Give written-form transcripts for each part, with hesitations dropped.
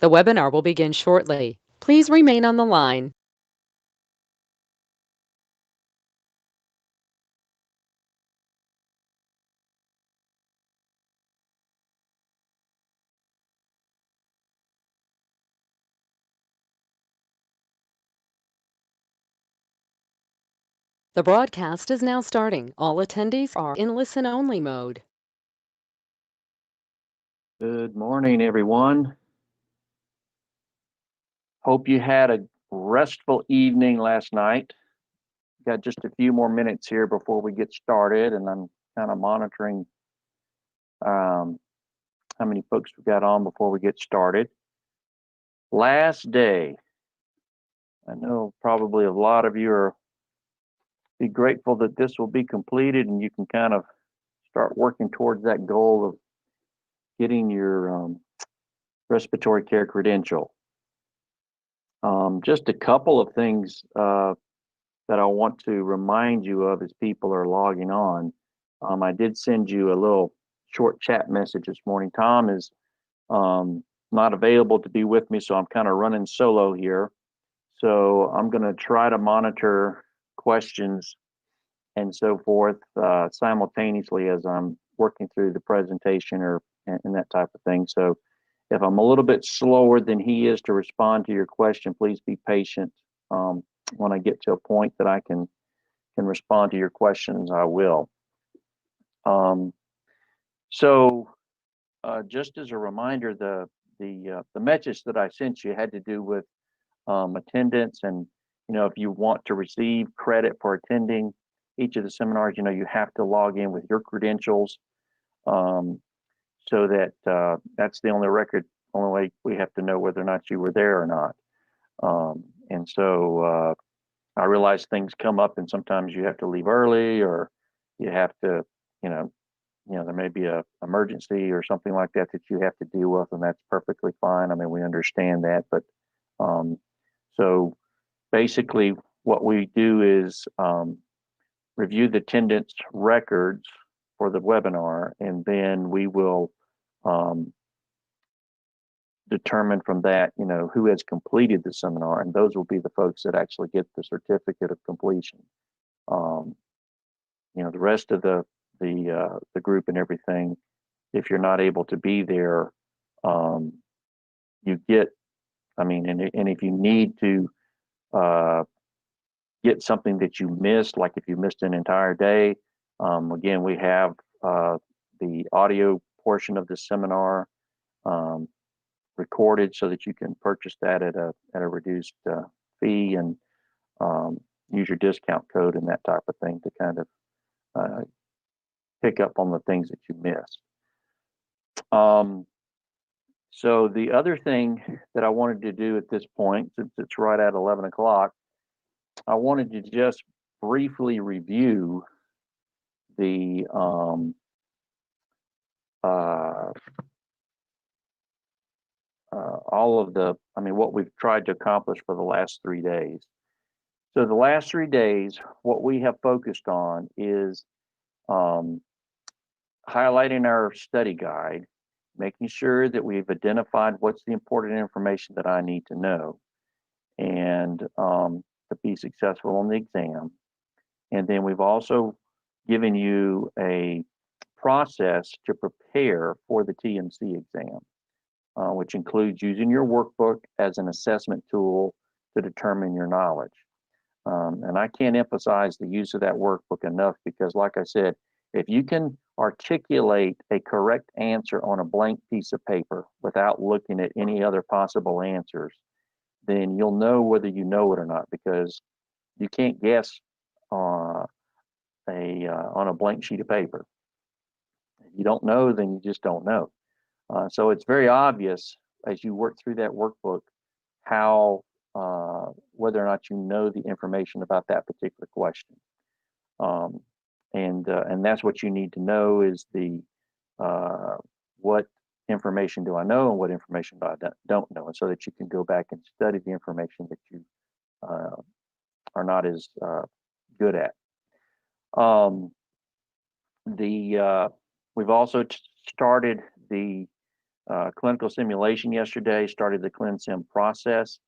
The webinar will begin shortly. Please remain on the line. The broadcast is now starting. All attendees are in listen-only mode. Good morning, everyone. Hope you had a restful evening last night. Got just a few more minutes here before we get started, and I'm kind of monitoring how many folks we got on before we get started. Last day. I know probably a lot of you are be grateful that this will be completed and you can kind of start working towards that goal of getting your respiratory care credential. Just a couple of things that I want to remind you of as people are logging on. I did send you a little short chat message this morning. Tom is not available to be with me, so I'm kind of running solo here. So I'm going to try to monitor questions and so forth simultaneously as I'm working through the presentation and that type of thing. So if I'm a little bit slower than he is to respond to your question, please be patient. When I get to a point that I can respond to your questions, I will. Just as a reminder, the message that I sent you had to do with attendance, and if you want to receive credit for attending each of the seminars, you have to log in with your credentials, so that that's the only way we have to know whether or not you were there or not. And so I realize things come up and sometimes you have to leave early, or you have to, there may be a emergency or something like that that you have to deal with, and that's perfectly fine. I mean, we understand that, but so basically what we do is review the attendance records for the webinar, and then we will determine from that, who has completed the seminar, and those will be the folks that actually get the certificate of completion. The rest of the group and everything, if you're not able to be there, you get, and if you need to get something that you missed, like if you missed an entire day, again, we have the audio portion of the seminar recorded so that you can purchase that at a reduced fee, and use your discount code and that type of thing to kind of pick up on the things that you missed. So the other thing that I wanted to do at this point, since it's right at 11 o'clock, I wanted to just briefly review the all of the, what we've tried to accomplish for the last 3 days. So the last 3 days, what we have focused on is highlighting our study guide, making sure that we've identified what's the important information that I need to know, and to be successful on the exam. And then we've also given you a process to prepare for the TMC exam, which includes using your workbook as an assessment tool to determine your knowledge. And I can't emphasize the use of that workbook enough, because like I said, if you can articulate a correct answer on a blank piece of paper without looking at any other possible answers, then you'll know whether you know it or not, because you can't guess on a blank sheet of paper. If you don't know, then you just don't know. So it's very obvious as you work through that workbook how whether or not you know the information about that particular question. And that's what you need to know, is the what information do I know and what information do I don't know, and so that you can go back and study the information that you are not as good at. We've also started the clinical simulation yesterday, started the ClinSim process.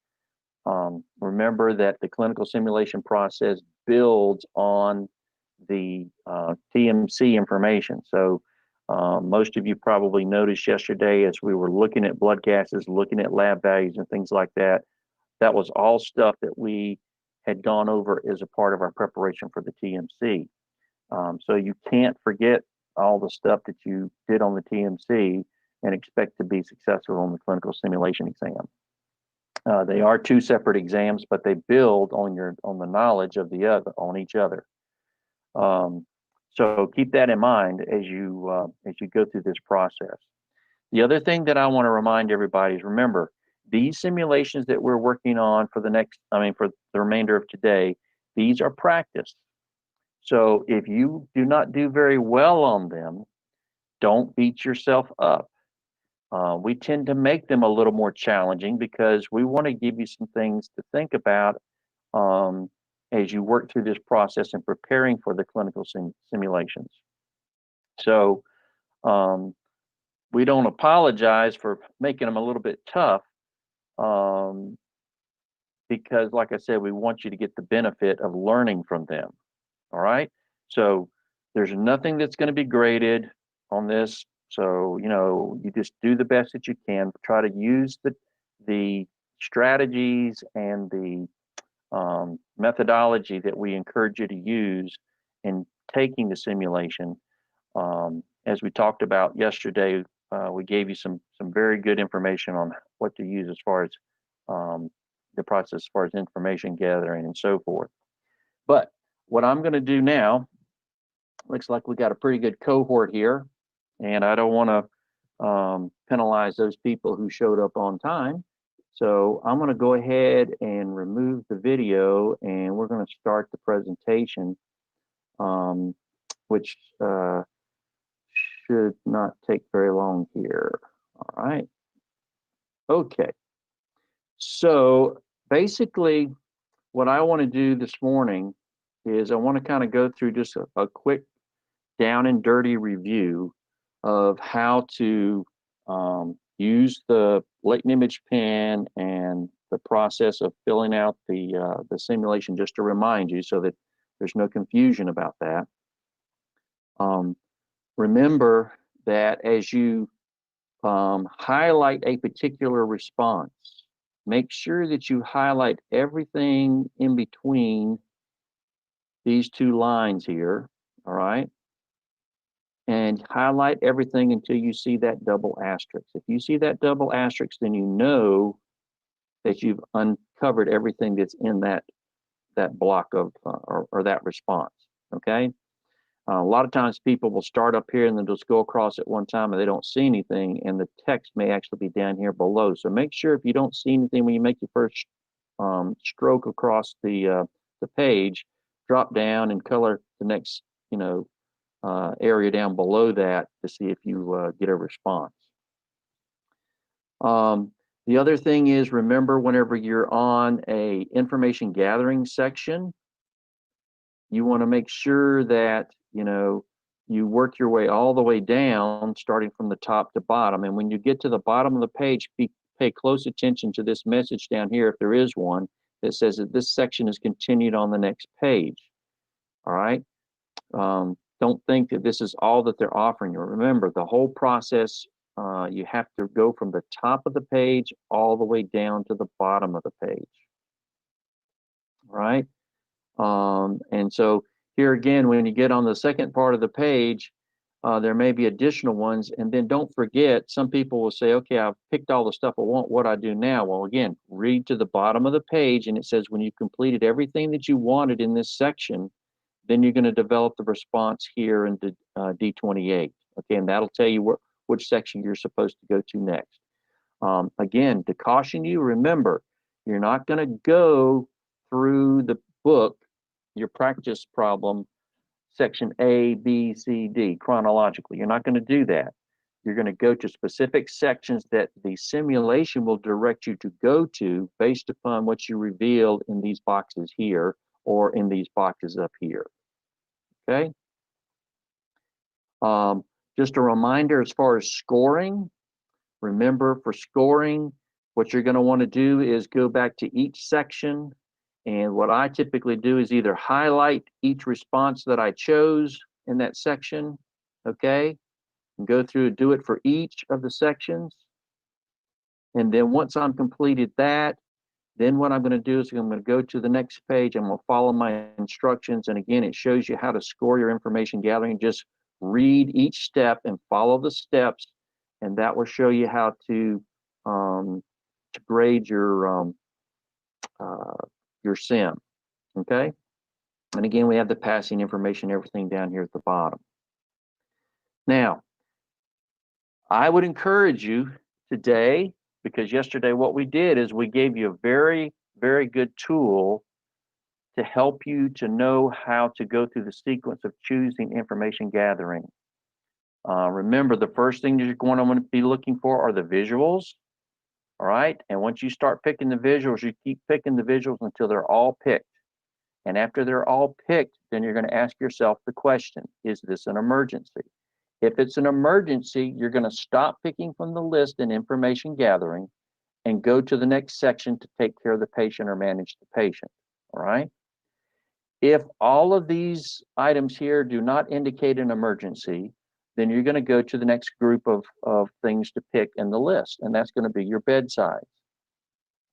Remember that the clinical simulation process builds on the TMC information. So most of you probably noticed yesterday as we were looking at blood gases, looking at lab values and things like that, that was all stuff that we had gone over as a part of our preparation for the TMC. So you can't forget all the stuff that you did on the TMC and expect to be successful on the clinical simulation exam. They are two separate exams, but they build on the knowledge of the other on each other. So keep that in mind as you go through this process. The other thing that I want to remind everybody is, remember, these simulations that we're working on for the remainder of today, these are practice. So if you do not do very well on them, don't beat yourself up. We tend to make them a little more challenging because we want to give you some things to think about as you work through this process and preparing for the clinical simulations. So we don't apologize for making them a little bit tough because, like I said, we want you to get the benefit of learning from them. All right. So there's nothing that's going to be graded on this. So, you just do the best that you can. Try to use the strategies and the methodology that we encourage you to use in taking the simulation. As we talked about yesterday, we gave you some very good information on what to use as far as the process, as far as information gathering and so forth. But what I'm going to do now, looks like we got a pretty good cohort here, and I don't want to penalize those people who showed up on time. So I'm going to go ahead and remove the video, and we're going to start the presentation, which should not take very long here. All right. Okay. So basically, what I want to do this morning is I want to kind of go through just a quick down and dirty review of how to use the latent image pen and the process of filling out the simulation, just to remind you so that there's no confusion about that. Remember that as you highlight a particular response, make sure that you highlight everything in between these two lines here, all right? And highlight everything until you see that double asterisk. If you see that double asterisk, then you know that you've uncovered everything that's in that block of or that response, okay? A lot of times people will start up here and then just go across at one time and they don't see anything, and the text may actually be down here below. So make sure if you don't see anything when you make your first stroke across the page, drop down and color the next area down below that to see if you get a response. The other thing is, remember, whenever you're on a information gathering section, you want to make sure that you work your way all the way down, starting from the top to bottom. And when you get to the bottom of the page, pay close attention to this message down here, if there is one, that says that this section is continued on the next page. All right. Don't think that this is all that they're offering you. Remember, the whole process, you have to go from the top of the page all the way down to the bottom of the page. All right. And so here again, when you get on the second part of the page, there may be additional ones. And then don't forget, some people will say, okay, I've picked all the stuff I want. What do I do now? Well, again, read to the bottom of the page, and it says when you've completed everything that you wanted in this section, then you're going to develop the response here in the D28. Okay, and that'll tell you which section you're supposed to go to next. Again, to caution you, remember, you're not going to go through the book, your practice problem, section A, B, C, D, chronologically. You're not going to do that. You're going to go to specific sections that the simulation will direct you to go to based upon what you revealed in these boxes here or in these boxes up here. Okay? Just a reminder as far as scoring, Remember, for scoring, what you're going to want to do is go back to each section. And what I typically do is either highlight each response that I chose in that section, okay, and go through and do it for each of the sections. And then once I'm completed that, then what I'm going to do is I'm going to go to the next page. I'm going to follow my instructions. And again, it shows you how to score your information gathering. Just read each step and follow the steps, and that will show you how to grade your SIM. Okay. And again, we have the passing information, everything down here at the bottom. Now, I would encourage you today, because yesterday what we did is we gave you a very, very good tool to help you to know how to go through the sequence of choosing information gathering. Remember, the first thing you're going to be looking for are the visuals. All right. And once you start picking the visuals, you keep picking the visuals until they're all picked. And after they're all picked, then you're going to ask yourself the question, is this an emergency? If it's an emergency, you're going to stop picking from the list in information gathering and go to the next section to take care of the patient or manage the patient. All right. If all of these items here do not indicate an emergency, then you're going to go to the next group of things to pick in the list, and that's going to be your bedsides.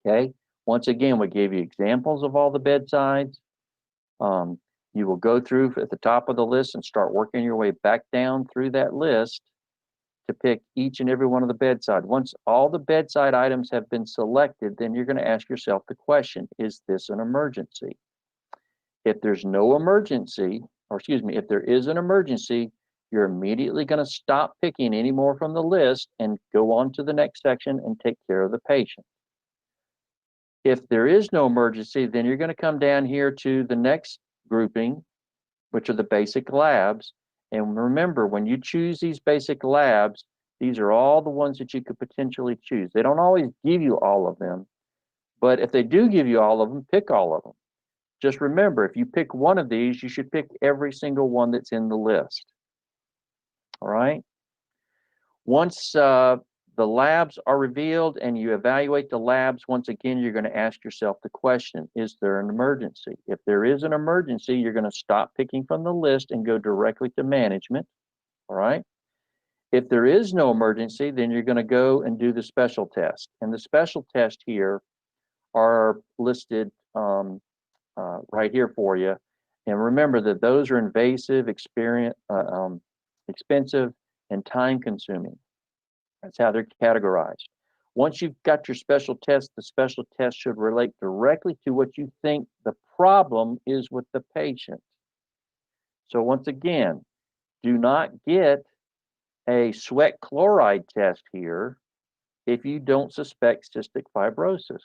Okay. Once again, we gave you examples of all the bedsides. You will go through at the top of the list and start working your way back down through that list to pick each and every one of the bedside. Once all the bedside items have been selected, then you're going to ask yourself the question, is this an emergency? If there's no emergency, or excuse me, if there is an emergency, you're immediately going to stop picking any more from the list and go on to the next section and take care of the patient. If there is no emergency, then you're going to come down here to the next grouping, which are the basic labs. And remember, when you choose these basic labs, these are all the ones that you could potentially choose. They don't always give you all of them, but if they do give you all of them, pick all of them. Just remember, if you pick one of these, you should pick every single one that's in the list. All right. Once the labs are revealed and you evaluate the labs, once again, you're going to ask yourself the question, is there an emergency? If there is an emergency, you're going to stop picking from the list and go directly to management. All right. If there is no emergency, then you're going to go and do the special test. And the special test here are listed right here for you. And remember that those are invasive, expensive, and time consuming. That's how they're categorized. Once you've got your special test, the special test should relate directly to what you think the problem is with the patient. So once again, do not get a sweat chloride test here if you don't suspect cystic fibrosis.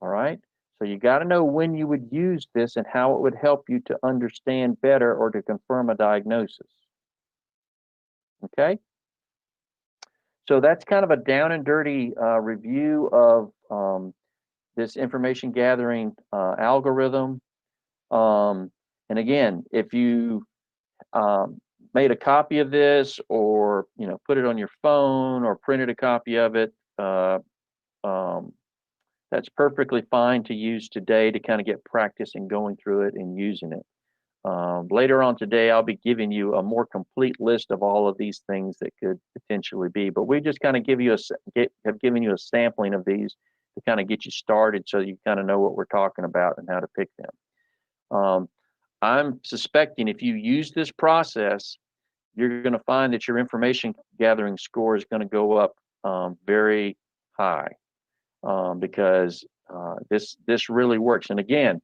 All right. So you got to know when you would use this and how it would help you to understand better or to confirm a diagnosis. Okay. So that's kind of a down and dirty review of this information gathering algorithm. And again, if you made a copy of this, or put it on your phone or printed a copy of it, that's perfectly fine to use today to kind of get practice in going through it and using it. Later on today, I'll be giving you a more complete list of all of these things that could potentially be, but we just kind of have given you a sampling of these to kind of get you started so you kind of know what we're talking about and how to pick them. I'm suspecting if you use this process, you're going to find that your information gathering score is going to go up very high because this really works. And again,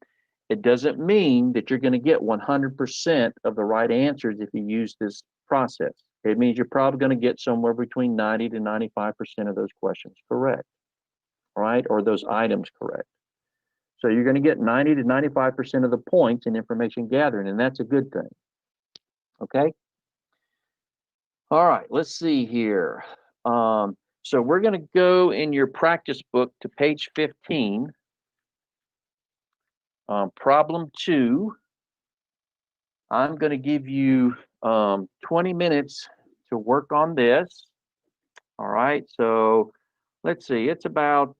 it doesn't mean that you're going to get 100% of the right answers if you use this process. It means you're probably going to get somewhere between 90 to 95% of those questions correct, right? Or those items correct. So you're going to get 90 to 95% of the points in information gathering, and that's a good thing. Okay. All right, let's see here. So we're going to go in your practice book to page 15. Problem 2, I'm going to give you 20 minutes to work on this. All right, so let's see. It's about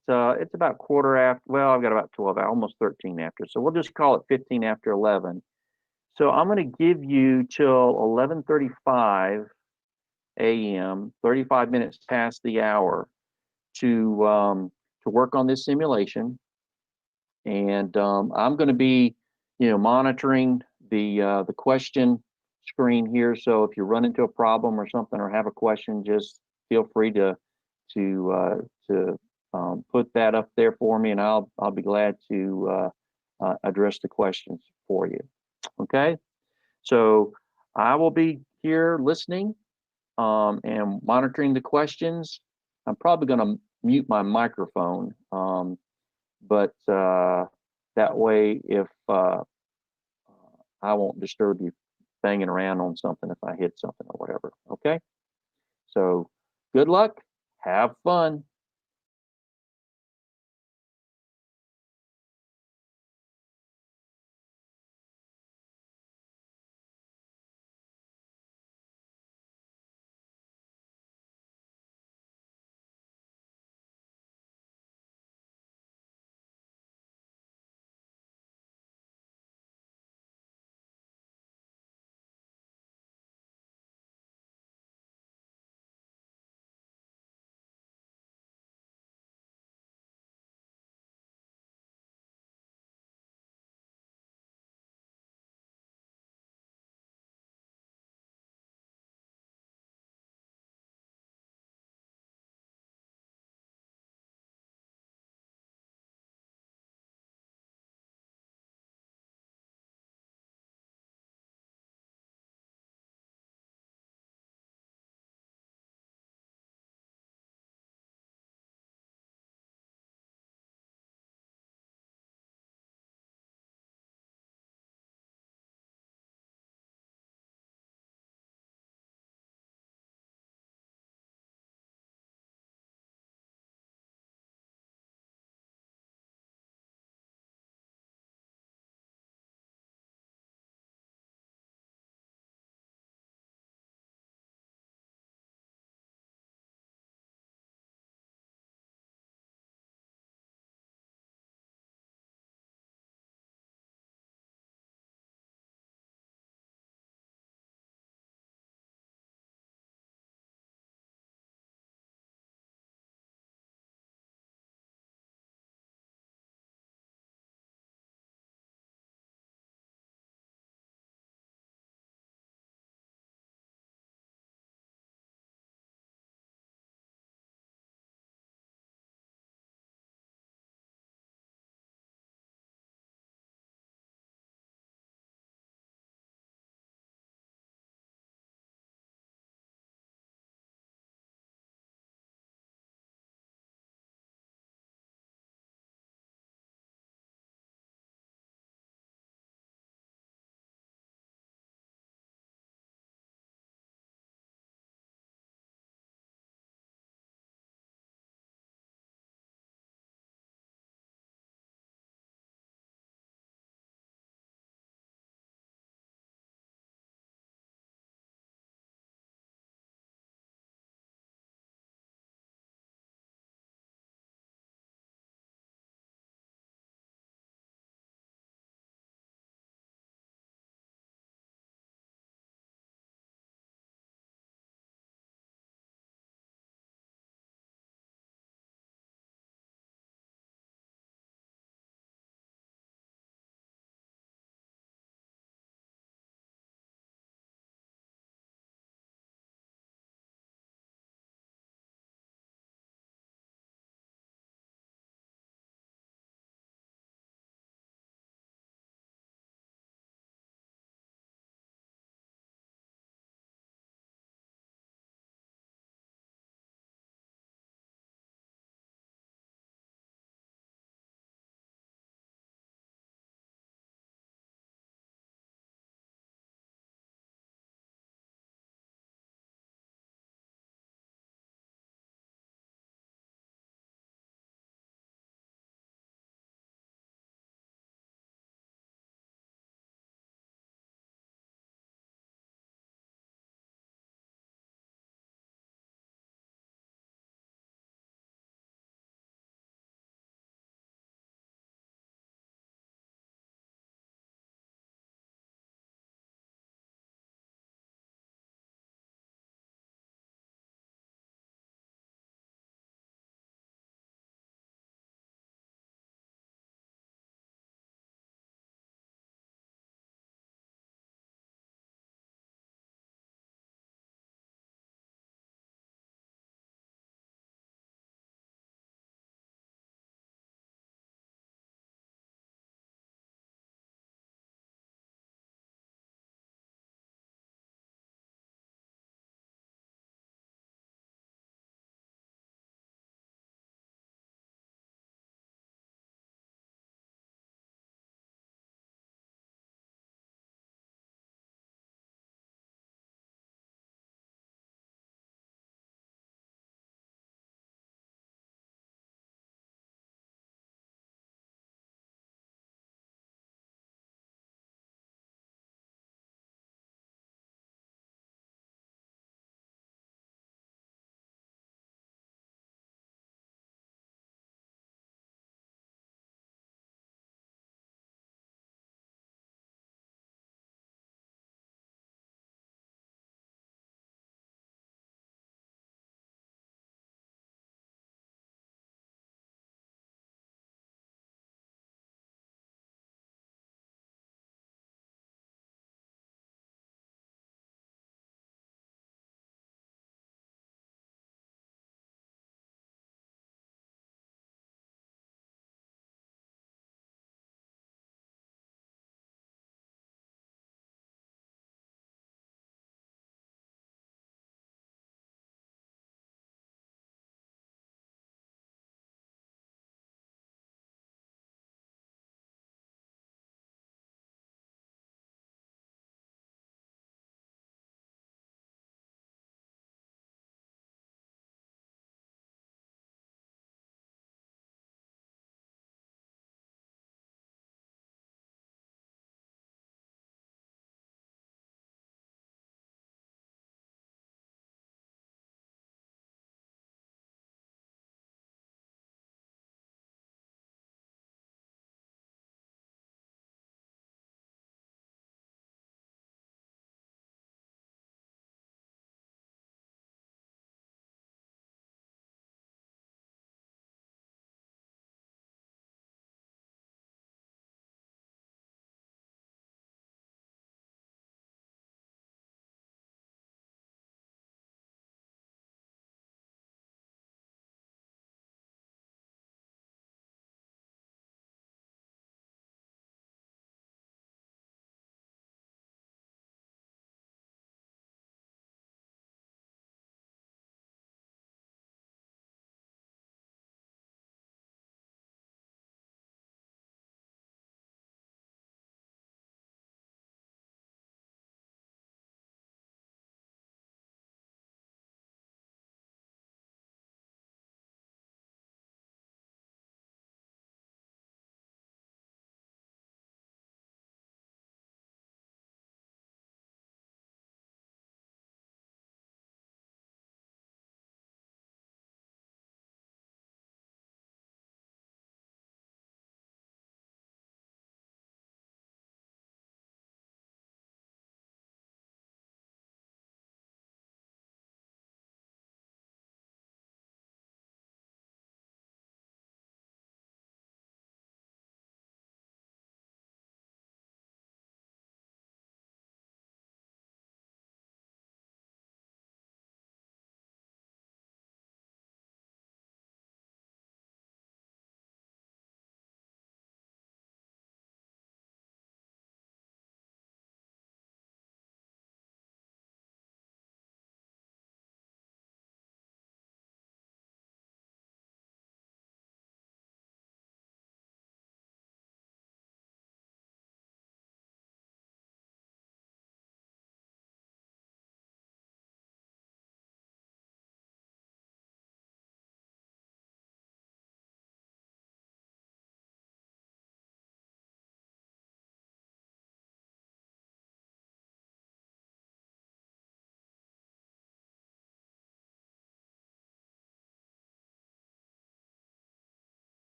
quarter after. Well, I've got about 12 hours, almost 13 after. So we'll just call it 15 after 11. So I'm going to give you till 11:35 a.m., 35 minutes past the hour to work on this simulation, and I'm going to be, monitoring the question screen here. So if you run into a problem or something or have a question, just feel free to put that up there for me, and I'll be glad to address the questions for you. Okay, so I will be here listening and monitoring the questions. I'm probably going to mute my microphone, but that way, if I won't disturb you banging around on something if I hit something or whatever. Okay, so good luck, have fun.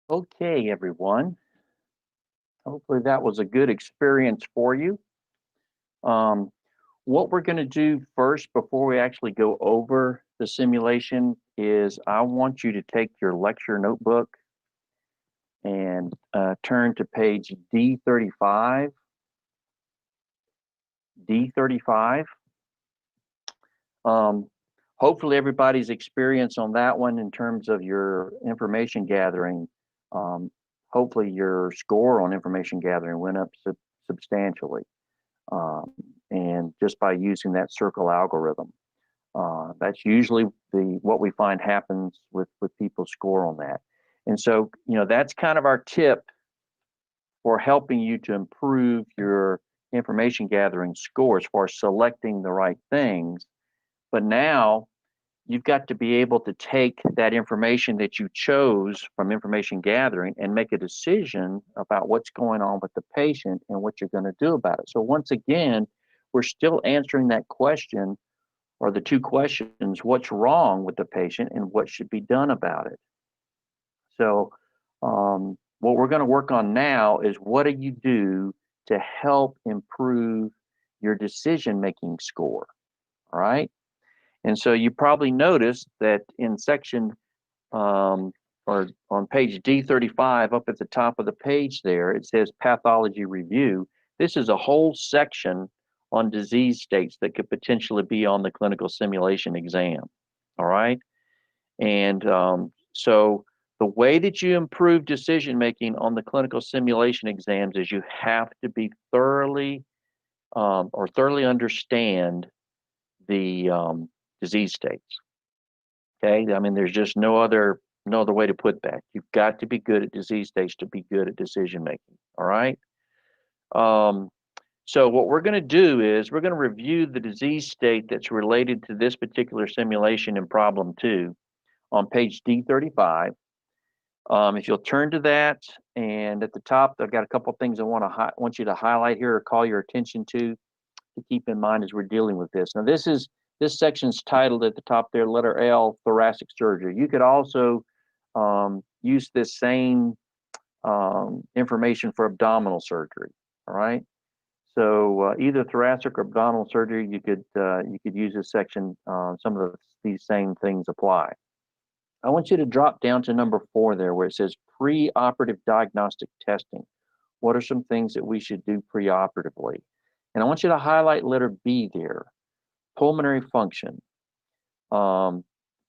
Okay, everyone. Hopefully that was a good experience for you. Um, what we're going to do first before we actually go over the simulation is I want you to take your lecture notebook and turn to page D35. D35. Um, hopefully everybody's experience on that one in terms of your information gathering, um, hopefully your score on information gathering went up substantially. Um, and just by using that circle algorithm. That's usually what we find happens with people's score on that. And so, that's kind of our tip for helping you to improve your information gathering score as far as selecting the right things. But now you've got to be able to take that information that you chose from information gathering and make a decision about what's going on with the patient and what you're going to do about it. So once again, we're still answering that question, or the two questions: what's wrong with the patient and what should be done about it? So what we're going to work on now is, what do you do to help improve your decision-making score? All right. And so you probably noticed that in section or on page D35, up at the top of the page there, it says pathology review. This is a whole section on disease states that could potentially be on the clinical simulation exam. All right. And so the way that you improve decision making on the clinical simulation exams is you have to be thoroughly understand the disease states. Okay, I mean, there's just no other way to put that. You've got to be good at disease states to be good at decision making. All right. So what we're going to do is we're going to review the disease state that's related to this particular simulation in problem 2 on page D35. If you'll turn to that, and at the top, I've got a couple of things I want you to highlight here or call your attention to keep in mind as we're dealing with this. Now, this section's titled at the top there, letter L, thoracic surgery. You could also use this same information for abdominal surgery. All right. So either thoracic or abdominal surgery, you could use this section. Some of these same things apply. I want you to drop down to number 4 there, where it says preoperative diagnostic testing. What are some things that we should do preoperatively? And I want you to highlight letter B there, pulmonary function.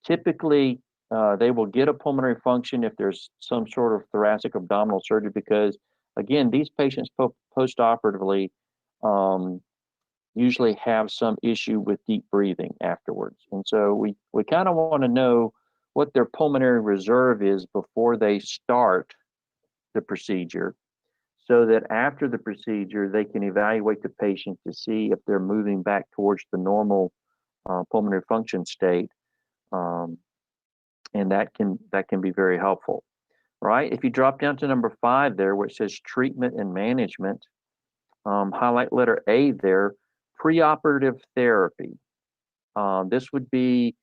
Typically, they will get a pulmonary function if there's some sort of thoracic abdominal surgery, because, again, these patients post-operatively usually have some issue with deep breathing afterwards. And so we kind of want to know what their pulmonary reserve is before they start the procedure, so that after the procedure, they can evaluate the patient to see if they're moving back towards the normal pulmonary function state. And that can be very helpful. Right? If you drop down to number 5 there, where it says treatment and management, highlight letter A there, preoperative therapy. This would be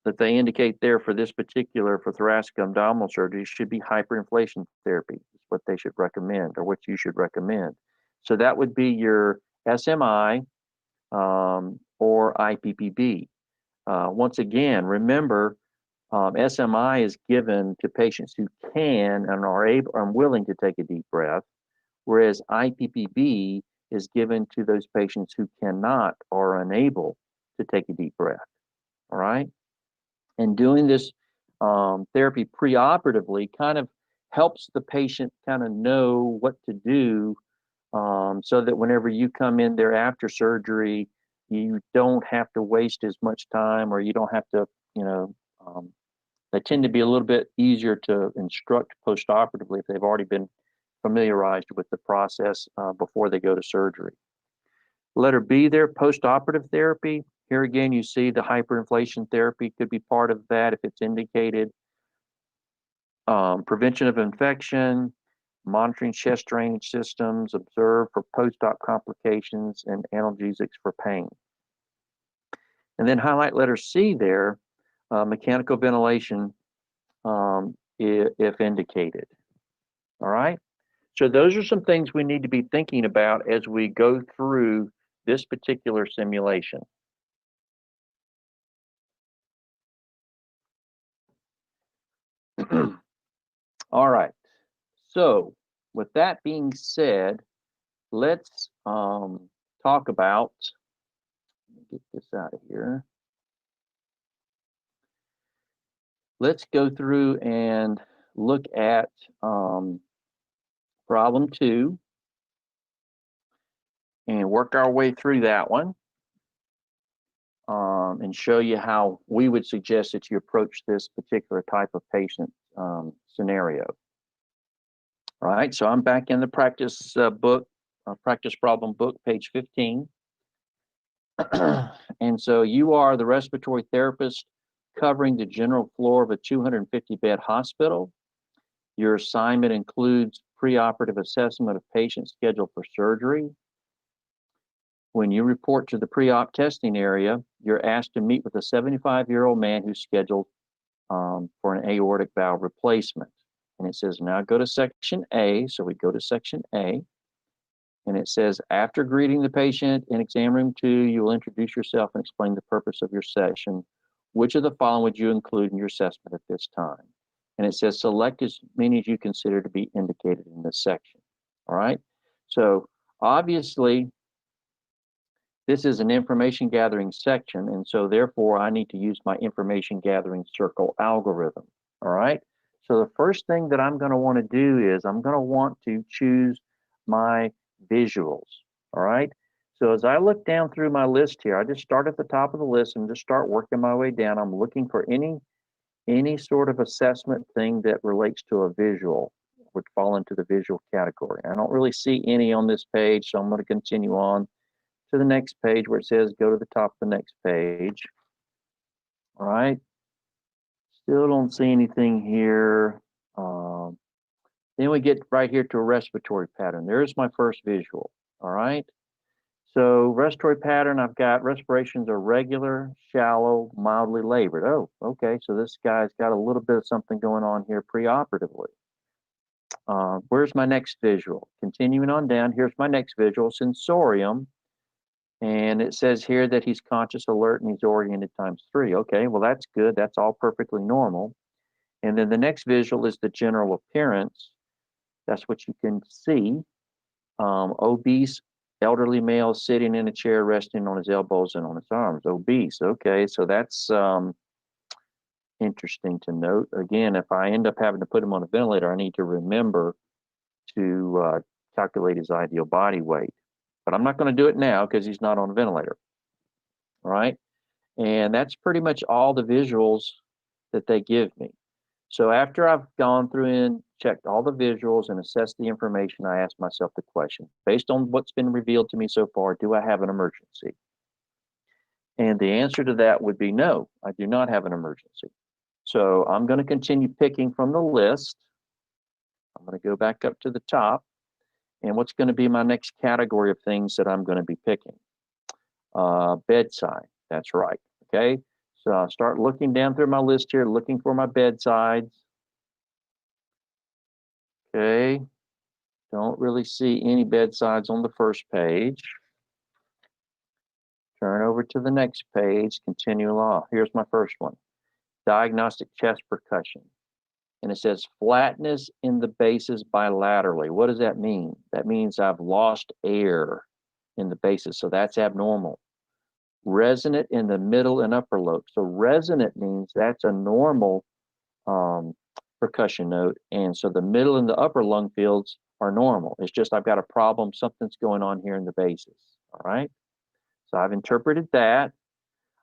that they indicate there for this particular, for thoracic abdominal surgery, should be hyperinflation therapy. Is what they should recommend, or what you should recommend. So that would be your SMI or IPPB. Once again, remember, SMI is given to patients who can and are able and willing to take a deep breath, whereas IPPB is given to those patients who cannot or are unable to take a deep breath. All right. And doing this therapy preoperatively kind of helps the patient kind of know what to do, so that whenever you come in there after surgery, you don't have to waste as much time, or you don't have to, they tend to be a little bit easier to instruct post-operatively if they've already been familiarized with the process before they go to surgery. Letter B there, post-operative therapy. Here again, you see the hyperinflation therapy could be part of that if it's indicated. Prevention of infection, monitoring chest drainage systems, observe for post-op complications, and analgesics for pain. And then highlight letter C there, mechanical ventilation if indicated. All right. So those are some things we need to be thinking about as we go through this particular simulation. All right. So with that being said, let's talk about, get this out of here. Let's go through and look at problem 2 and work our way through that one and show you how we would suggest that you approach this particular type of patient scenario. All right, so I'm back in the practice book, practice problem book, page 15. And so you are the respiratory therapist covering the general floor of a 250-bed hospital. Your assignment includes preoperative assessment of patients scheduled for surgery. When you report to the pre-op testing area, you're asked to meet with a 75-year-old man who's scheduled for an aortic valve replacement. And it says, now go to section A. So we go to section A. And it says, after greeting the patient in exam room 2, you will introduce yourself and explain the purpose of your session. Which of the following would you include in your assessment at this time? And it says, select as many as you consider to be indicated in this section. All right. So obviously, this is an information gathering section. And so therefore, I need to use my information gathering circle algorithm. All right. So the first thing that I'm going to want to do is I'm going to want to choose my visuals. All right. So as I look down through my list here, I just start at the top of the list and just start working my way down. I'm looking for any sort of assessment thing that relates to a visual, would fall into the visual category. I don't really see any on this page, so I'm going to continue on to the next page where it says go to the top of the next page. All right. Still don't see anything here. Then we get right here to a respiratory pattern. There's my first visual. All right. So respiratory pattern, I've got respirations are regular, shallow, mildly labored. Oh, okay. So this guy's got a little bit of something going on here preoperatively. Where's my next visual? Continuing on down, here's my next visual, sensorium. And it says here that he's conscious, alert, and he's oriented ×3. Okay, well, that's good. That's all perfectly normal. And then the next visual is the general appearance. That's what you can see. Obese, elderly male sitting in a chair, resting on his elbows and on his arms. Obese. Okay, so that's interesting to note. Again, if I end up having to put him on a ventilator, I need to remember to calculate his ideal body weight. But I'm not going to do it now because he's not on a ventilator. All right. And that's pretty much all the visuals that they give me. So after I've gone through and checked all the visuals and assessed the information, I ask myself the question, based on what's been revealed to me so far, do I have an emergency? And the answer to that would be no, I do not have an emergency. So I'm going to continue picking from the list. I'm going to go back up to the top. And what's going to be my next category of things that I'm going to be picking? Bedside. That's right. Okay. So I'll start looking down through my list here, looking for my bedsides. Okay. Don't really see any bedsides on the first page. Turn over to the next page, continue along. Here's my first one. Diagnostic chest percussion. And it says flatness in the bases bilaterally. What does that mean? That means I've lost air in the bases, so that's abnormal. Resonant in the middle and upper lobe. So resonant means that's a normal percussion note. And so the middle and the upper lung fields are normal. It's just I've got a problem. Something's going on here in the bases. All right. So I've interpreted that.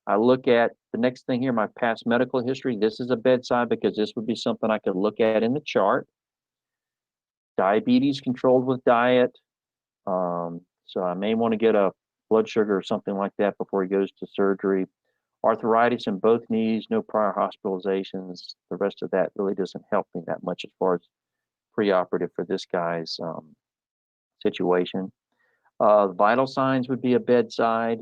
I look at the next thing here, my past medical history. This is a bedside because this would be something I could look at in the chart. Diabetes controlled with diet. So I may want to get a blood sugar or something like that before he goes to surgery. Arthritis in both knees, no prior hospitalizations. The rest of that really doesn't help me that much as far as preoperative for this guy's situation. Vital signs would be a bedside.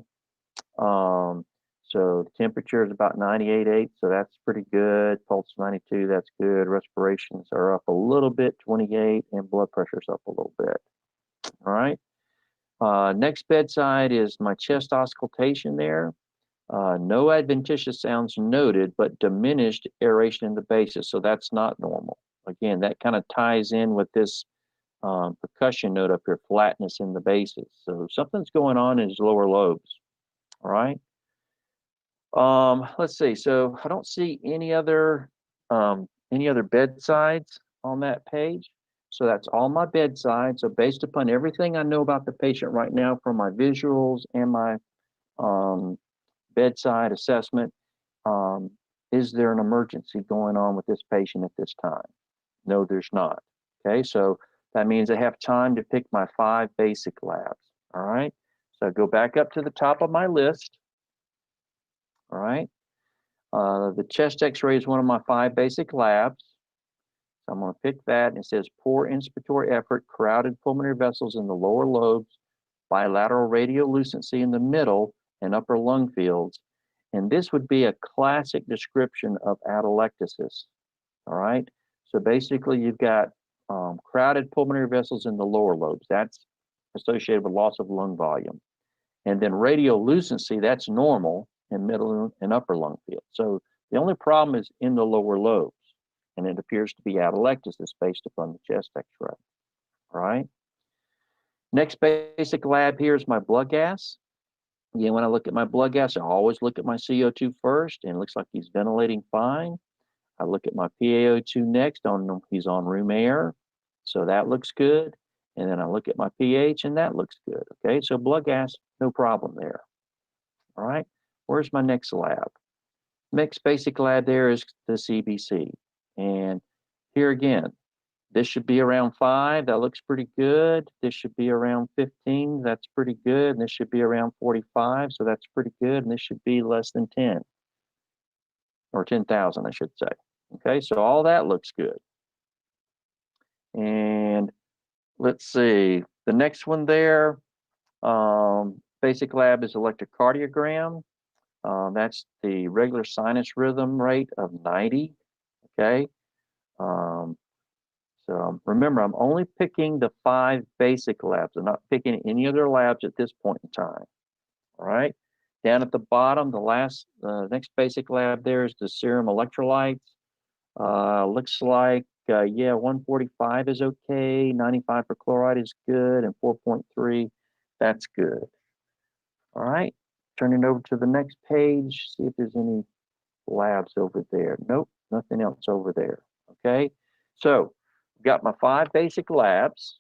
So the temperature is about 98.8, so that's pretty good. Pulse 92, that's good. Respirations are up a little bit, 28, and blood pressure's up a little bit. All right. Next bedside is my chest auscultation there. No adventitious sounds noted, but diminished aeration in the bases, so that's not normal. Again, that kind of ties in with this percussion note up here, flatness in the bases. So something's going on in his lower lobes. All right. Let's see. So I don't see any other bedsides on that page. So that's all my bedsides. So based upon everything I know about the patient right now from my visuals and my bedside assessment, is there an emergency going on with this patient at this time? No, there's not. Okay, so that means I have time to pick my 5 basic labs. All right, so I go back up to the top of my list. All right, the chest x-ray is one of my 5 basic labs. So I'm going to pick that, and it says poor inspiratory effort, crowded pulmonary vessels in the lower lobes, bilateral radiolucency in the middle and upper lung fields. And this would be a classic description of atelectasis. All right. So basically, you've got crowded pulmonary vessels in the lower lobes. That's associated with loss of lung volume. And then radiolucency, that's normal in middle and upper lung field. So the only problem is in the lower lobes, and it appears to be atelectasis based upon the chest x-ray. All right. Next basic lab here is my blood gas. Again, when I look at my blood gas, I always look at my CO2 first, and it looks like he's ventilating fine. I look at my PaO2 next, he's on room air, so that looks good. And then I look at my pH, and that looks good. Okay, so blood gas, no problem there. All right, where's my next lab? Next basic lab there is the CBC. And here again, this should be around 5. That looks pretty good. This should be around 15. That's pretty good. And this should be around 45. So that's pretty good. And this should be less than 10 or 10,000, I should say. Okay, so all that looks good. And let's see, the next one there, basic lab is electrocardiogram. That's the regular sinus rhythm rate of 90. Okay. So remember, I'm only picking the 5 basic labs. I'm not picking any other labs at this point in time. All right. Down at the bottom, the next basic lab there is the serum electrolytes. Looks like, yeah, 145 is okay. 95 for chloride is good, and 4.3, that's good. All right. Turning over to the next page, see if there's any labs over there. Nope, nothing else over there. Okay. So got my 5 basic labs,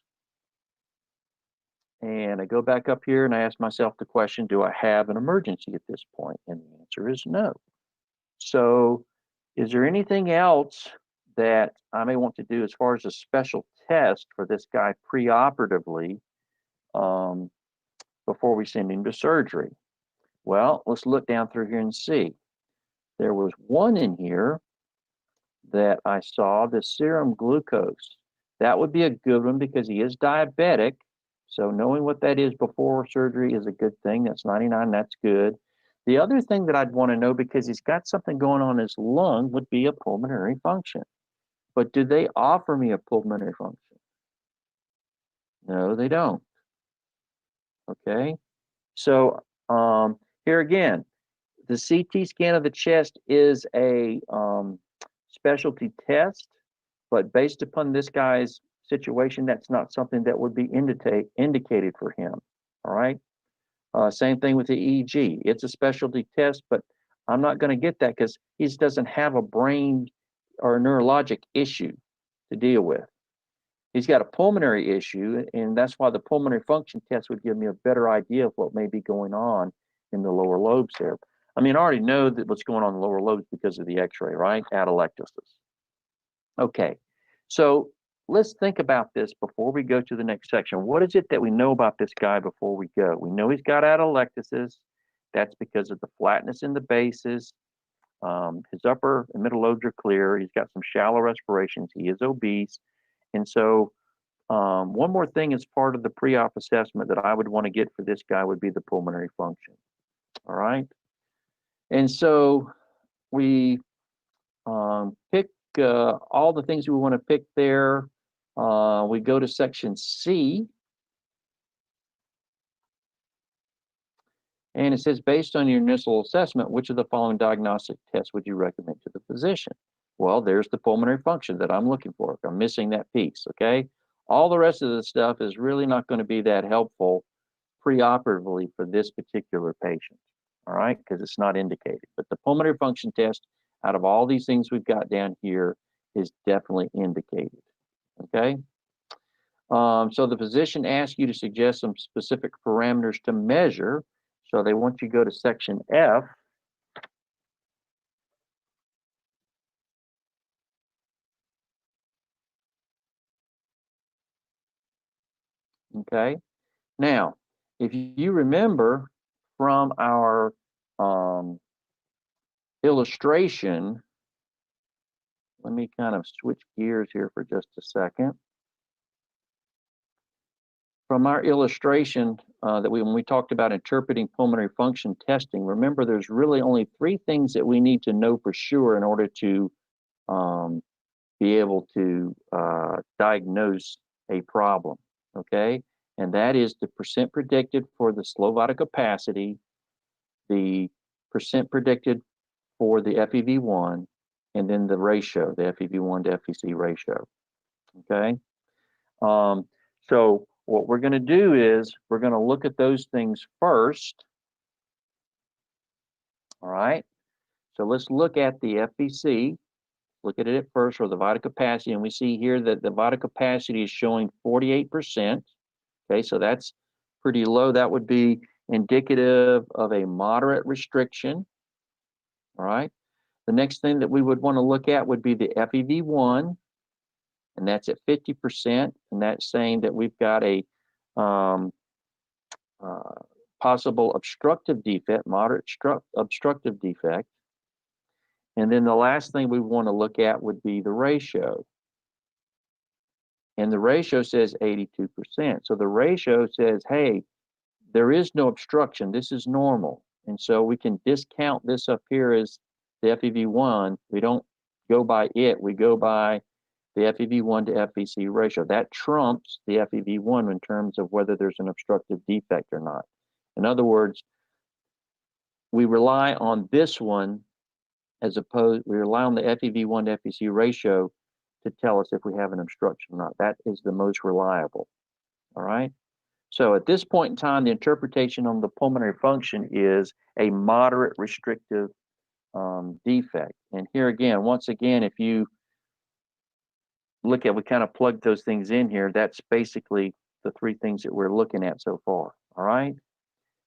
and I go back up here and I ask myself the question, do I have an emergency at this point? And the answer is no. So is there anything else that I may want to do as far as a special test for this guy preoperatively before we send him to surgery? Well, let's look down through here and see. There was one in here that I saw, the serum glucose. That would be a good one because he is diabetic. So knowing what that is before surgery is a good thing. That's 99, that's good. The other thing that I'd want to know, because he's got something going on in his lung, would be a pulmonary function. But do they offer me a pulmonary function? No, they don't. Okay. So here again, the CT scan of the chest is a specialty test, but based upon this guy's situation, that's not something that would be indicated for him. All right. Same thing with the EEG. It's a specialty test, but I'm not going to get that because he doesn't have a brain or a neurologic issue to deal with. He's got a pulmonary issue, and that's why the pulmonary function test would give me a better idea of what may be going on in the lower lobes there. I mean, I already know that what's going on in the lower lobes because of the x-ray, right? Atelectasis. Okay, so let's think about this before we go to the next section. What is it that we know about this guy before we go? We know he's got atelectasis. That's because of the flatness in the bases. His upper and middle lobes are clear. He's got some shallow respirations. He is obese. And so one more thing as part of the pre-op assessment that I would want to get for this guy would be the pulmonary function. All right. And so we pick all the things we want to pick there. We go to section C. And it says, based on your initial assessment, which of the following diagnostic tests would you recommend to the physician? Well, there's the pulmonary function that I'm looking for. I'm missing that piece, okay? All the rest of the stuff is really not going to be that helpful preoperatively for this particular patient, all right, because it's not indicated. But the pulmonary function test, out of all these things we've got down here, is definitely indicated, okay? So the physician asks you to suggest some specific parameters to measure. So they want you to go to section F. Okay. Now, if you remember from our illustration, let me kind of switch gears here for just a second. From our illustration when we talked about interpreting pulmonary function testing, remember there's really only 3 things that we need to know for sure in order to be able to diagnose a problem, okay? And that is the percent predicted for the slow vital capacity, the percent predicted for the FEV1, and then the ratio, the FEV1 to FVC ratio, okay? So what we're going to do is we're going to look at those things first, all right? So let's look at the FVC, look at it at first, or the vital capacity, and we see here that the vital capacity is showing 48%. Okay, so that's pretty low. That would be indicative of a moderate restriction. All right. The next thing that we would want to look at would be the FEV1, and that's at 50%, and that's saying that we've got a possible obstructive defect, moderate obstructive defect. And then the last thing we want to look at would be the ratio. And the ratio says 82%. So the ratio says, hey, there is no obstruction. This is normal. And so we can discount this up here as the FEV1. We don't go by it. We go by the FEV1 to FVC ratio. That trumps the FEV1 in terms of whether there's an obstructive defect or not. In other words, we rely on this one we rely on the FEV1 to FVC ratio to tell us if we have an obstruction or not. That is the most reliable. All right. So at this point in time, the interpretation on the pulmonary function is a moderate restrictive defect. And here again, once again, if you look at, we kind of plugged those things in here. That's basically the 3 things that we're looking at so far. All right.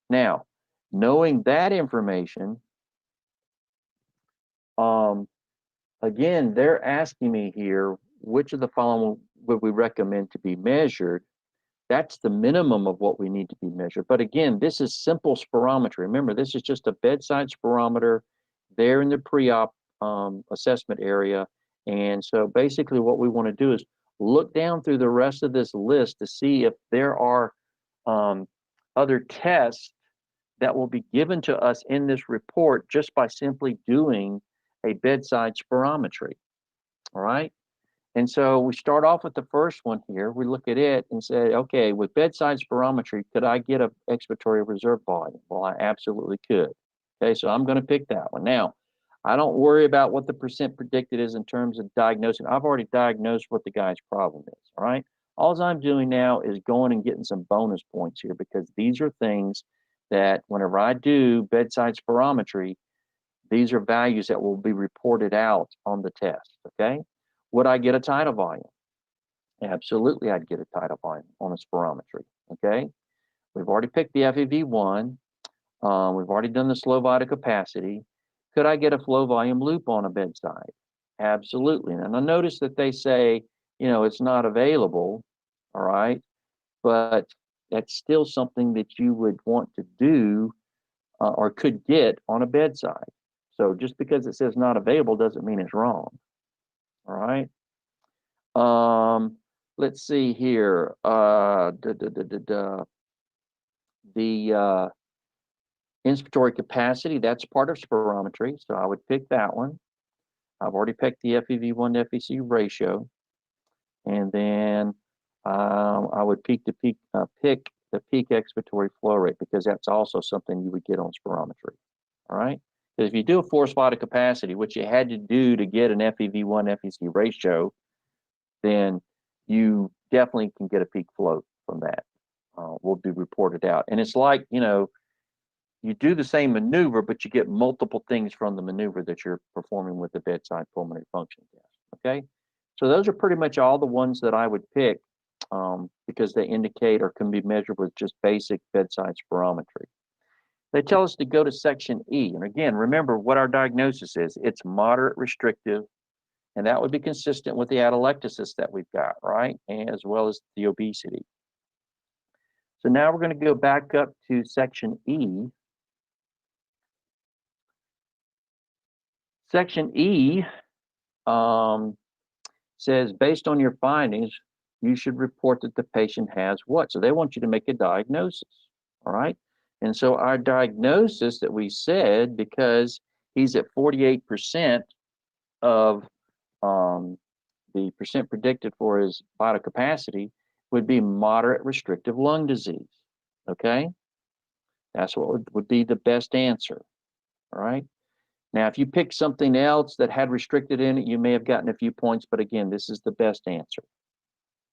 Now, knowing that information, again, they're asking me here, which of the following would we recommend to be measured? That's the minimum of what we need to be measured. But again, this is simple spirometry. Remember, this is just a bedside spirometer there in the pre-op assessment area. And so basically what we want to do is look down through the rest of this list to see if there are other tests that will be given to us in this report just by simply doing a bedside spirometry. All right. And so we start off with the first one here. We look at it and say, okay, with bedside spirometry, could I get an expiratory reserve volume? Well, I absolutely could. Okay, so I'm going to pick that one. Now, I don't worry about what the percent predicted is in terms of diagnosing. I've already diagnosed what the guy's problem is, all right? All I'm doing now is going and getting some bonus points here because these are things that whenever I do bedside spirometry, these are values that will be reported out on the test, okay? Would I get a tidal volume? Absolutely, I'd get a tidal volume on a spirometry, okay? We've already picked the FEV1. We've already done the slow vital capacity. Could I get a flow volume loop on a bedside? Absolutely. And I notice that they say, it's not available, all right? But that's still something that you would want to do or could get on a bedside. So just because it says not available doesn't mean it's wrong. All right. Let's see here. The Inspiratory capacity, that's part of spirometry, so I would pick that one. I've already picked the FEV1 to FVC ratio. And then I would pick the peak expiratory flow rate, because that's also something you would get on spirometry. All right. Because if you do a forced vital capacity, which you had to do to get an FEV1 FVC ratio, then you definitely can get a peak flow from that. Will be reported out. And it's like, you do the same maneuver, but you get multiple things from the maneuver that you're performing with the bedside pulmonary function test. Okay. So those are pretty much all the ones that I would pick, because they indicate or can be measured with just basic bedside spirometry. They tell us to go to section E. And again, remember what our diagnosis is. It's moderate restrictive, and that would be consistent with the atelectasis that we've got, right? As well as the obesity. So now we're going to go back up to section E. Section E says, based on your findings, you should report that the patient has what? So they want you to make a diagnosis, all right? And so our diagnosis that we said, because he's at 48% of the percent predicted for his vital capacity, would be moderate restrictive lung disease, okay? That's what would be the best answer, all right? Now, if you pick something else that had restricted in it, you may have gotten a few points, but again, this is the best answer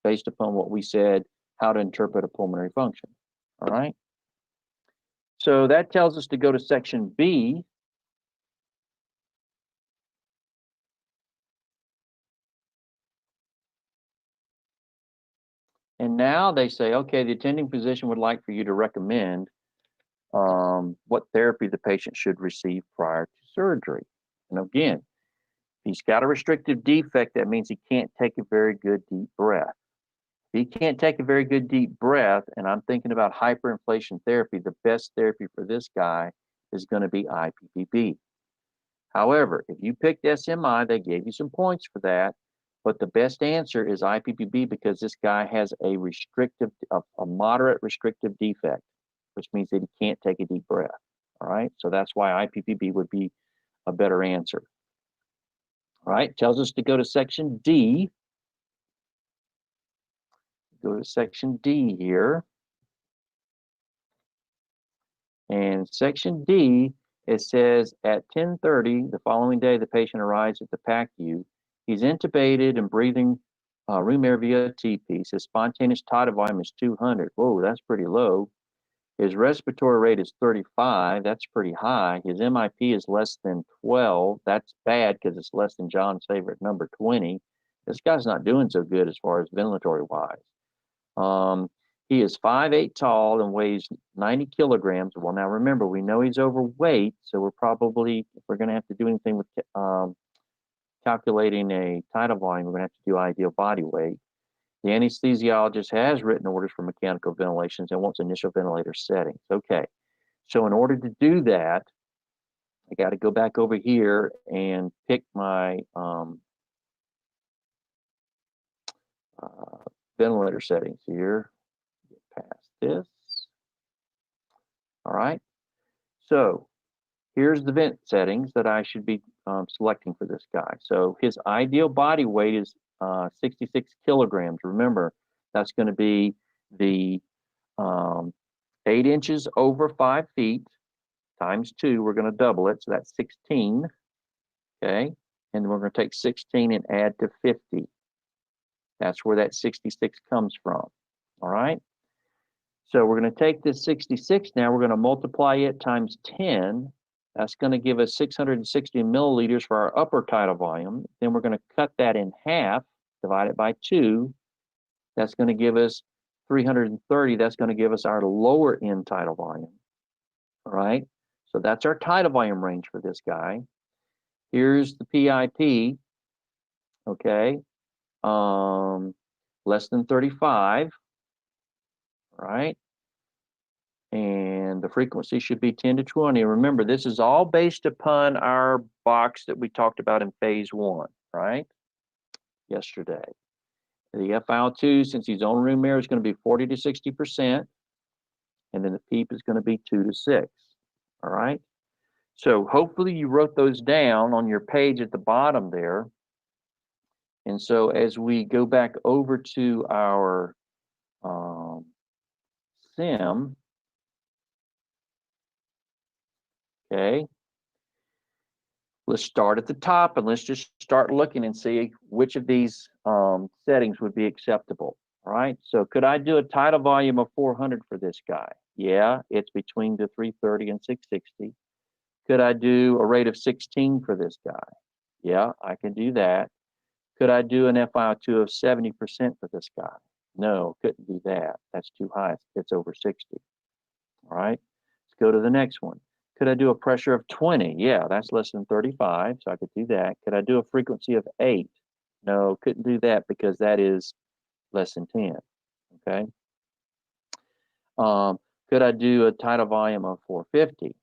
based upon what we said, how to interpret a pulmonary function, all right? So that tells us to go to section B. And now they say, okay, the attending physician would like for you to recommend what therapy the patient should receive prior to surgery. And again, if he's got a restrictive defect, that means he can't take a very good deep breath. If he can't take a very good deep breath, and I'm thinking about hyperinflation therapy, the best therapy for this guy is going to be IPPB. However, if you picked SMI, they gave you some points for that, but the best answer is IPPB, because this guy has a moderate restrictive defect, which means that he can't take a deep breath. All right, so that's why IPPB would be a better answer. All right, tells us to go to section D. Go to section D here. And section D, it says at 10:30 the following day, the patient arrives at the PACU. He's intubated and breathing room air via T-piece. His spontaneous tidal volume is 200. Whoa, that's pretty low. His respiratory rate is 35. That's pretty high. His MIP is less than 12. That's bad because it's less than John's favorite number, 20. This guy's not doing so good as far as ventilatory wise. He is 5'8" tall and weighs 90 kilograms. Well, now remember, we know he's overweight, so we're probably, if we're going to have to do anything with calculating a tidal volume, we're going to have to do ideal body weight. The anesthesiologist has written orders for mechanical ventilations and wants initial ventilator settings. Okay, so in order to do that, I got to go back over here and pick my ventilator settings here. Get past this. All right, so here's the vent settings that I should be selecting for this guy. So his ideal body weight is 66 kilograms. Remember, that's going to be the 8 inches over 5 feet times 2. We're going to double it, so that's 16. Okay, and then we're going to take 16 and add to 50. That's where that 66 comes from. All right. So we're going to take this 66 now, we're going to multiply it times 10. That's going to give us 660 milliliters for our upper tidal volume. Then we're going to cut that in half, divide it by 2. That's going to give us 330. That's going to give us our lower end tidal volume. All right. So that's our tidal volume range for this guy. Here's the PIP. Okay. Less than 35. Right? And the frequency should be 10 to 20. Remember, this is all based upon our box that we talked about in phase 1, right? Yesterday. The FiO2, since he's on room air, is going to be 40 to 60%. And then the PEEP is going to be 2 to 6. All right. So hopefully you wrote those down on your page at the bottom there. And so as we go back over to our sim, okay, let's start at the top and let's just start looking and see which of these settings would be acceptable. All right, so could I do a tidal volume of 400 for this guy? Yeah, it's between the 330 and 660. Could I do a rate of 16 for this guy? Yeah, I can do that. Could I do an FiO2 of 70% for this guy? No, couldn't do that. That's too high. It's over 60. All right, let's go to the next one. Could I do a pressure of 20? Yeah, that's less than 35, so I could do that. Could I do a frequency of 8? No, couldn't do that because that is less than 10. Okay. Could I do a tidal volume of 450?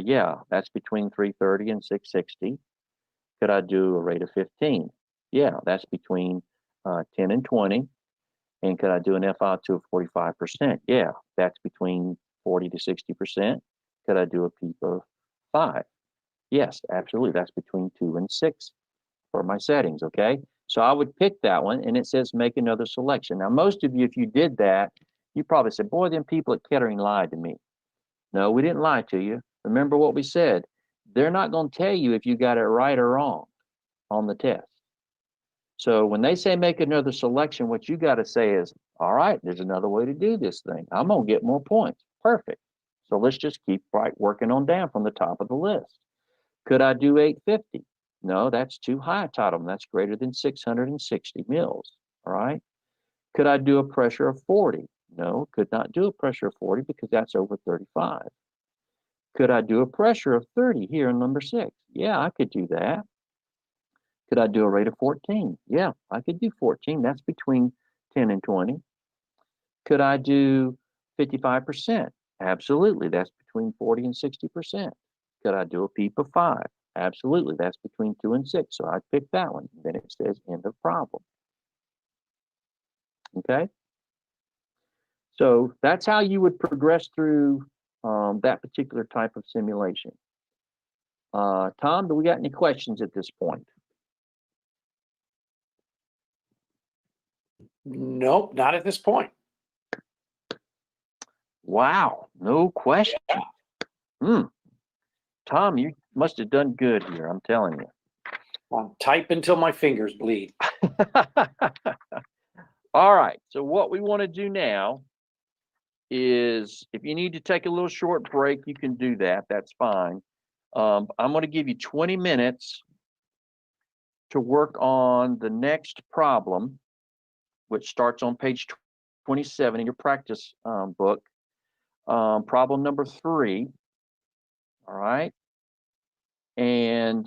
Yeah, that's between 330 and 660. Could I do a rate of 15? Yeah, that's between 10 and 20. And could I do an FiO2 of 45%? Yeah, that's between 40 to 60%. Could I do a PEEP of 5? Yes, absolutely. That's between 2 and 6 for my settings, okay? So I would pick that one, and it says make another selection. Now, most of you, if you did that, you probably said, boy, them people at Kettering lied to me. No, we didn't lie to you. Remember what we said. They're not going to tell you if you got it right or wrong on the test. So when they say make another selection, what you got to say is, all right, there's another way to do this thing. I'm going to get more points. Perfect. So let's just keep right working on down from the top of the list. Could I do 850? No, that's too high a tidal. That's greater than 660 mils. All right. Could I do a pressure of 40? No, could not do a pressure of 40 because that's over 35. Could I do a pressure of 30 here in number 6? Yeah, I could do that. Could I do a rate of 14? Yeah, I could do 14. That's between 10 and 20. Could I do 55%? Absolutely. That's between 40 and 60%. Could I do a PEEP of 5? Absolutely. That's between 2 and 6. So I pick that one. Then it says end of problem. Okay. So that's how you would progress through that particular type of simulation. Tom, do we got any questions at this point? Nope, not at this point. Wow, no question. Tom, you must have done good here, I'm telling you. I'm typing until my fingers bleed. All right, so what we want to do now is if you need to take a little short break, you can do that. That's fine. I'm going to give you 20 minutes to work on the next problem, which starts on page 27 in your practice book. Problem number 3. All right. And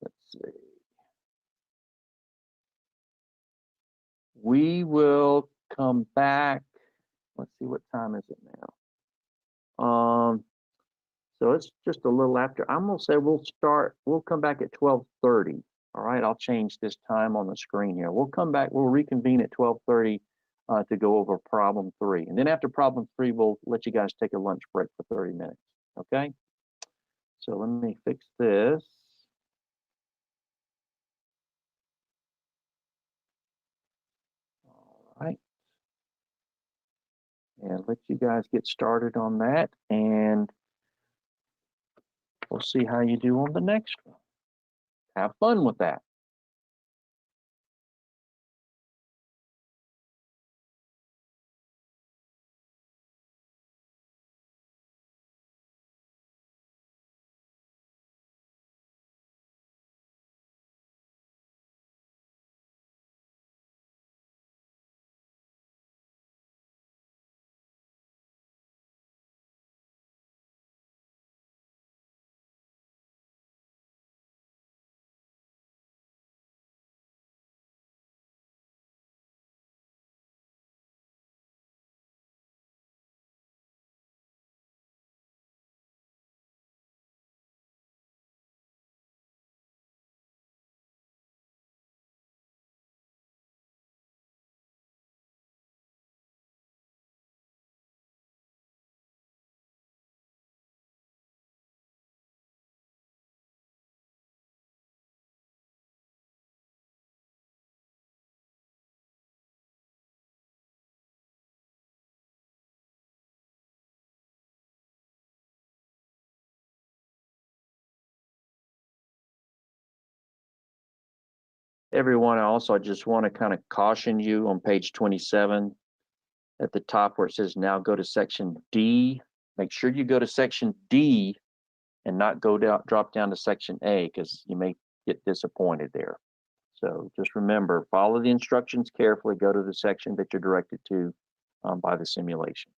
let's see. We will come back. Let's see, what time is it now? So it's just a little after. I'm gonna say we'll come back at 12:30. All right, I'll change this time on the screen here. We'll come back, we'll reconvene at 12:30 to go over problem 3. And then after problem 3, we'll let you guys take a lunch break for 30 minutes. Okay? So let me fix this. All right. And let you guys get started on that. And we'll see how you do on the next one. Have fun with that. Everyone, I just want to kind of caution you on page 27 at the top where it says now go to section D. Make sure you go to section D and not drop down to section A, because you may get disappointed there. So just remember, follow the instructions carefully, go to the section that you're directed to by the simulation.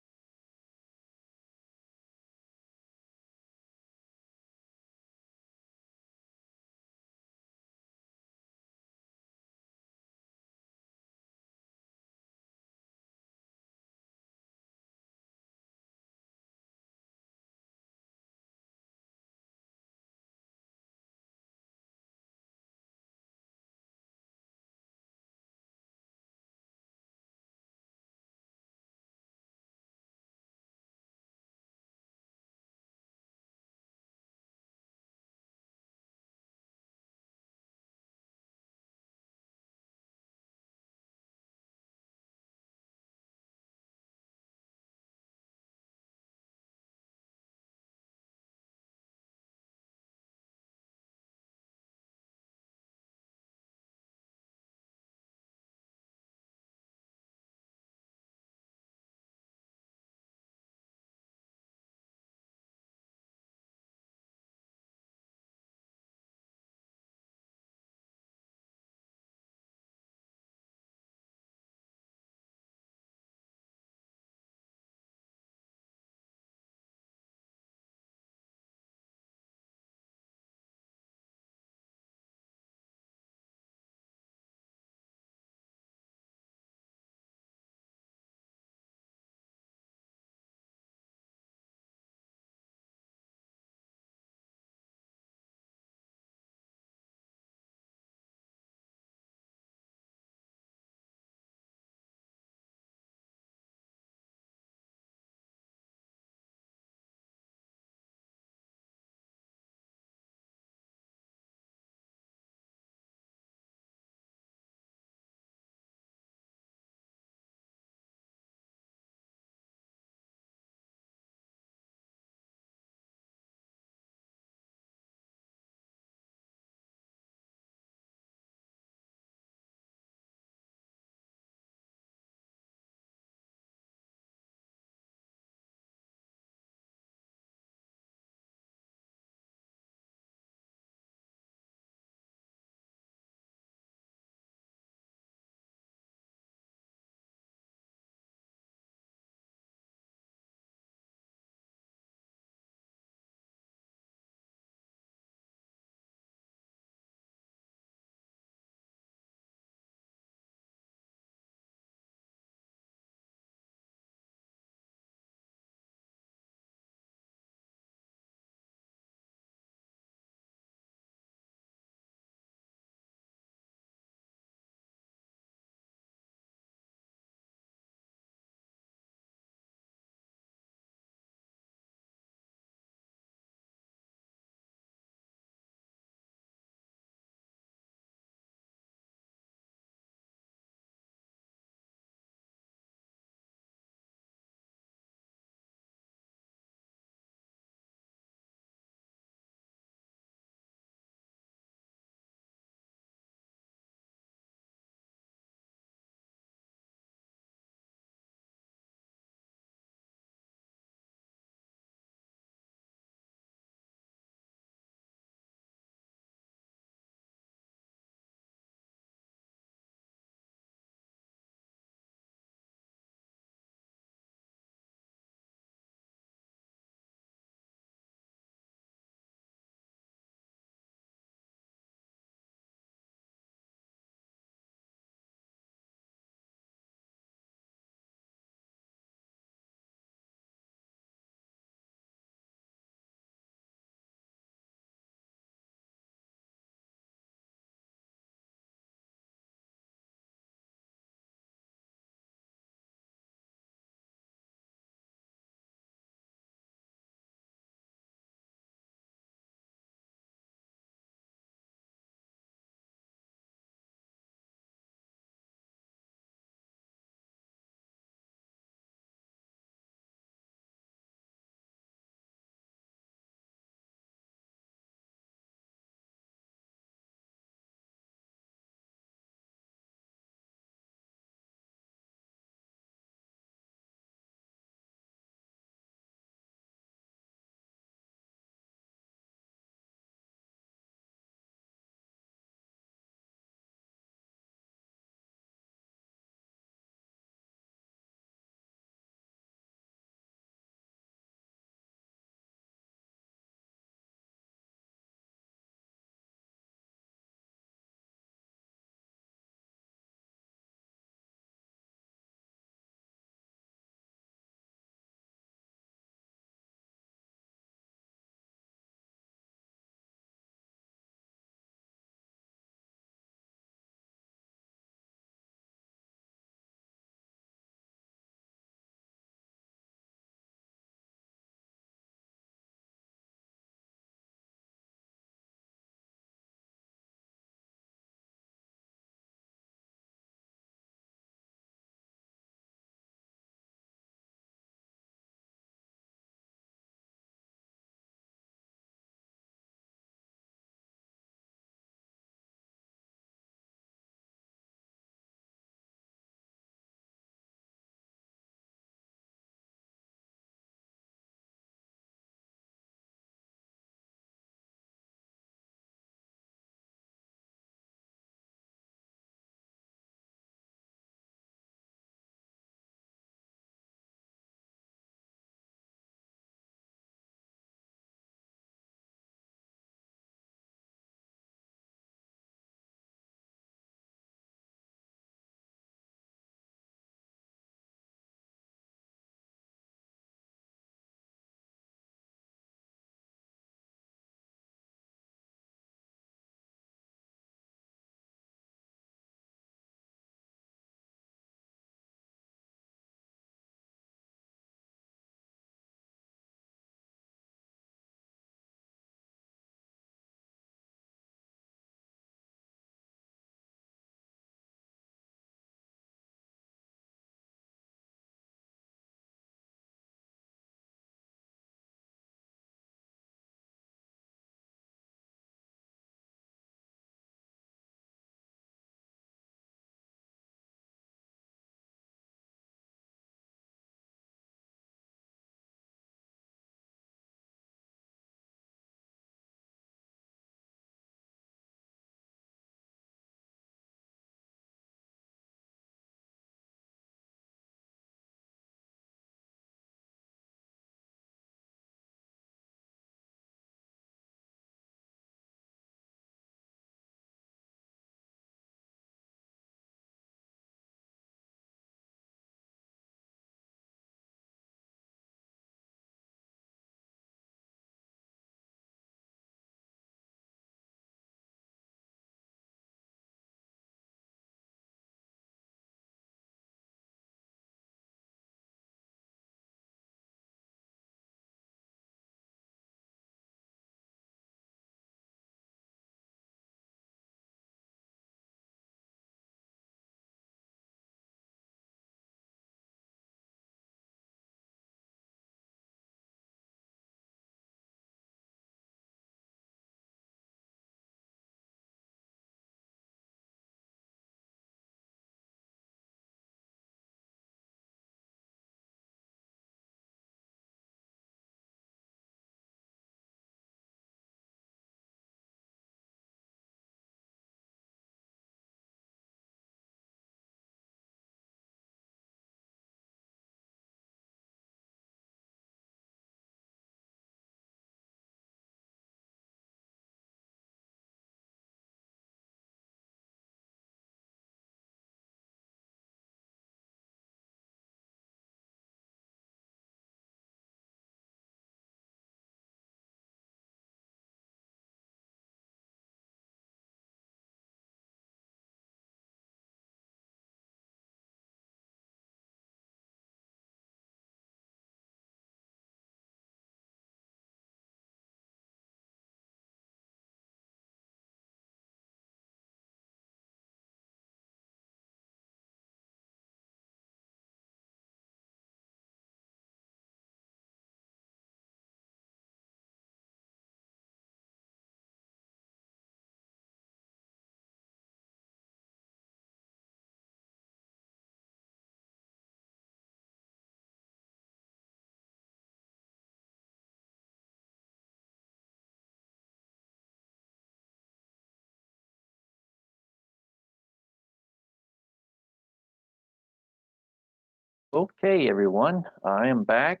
Okay, everyone, I am back.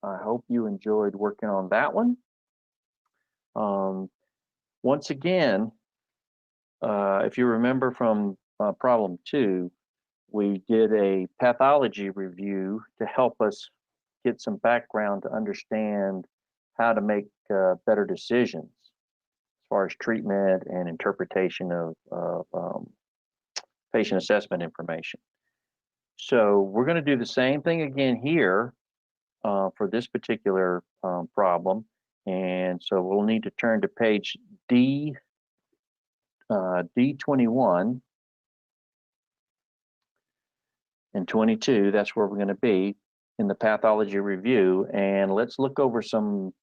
I hope you enjoyed working on that one. Once again, if you remember from problem 2, we did a pathology review to help us get some background to understand how to make better decisions as far as treatment and interpretation of patient assessment information. So we're going to do the same thing again here for this particular problem. And so we'll need to turn to page D21 and 22. That's where we're going to be in the pathology review. And let's look over some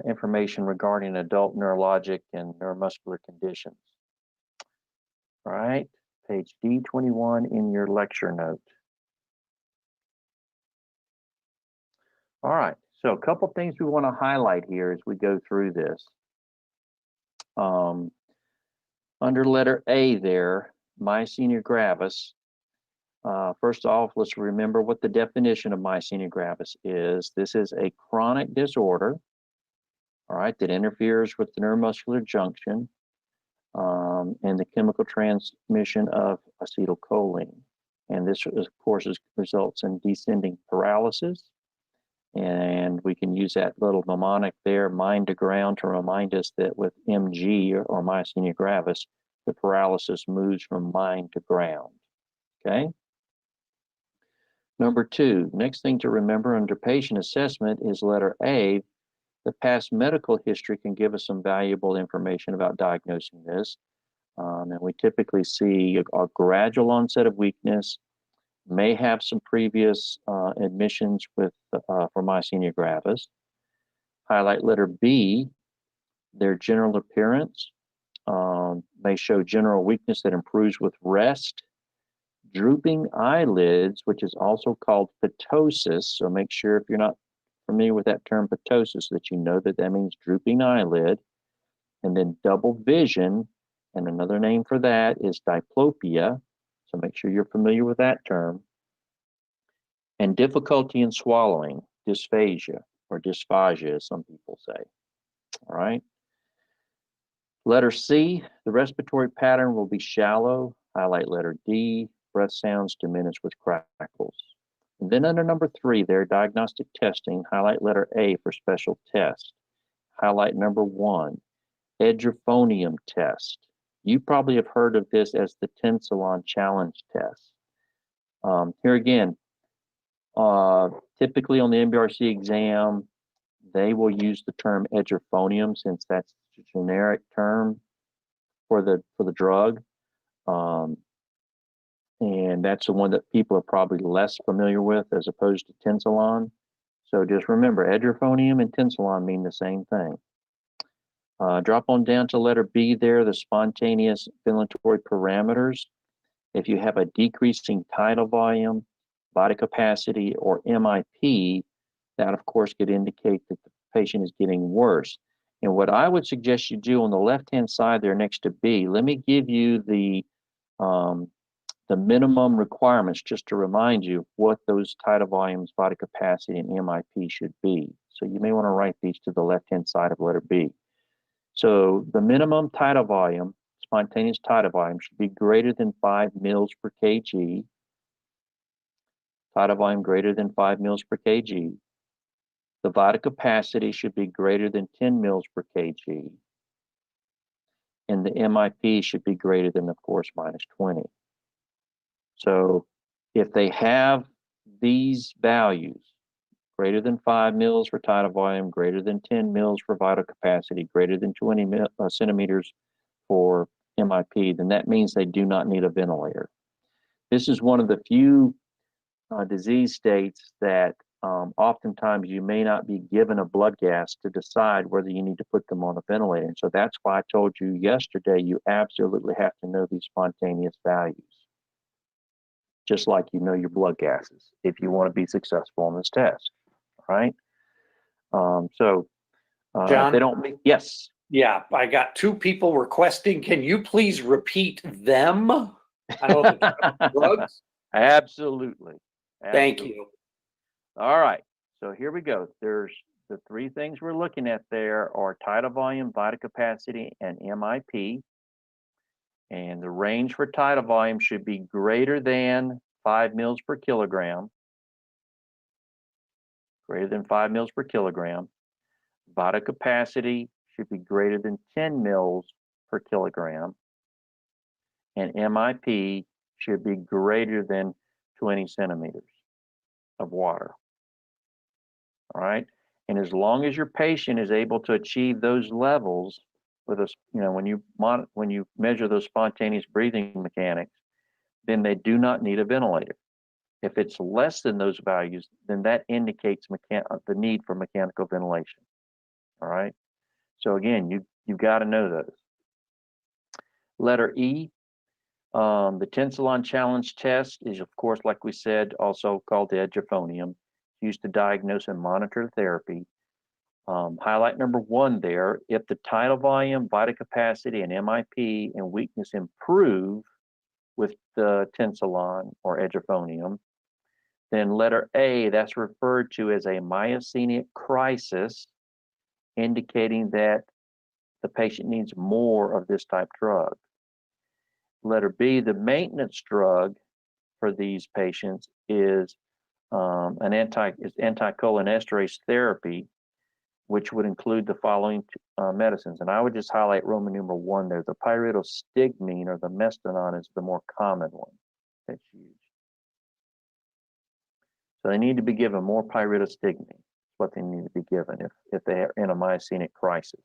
information regarding adult neurologic and neuromuscular conditions. All right, page D21 in your lecture note. All right, so a couple things we want to highlight here as we go through this. Under letter A there, myasthenia gravis, first off, let's remember what the definition of myasthenia gravis is. This is a chronic disorder, all right, that interferes with the neuromuscular junction and the chemical transmission of acetylcholine. And this, of course, results in descending paralysis. And we can use that little mnemonic there, mind to ground, to remind us that with MG or myasthenia gravis, the paralysis moves from mind to ground. Okay? Number 2, next thing to remember under patient assessment is letter A. The past medical history can give us some valuable information about diagnosing this. And we typically see a gradual onset of weakness, may have some previous admissions with for myasthenia gravis. Highlight letter B, their general appearance may show general weakness that improves with rest. Drooping eyelids, which is also called ptosis, so make sure if you're not familiar with that term ptosis that you know that that means drooping eyelid. And then double vision, and another name for that is diplopia. So make sure you're familiar with that term. And difficulty in swallowing, dysphagia, or dysphagia, as some people say. All right. Letter C, the respiratory pattern will be shallow. Highlight letter D, breath sounds diminish with crackles. And then under number 3, there, diagnostic testing, highlight letter A for special test. Highlight number 1, edrophonium test. You probably have heard of this as the Tensilon challenge test. Here again, typically on the MBRC exam, they will use the term edrophonium since that's the generic term for the drug. And that's the one that people are probably less familiar with as opposed to Tensilon. So just remember, edrophonium and Tensilon mean the same thing. Drop on down to letter B there, the spontaneous ventilatory parameters. If you have a decreasing tidal volume, body capacity, or MIP, that of course could indicate that the patient is getting worse. And what I would suggest you do on the left-hand side there next to B, let me give you the minimum requirements just to remind you what those tidal volumes, body capacity, and MIP should be. So you may want to write these to the left-hand side of letter B. So the minimum tidal volume, spontaneous tidal volume, should be greater than 5 mils per kg. Tidal volume greater than 5 mils per kg. The vital capacity should be greater than 10 mils per kg. And the MIP should be greater than, of course, minus 20. So if they have these values, greater than 5 mils for tidal volume, greater than 10 mils for vital capacity, greater than 20 centimeters for MIP, then that means they do not need a ventilator. This is one of the few disease states that oftentimes you may not be given a blood gas to decide whether you need to put them on a ventilator. And so that's why I told you yesterday you absolutely have to know these spontaneous values, just like you know your blood gases if you want to be successful on this test, right? John? They don't make, yes. Yeah, I got 2 people requesting. Can you please repeat them? I don't know if it's drugs. Absolutely. Thank Absolutely. you. All right. So here we go. There's the three things we're looking at there are tidal volume, vital capacity, and MIP. And the range for tidal volume should be greater than 5 mils per kilogram. Greater than 5 mils per kilogram. Vital capacity should be greater than 10 mils per kilogram. And MIP should be greater than 20 centimeters of water. All right. And as long as your patient is able to achieve those levels with us, when you measure those spontaneous breathing mechanics, then they do not need a ventilator. If it's less than those values, then that indicates the need for mechanical ventilation. All right. So again, you've got to know those. Letter E, the Tensilon challenge test is, of course, like we said, also called the edgophonium, used to diagnose and monitor therapy. Highlight number 1 there, if the tidal volume, vital capacity, and MIP and weakness improve with the Tensilon or edgophonium, then letter A, that's referred to as a myasthenic crisis, indicating that the patient needs more of this type drug. Letter B, the maintenance drug for these patients is anticholinesterase therapy, which would include the following medicines. And I would just highlight Roman numeral 1 there. The pyridostigmine or the Mestinon is the more common one that's used. So they need to be given more pyridostigmine. That's what they need to be given if they are in a myasthenic crisis.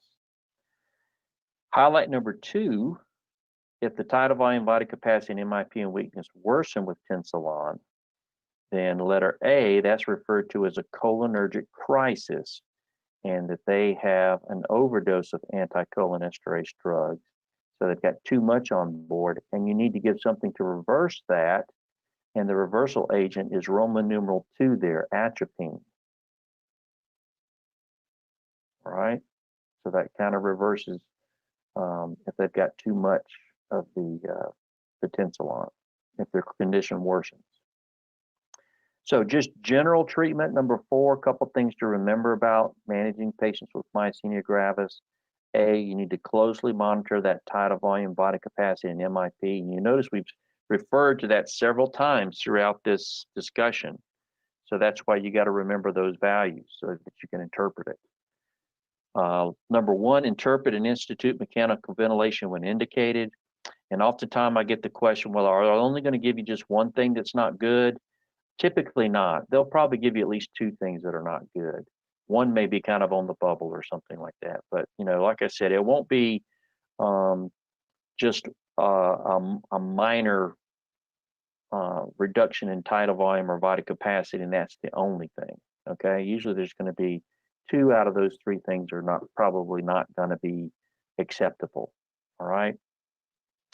Highlight number 2, if the tidal volume, vital capacity, and MIP and weakness worsen with Tensilon, then letter A, that's referred to as a cholinergic crisis, and that they have an overdose of anticholinesterase drugs. So they've got too much on board, and you need to give something to reverse that. And the reversal agent is Roman numeral 2 there, atropine. All right. So that kind of reverses if they've got too much of the Tensilon, if their condition worsens. So just general treatment, number 4, a couple things to remember about managing patients with myasthenia gravis. A, you need to closely monitor that tidal volume, vital capacity, and MIP. And you notice we've referred to that several times throughout this discussion. So that's why you got to remember those values so that you can interpret it. Number 1, interpret and institute mechanical ventilation when indicated. And oftentimes I get the question, well, are they only going to give you just one thing that's not good? Typically not. They'll probably give you at least 2 things that are not good. One may be kind of on the bubble or something like that. But, like I said, it won't be just a minor reduction in tidal volume or vital capacity, and that's the only thing. Okay. Usually there's going to be 2 out of those 3 things are probably not going to be acceptable. All right.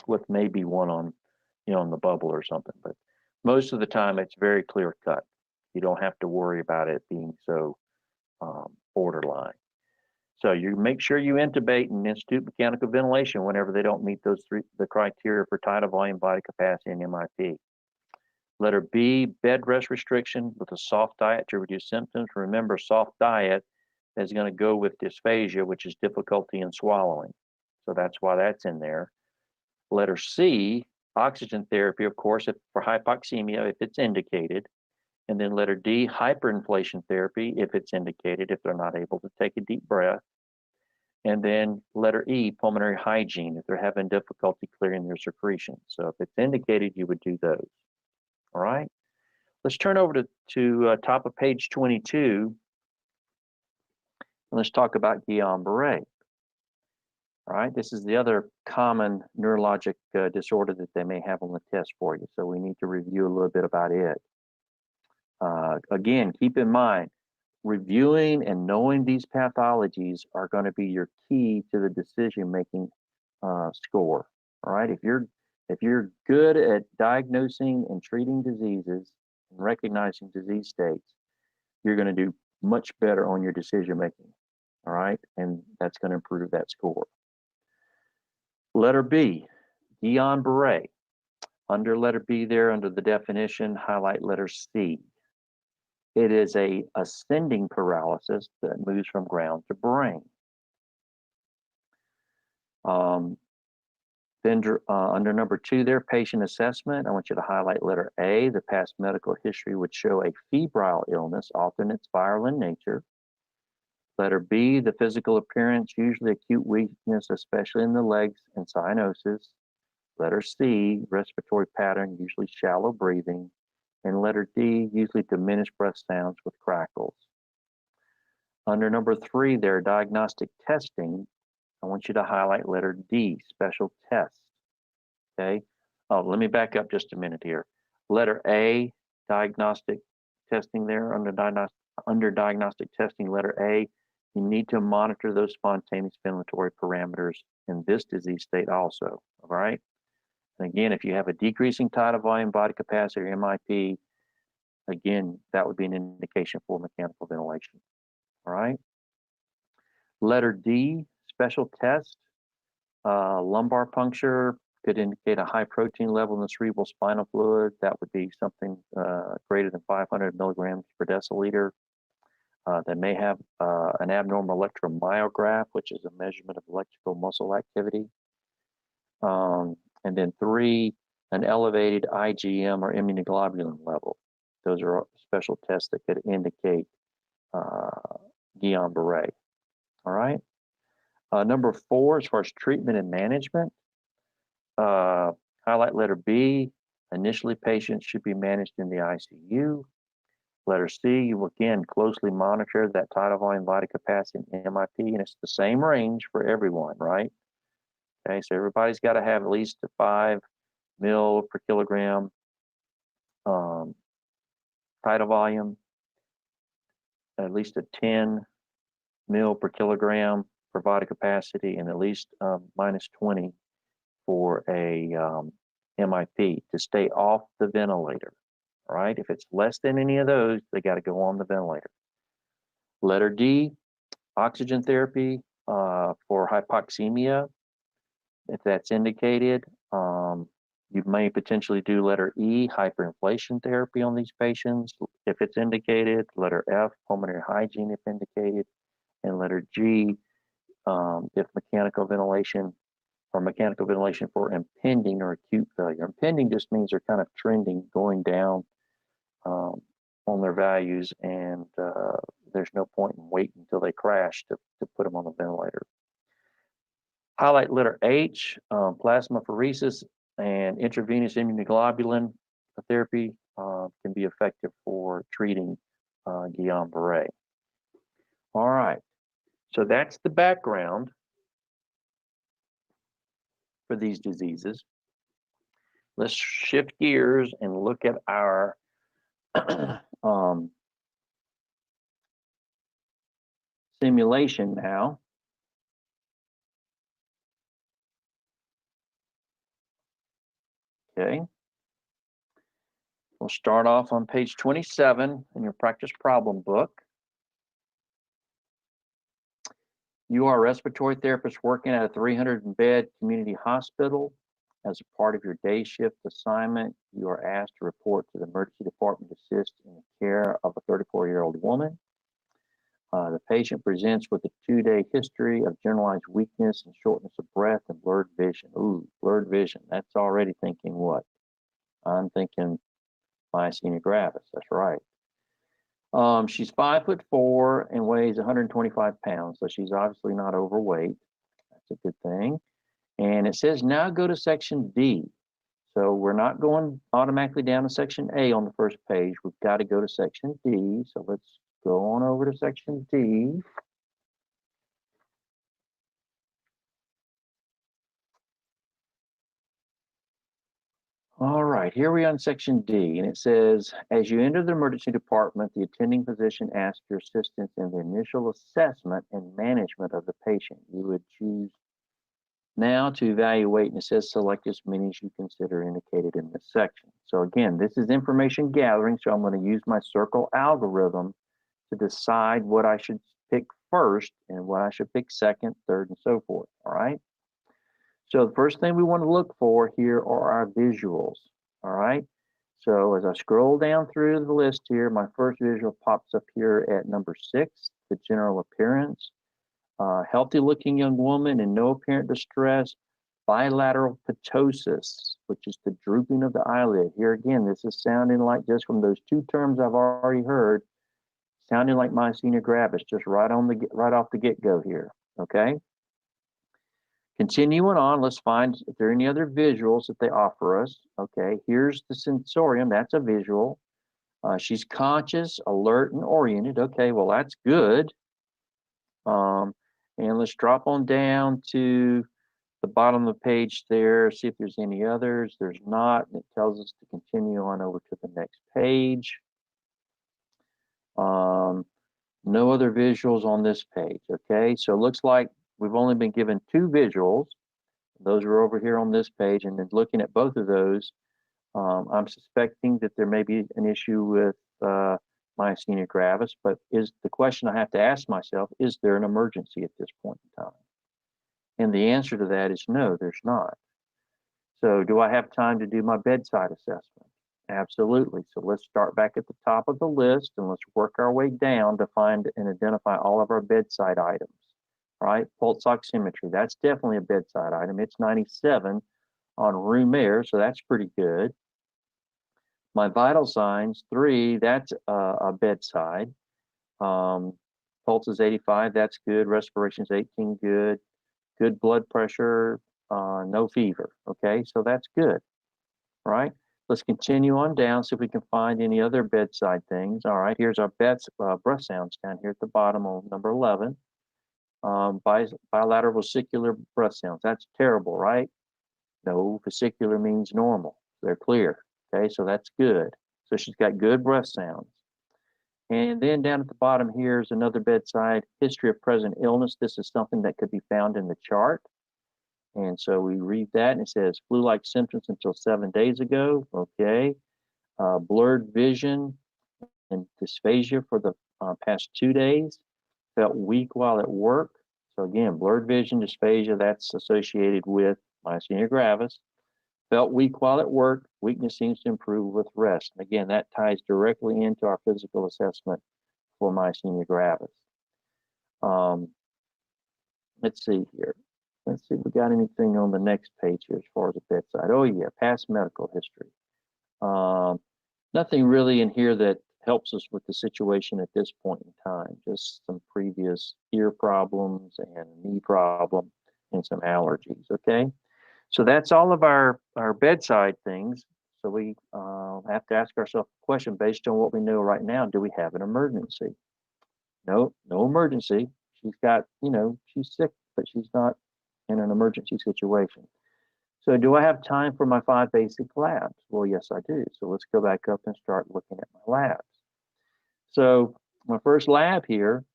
With maybe one on, on the bubble or something. But most of the time it's very clear cut. You don't have to worry about it being so borderline. So you make sure you intubate and institute mechanical ventilation whenever they don't meet the criteria for tidal volume, vital capacity, and MIP. Letter B, bed rest restriction with a soft diet to reduce symptoms. Remember, soft diet is going to go with dysphagia, which is difficulty in swallowing. So that's why that's in there. Letter C, oxygen therapy, of course, for hypoxemia, if it's indicated. And then letter D, hyperinflation therapy, if it's indicated, if they're not able to take a deep breath. And then letter E, pulmonary hygiene, if they're having difficulty clearing their secretions. So if it's indicated, you would do those. All right. Let's turn over to top of page 22. And let's talk about Guillain-Barré. All right, this is the other common neurologic disorder that they may have on the test for you. So we need to review a little bit about it. Again, keep in mind, reviewing and knowing these pathologies are going to be your key to the decision-making score. All right, if you're good at diagnosing and treating diseases and recognizing disease states, you're going to do much better on your decision-making. All right, and that's going to improve that score. Letter B, Guillain-Barré. Under letter B there, under the definition, highlight letter C. It is a ascending paralysis that moves from ground to brain. Under number 2 there, patient assessment, I want you to highlight letter A. The past medical history would show a febrile illness, often it's viral in nature. Letter B, the physical appearance, usually acute weakness, especially in the legs and cyanosis. Letter C, respiratory pattern, usually shallow breathing. And letter D, usually diminished breath sounds with crackles. Under number 3 there, diagnostic testing, I want you to highlight letter D, special test. Okay. Oh, let me back up just a minute here. Letter A, diagnostic testing there under diagnostic testing, letter A, you need to monitor those spontaneous ventilatory parameters in this disease state also. All right. And again, if you have a decreasing tidal volume, body capacity, or MIP, again, that would be an indication for mechanical ventilation. All right. Letter D, special test, lumbar puncture could indicate a high protein level in the cerebral spinal fluid. That would be something greater than 500 milligrams per deciliter. They may have an abnormal electromyograph, which is a measurement of electrical muscle activity. And then 3, an elevated IgM or immunoglobulin level. Those are special tests that could indicate Guillain-Barré. All right. Number 4, as far as treatment and management, highlight letter B. Initially, patients should be managed in the ICU. Letter C, you will again closely monitor that tidal volume, body capacity, and MIP, and it's the same range for everyone, right? Okay, so everybody's got to have at least a 5 mil per kilogram tidal volume, at least a 10 mil per kilogram for body capacity, and at least minus 20 for a MIP to stay off the ventilator. All right, if it's less than any of those, they got to go on the ventilator. Letter D, oxygen therapy for hypoxemia. If that's indicated, you may potentially do letter E, hyperinflation therapy on these patients if it's indicated. Letter F, pulmonary hygiene if indicated. And letter G, if mechanical ventilation for impending or acute failure. Impending just means they're kind of trending, going down on their values, and there's no point in waiting until they crash to put them on the ventilator. Highlight letter H, plasmapheresis and intravenous immunoglobulin therapy can be effective for treating Guillain-Barré. All right, so that's the background for these diseases. Let's shift gears and look at our simulation now. Okay. We'll start off on page 27 in your practice problem book. You are a respiratory therapist working at a 300-bed community hospital. As a part of your day shift assignment, you are asked to report to the emergency department to assist in the care of a 34-year-old woman. The patient presents with a 2-day history of generalized weakness and shortness of breath and blurred vision. Ooh, blurred vision. That's already thinking what? I'm thinking myasthenia gravis. That's right. She's 5'4" and weighs 125 pounds, so she's obviously not overweight. That's a good thing. And it says now go to section D. So we're not going automatically down to section A on the first page. We've got to go to section D. So let's go on over to section D. All right, here we are on section D, and it says, as you enter the emergency department, the attending physician asks your assistance in the initial assessment and management of the patient. You would choose now to evaluate, and it says select as many as you consider indicated in this section. So again, this is information gathering, so I'm going to use my circle algorithm to decide what I should pick first and what I should pick second, third, and so forth, all right? So the first thing we want to look for here are our visuals, all right? So as I scroll down through the list here, my first visual pops up here at number 6, the general appearance. Healthy looking young woman in no apparent distress, bilateral ptosis, which is the drooping of the eyelid. Here again, this is sounding like, just from those 2 terms I've already heard, sounding like myasthenia gravis, just right off the get-go here, okay? Continuing on, let's find if there are any other visuals that they offer us. Okay, here's the sensorium, that's a visual. She's conscious, alert, and oriented. Okay, well, that's good. And let's drop on down to the bottom of the page there, see if there's any others. There's not, and it tells us to continue on over to the next page. No other visuals on this page, okay? So it looks like we've only been given 2 visuals. Those are over here on this page, and then looking at both of those, I'm suspecting that there may be an issue with myasthenia gravis, but is the question I have to ask myself, is there an emergency at this point in time? And the answer to that is no, there's not. So do I have time to do my bedside assessment? Absolutely. So let's start back at the top of the list and let's work our way down to find and identify all of our bedside items. Right? Pulse oximetry, that's definitely a bedside item. It's 97 on room air, so that's pretty good. My vital signs, 3, that's a bedside. Pulse is 85, that's good. Respiration is 18, good. Good blood pressure, no fever. Okay, so that's good. Right? Let's continue on down, see if we can find any other bedside things. All right, here's our breath sounds down here at the bottom on number 11. Bilateral vesicular breath sounds. That's terrible, right? No, vesicular means normal. They're clear. Okay, so that's good. So she's got good breath sounds. And then down at the bottom here is another bedside history of present illness. This is something that could be found in the chart. And so we read that and it says flu-like symptoms until 7 days ago. Okay. Blurred vision and dysphagia for the past 2 days. Felt weak while at work. So again, blurred vision, dysphagia, that's associated with myasthenia gravis. Felt weak while at work. Weakness seems to improve with rest. And again, that ties directly into our physical assessment for myasthenia gravis. Let's see here. Let's see if we got anything on the next page here as far as the bedside. Oh yeah, past medical history. Nothing really in here that helps us with the situation at this point in time. Just some previous ear problems and knee problem and some allergies, okay? So that's all of our bedside things. So we have to ask ourselves a question based on what we know right now. Do we have an emergency? No, no emergency. She's got, she's sick, but she's not in an emergency situation. So do I have time for my 5 basic labs? Well, yes, I do. So let's go back up and start looking at my labs. So my first lab here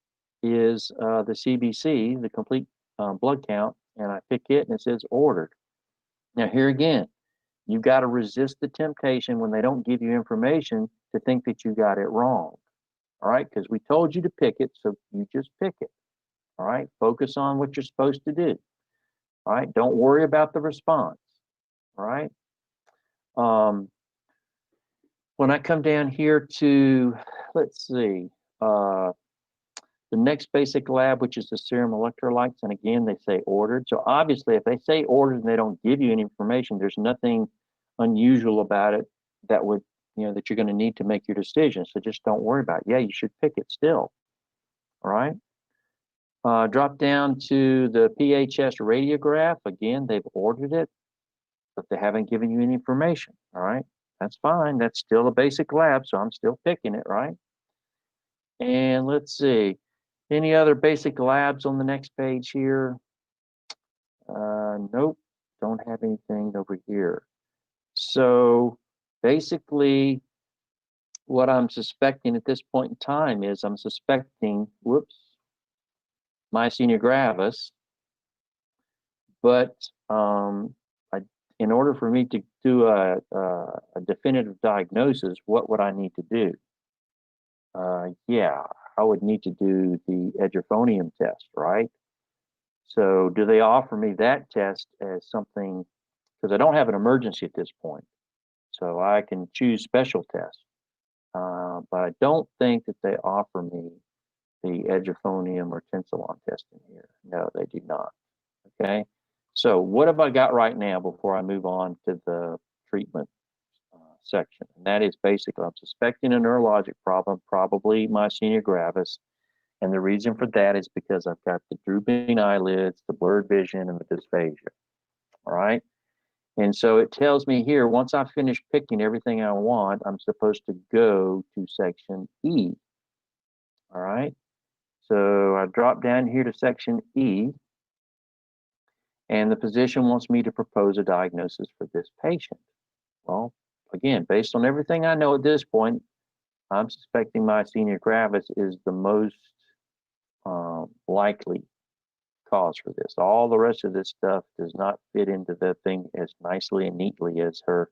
is the CBC, the complete blood count, and I pick it and it says ordered. Now here again, you've got to resist the temptation when they don't give you information to think that you got it wrong. All right, because we told you to pick it, so you just pick it. All right, focus on what you're supposed to do. All right, don't worry about the response. All right. When I come down here to, let's see, the next basic lab, which is the serum electrolytes, and again, they say ordered. So obviously, if they say ordered and they don't give you any information, there's nothing unusual about it that would, that you're going to need to make your decision. So just don't worry about it. Yeah, you should pick it still. All right. Drop down to the PHS radiograph. Again, they've ordered it, but they haven't given you any information. All right. That's fine. That's still a basic lab, so I'm still picking it, right? And let's see. Any other basic labs on the next page here? Nope, don't have anything over here. So basically, what I'm suspecting at this point in time is I'm suspecting, myasthenia gravis. But in order for me to do a definitive diagnosis, what would I need to do? Yeah, I would need to do the edrophonium test, right? So do they offer me that test as something, because I don't have an emergency at this point. So I can choose special tests. But I don't think that they offer me the edgephonium or tensilon testing here. No, they do not. Okay. So what have I got right now before I move on to the treatment section? And that is basically, I'm suspecting a neurologic problem, probably myasthenia gravis. And the reason for that is because I've got the drooping eyelids, the blurred vision, and the dysphagia. All right. And so it tells me here, once I finish picking everything I want, I'm supposed to go to section E. All right. So I drop down here to section E, and the physician wants me to propose a diagnosis for this patient. Well, again, based on everything I know at this point, I'm suspecting myasthenia gravis is the most likely cause for this. All the rest of this stuff does not fit into the thing as nicely and neatly as her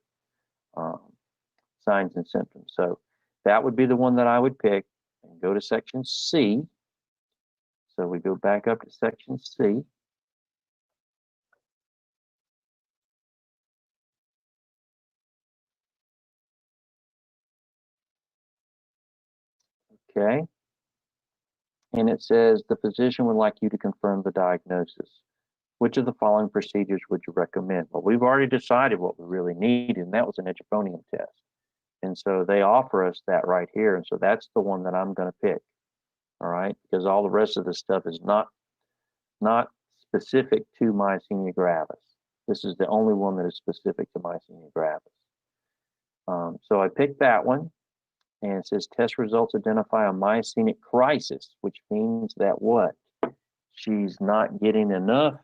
signs and symptoms. So that would be the one that I would pick and go to section C. So we go back up to section C. Okay. And it says the physician would like you to confirm the diagnosis. Which of the following procedures would you recommend? Well, we've already decided what we really need, and that was an edgephonium test. And so they offer us that right here. And so that's the one that I'm going to pick. All right. Because all the rest of the stuff is not specific to myasthenia gravis. This is the only one that is specific to myasthenia gravis. So I picked that one. And it says test results identify a myasthenic crisis, which means that what? She's not getting enough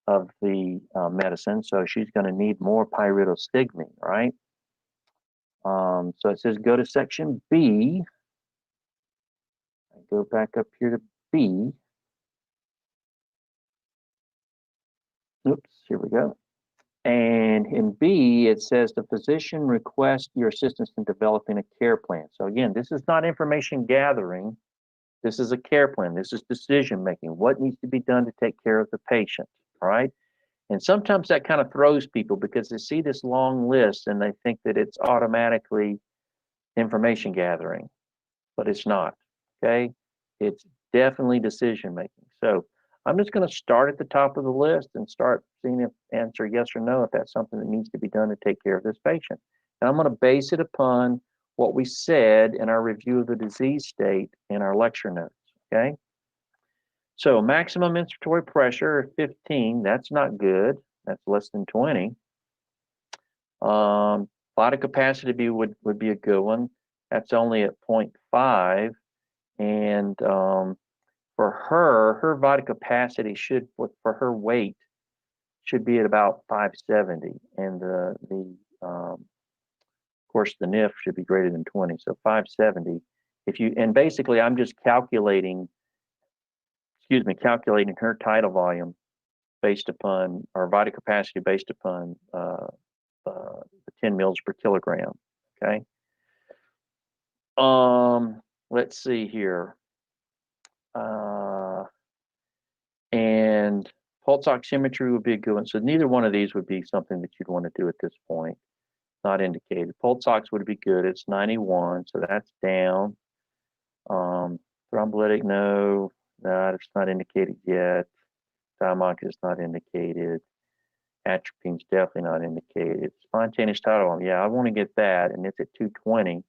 of the medicine, so she's going to need more pyridostigmine, right? So it says go to section B. I go back up here to B. Oops, here we go. And in B, it says the physician requests your assistance in developing a care plan. So again, this is not information gathering. This is a care plan. This is decision making. What needs to be done to take care of the patient, all right? And sometimes that kind of throws people because they see this long list and they think that it's automatically information gathering, but it's not, okay? It's definitely decision making. So I'm just going to start at the top of the list and start seeing if answer yes or no if that's something that needs to be done to take care of this patient. And I'm going to base it upon what we said in our review of the disease state in our lecture notes, okay? So maximum inspiratory pressure, 15, that's not good. That's less than 20. Vital capacity would be a good one. That's only at 0.5. And for her vital capacity should, for her weight, should be at about 570. And of course, the NIF should be greater than 20. So 570. And basically I'm just calculating her tidal volume based upon, or vital capacity based upon the 10 mils per kilogram, okay? Let's see here. And pulse oximetry would be a good one. So neither one of these would be something that you'd want to do at this point. Not indicated. Pulse ox would be good. It's 91, so that's down. Thrombolytic, no, it's not indicated yet. Diamox is not indicated. Atropine's definitely not indicated. Spontaneous tidal volume, yeah, I want to get that, and it's at 220.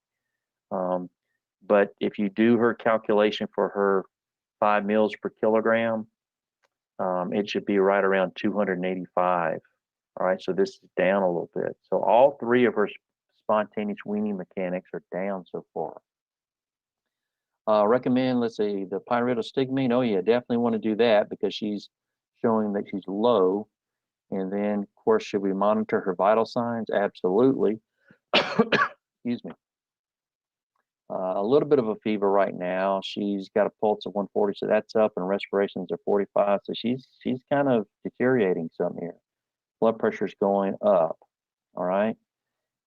But if you do her calculation for her 5 mils per kilogram, it should be right around 285. All right, so this is down a little bit. So all three of her spontaneous weaning mechanics are down so far. Recommend, let's see, the pyridostigmine. Oh yeah, definitely want to do that because she's showing that she's low. And then, of course, should we monitor her vital signs? Absolutely. Excuse me. A little bit of a fever right now. She's got a pulse of 140, so that's up, and respirations are 45. So she's kind of deteriorating some here. Blood pressure is going up. All right.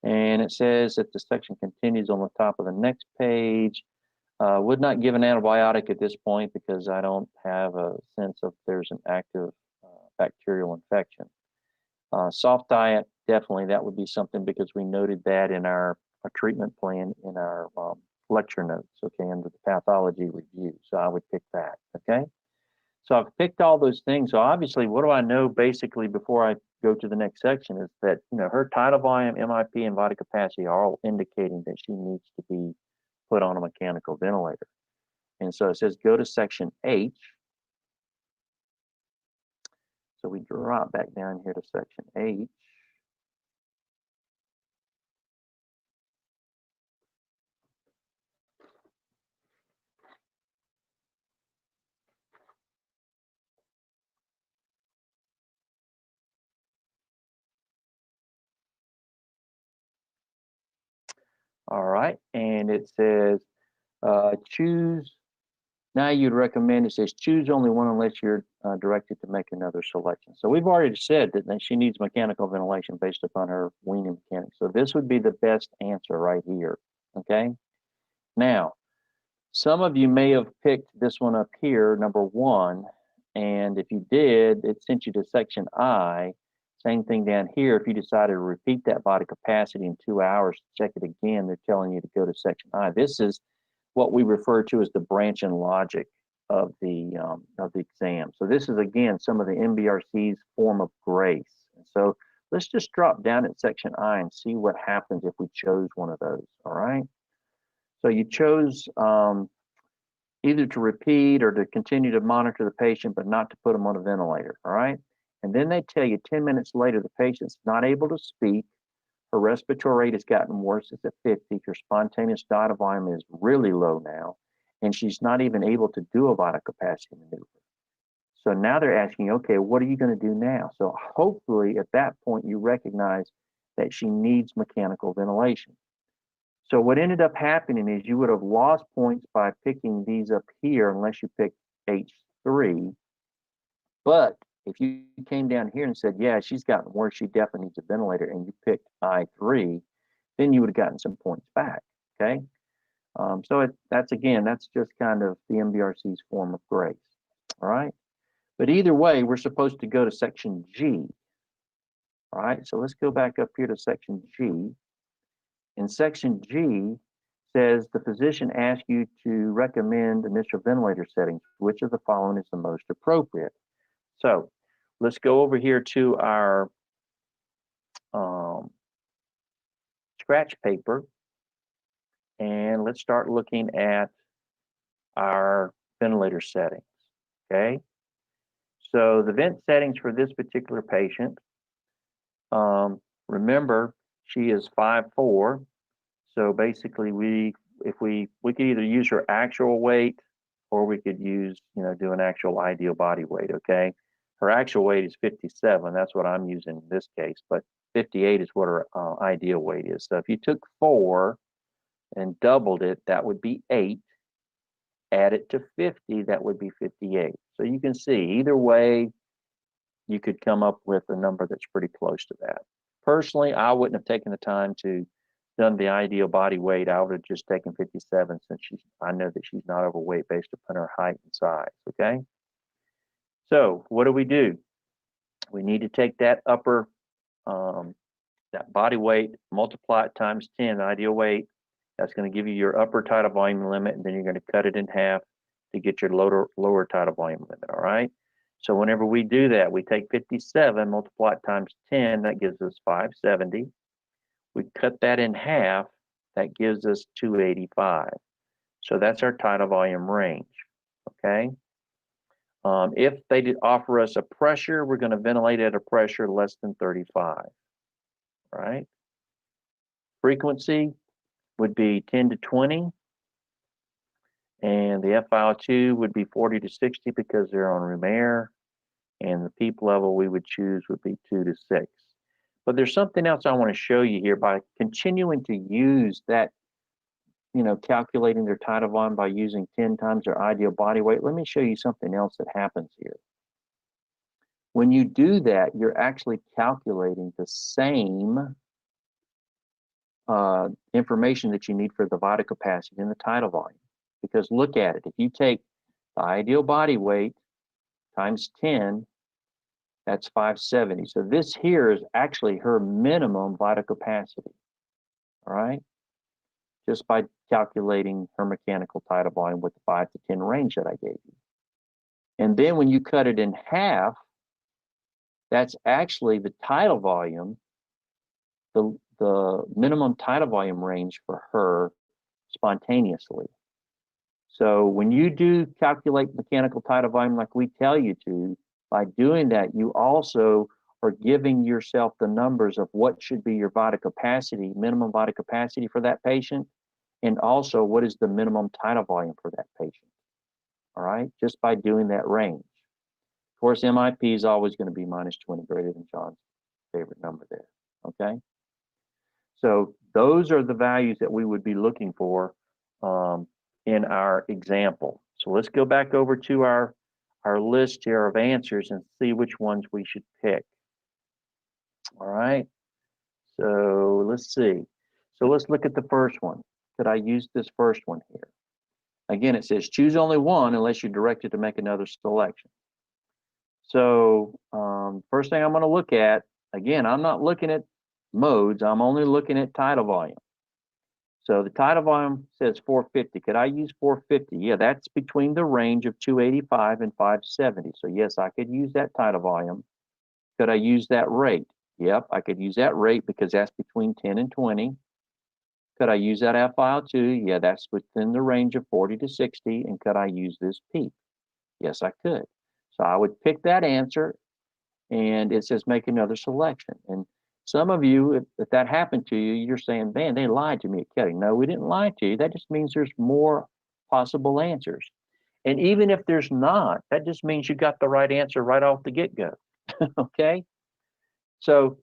And it says that the section continues on the top of the next page. Would not give an antibiotic at this point because I don't have a sense of there's an active bacterial infection. Soft diet, definitely that would be something because we noted that in our treatment plan in our lecture notes, okay, under the pathology review. So I would pick that, okay? So I've picked all those things. So obviously, what do I know basically before I go to the next section is that, her tidal volume, MIP, and vital capacity are all indicating that she needs to be put on a mechanical ventilator. And so it says go to section H. So we drop back down here to section H. All right, and it says choose. Now you'd recommend, it says choose only one unless you're directed to make another selection. So we've already said that she needs mechanical ventilation based upon her weaning mechanics. So this would be the best answer right here, okay? Now, some of you may have picked this one up here, number 1, and if you did, it sent you to section I. Same thing down here. If you decided to repeat that body capacity in 2 hours, check it again, they're telling you to go to section I. This is what we refer to as the branch and logic of the exam. So this is, again, some of the MBRC's form of grace. And so let's just drop down at section I and see what happens if we chose one of those, all right? So you chose either to repeat or to continue to monitor the patient, but not to put them on a ventilator, all right? And then they tell you 10 minutes later, the patient's not able to speak, her respiratory rate has gotten worse, it's at 50, her spontaneous tidal volume is really low now, and she's not even able to do a vital capacity maneuver. So now they're asking, okay, what are you going to do now? So hopefully at that point you recognize that she needs mechanical ventilation. So what ended up happening is you would have lost points by picking these up here unless you picked H3. But if you came down here and said, yeah, she's gotten worse, she definitely needs a ventilator, and you picked I3, then you would have gotten some points back, okay? So that's just kind of the MBRC's form of grace, all right? But either way, we're supposed to go to section G, all right? So let's go back up here to section G. And section G says the physician asks you to recommend initial ventilator settings. Which of the following is the most appropriate? So let's go over here to our scratch paper, and let's start looking at our ventilator settings, okay? So the vent settings for this particular patient, remember, she is 5'4", so basically we could either use her actual weight or we could use, do an actual ideal body weight, okay? Her actual weight is 57, that's what I'm using in this case, but 58 is what her ideal weight is. So if you took 4 and doubled it, that would be 8. Add it to 50, that would be 58. So you can see, either way, you could come up with a number that's pretty close to that. Personally, I wouldn't have taken the time to done the ideal body weight. I would have just taken 57 since I know that she's not overweight based upon her height and size, okay? So what do? We need to take that upper, that body weight, multiply it times 10, the ideal weight. That's going to give you your upper tidal volume limit, and then you're going to cut it in half to get your lower tidal volume limit, all right? So whenever we do that, we take 57, multiply it times 10, that gives us 570. We cut that in half, that gives us 285. So that's our tidal volume range, okay? If they did offer us a pressure, we're going to ventilate at a pressure less than 35, right? Frequency would be 10 to 20, and the FiO2 would be 40 to 60 because they're on room air, and the PEEP level we would choose would be 2 to 6. But there's something else I want to show you here. By continuing to use that, calculating their tidal volume by using 10 times their ideal body weight, let me show you something else that happens here. When you do that, you're actually calculating the same information that you need for the vital capacity and the tidal volume. Because look at it, if you take the ideal body weight times 10, That's 570. So this here is actually her minimum vital capacity, all right? Just by calculating her mechanical tidal volume with the 5 to 10 range that I gave you. And then when you cut it in half, that's actually the tidal volume, the minimum tidal volume range for her spontaneously. So when you do calculate mechanical tidal volume like we tell you to, by doing that, you also are giving yourself the numbers of what should be your vital capacity, minimum vital capacity for that patient, and also what is the minimum tidal volume for that patient. All right, just by doing that range. Of course, MIP is always going to be minus 20, greater than John's favorite number there. Okay, so those are the values that we would be looking for in our example. So let's go back over to our list here of answers and see which ones we should pick. All right, so let's see. So let's look at the first one. Could I use this first one here? Again, it says choose only one unless you're directed to make another selection. So first thing I'm going to look at, again, I'm not looking at modes. I'm only looking at tidal volume. So the tidal volume says 450. Could I use 450? Yeah, that's between the range of 285 and 570. So yes, I could use that tidal volume. Could I use that rate? Yep, I could use that rate because that's between 10 and 20. Could I use that FiO2? Yeah, that's within the range of 40 to 60. And could I use this peak? Yes, I could. So I would pick that answer, and it says make another selection. And some of you, if that happened to you, you're saying, man, they lied to me at Ketting. No, we didn't lie to you. That just means there's more possible answers. And even if there's not, that just means you got the right answer right off the get-go. Okay? So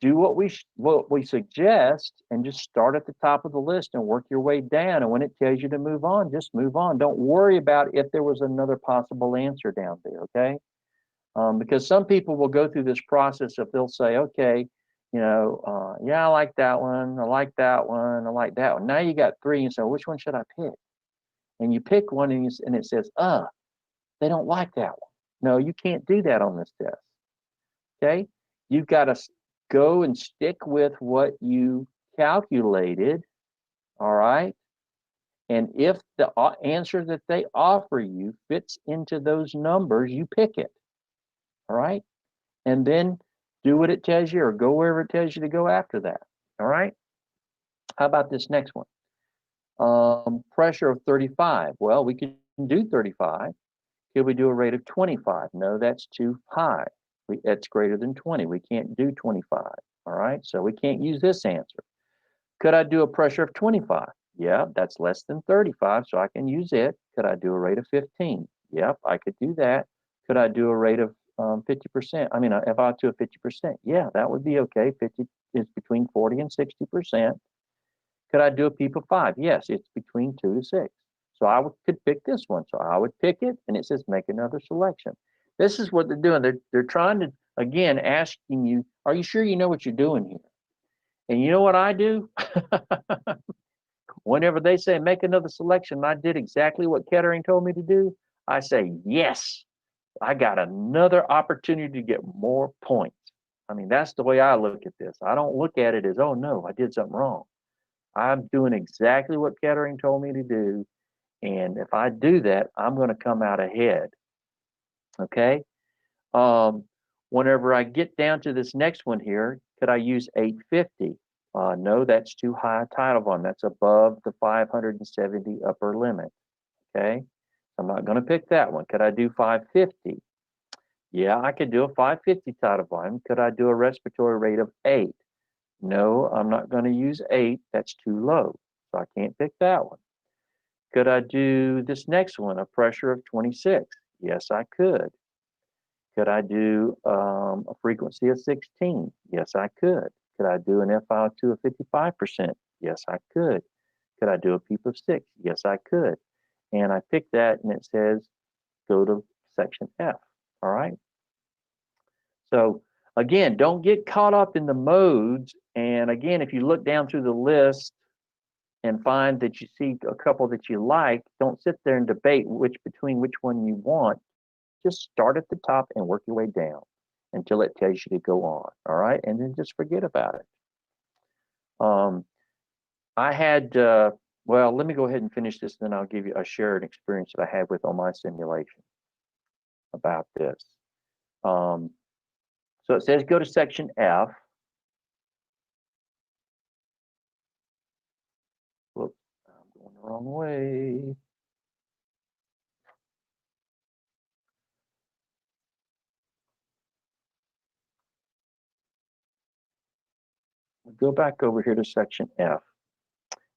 do what we suggest and just start at the top of the list and work your way down. And when it tells you to move on, just move on. Don't worry about if there was another possible answer down there, okay? Because some people will go through this process of they'll say, okay, yeah, I like that one, I like that one, I like that one. Now you got three, and so which one should I pick? And you pick one, and it says, they don't like that one. No, you can't do that on this test. Okay, you've got to go and stick with what you calculated. All right. And if the answer that they offer you fits into those numbers, you pick it. All right. And then do what it tells you or go wherever it tells you to go after that. All right. How about this next one? Pressure of 35. Well, we can do 35. Could we do a rate of 25? No, that's too high. That's greater than 20. We can't do 25. All right. So we can't use this answer. Could I do a pressure of 25? Yeah, that's less than 35, so I can use it. Could I do a rate of 15? Yep, I could do that. Could I do a rate of 50%? I mean, FiO2 of 50%. Yeah, that would be okay. 50 is between 40 and 60%. Could I do a PEEP of 5? Yes, it's between 2 to 6. So I could pick this one. So I would pick it, and it says make another selection. This is what they're doing. They're trying to, again, asking you, are you sure you know what you're doing here? And you know what I do? Whenever they say make another selection, I did exactly what Kettering told me to do. I say, yes, I got another opportunity to get more points. I mean, that's the way I look at this. I don't look at it as, oh no, I did something wrong. I'm doing exactly what Kettering told me to do. And if I do that, I'm going to come out ahead. Okay. Whenever I get down to this next one here, could I use 850? No, that's too high a tidal volume. That's above the 570 upper limit. Okay, I'm not going to pick that one. Could I do 550? Yeah, I could do a 550 tidal volume. Could I do a respiratory rate of 8? No, I'm not going to use 8. That's too low, so I can't pick that one. Could I do this next one, a pressure of 26? Yes, I could. Could I do a frequency of 16? Yes, I could. Could I do an FiO2 of 55%? Yes, I could. Could I do a PEEP of 6? Yes, I could. And I picked that, and it says go to section F. All right. So again, don't get caught up in the modes. And again, if you look down through the list and find that you see a couple that you like, don't sit there and debate between which one you want. Just start at the top and work your way down. until it tells you to go on. All right, and then just forget about it. I had, well, let me go ahead and finish this, and then I'll share an experience that I had with on my simulation about this. So it says go to section F. Whoops, I'm going the wrong way. Go back over here to section F.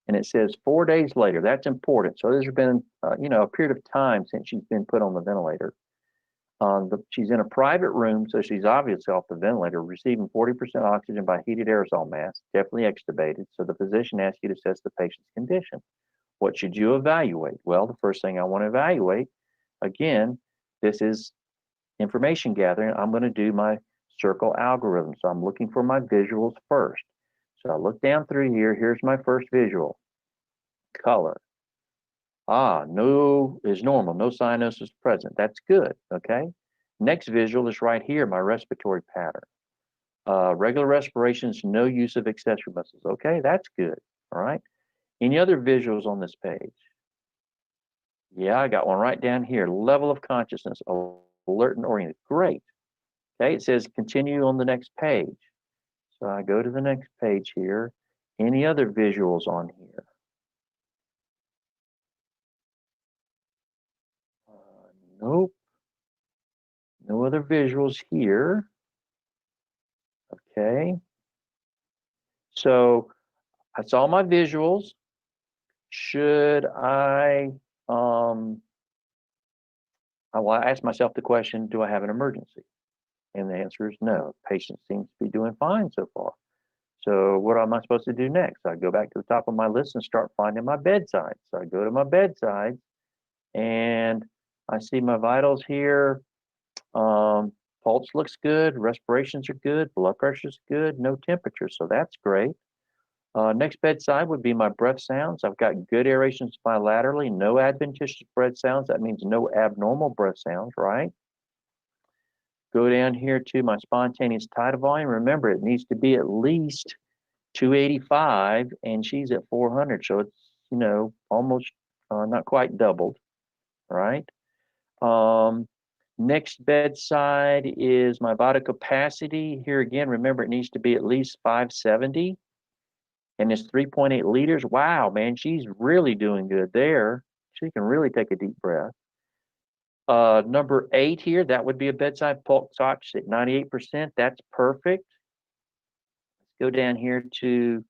And it says 4 days later. That's important. So there's been, a period of time since she's been put on the ventilator. She's in a private room, so she's obviously off the ventilator, receiving 40% oxygen by heated aerosol mask, definitely extubated. So the physician asks you to assess the patient's condition. What should you evaluate? Well, the first thing I want to evaluate, again, this is information gathering. I'm going to do my circle algorithm. So I'm looking for my visuals first. So I look down through here. Here's my first visual. Color. No is normal. No cyanosis present. That's good. Okay. Next visual is right here, my respiratory pattern. Regular respirations, no use of accessory muscles. Okay, that's good. All right. Any other visuals on this page? Yeah, I got one right down here. Level of consciousness, alert and oriented. Great. Okay, it says continue on the next page. So I go to the next page here. Any other visuals on here? Nope. No other visuals here. Okay. So I saw my visuals. Should I ask myself the question, do I have an emergency? And the answer is no. Patient seems to be doing fine so far. So what am I supposed to do next? I go back to the top of my list and start finding my bedside. So I go to my bedside and I see my vitals here. Pulse looks good, respirations are good, blood pressure's good, no temperature, so that's great. Next bedside would be my breath sounds. I've got good aerations bilaterally, no adventitious breath sounds. That means no abnormal breath sounds, right? Go down here to my spontaneous tidal volume. Remember, it needs to be at least 285, and she's at 400, so it's, almost not quite doubled, right? Next bedside is my vital capacity. Here again, remember, it needs to be at least 570, and it's 3.8 liters. Wow, man, she's really doing good there. She can really take a deep breath. Number 8 here, that would be a bedside pulse ox at 98%. That's perfect. Let's go down here to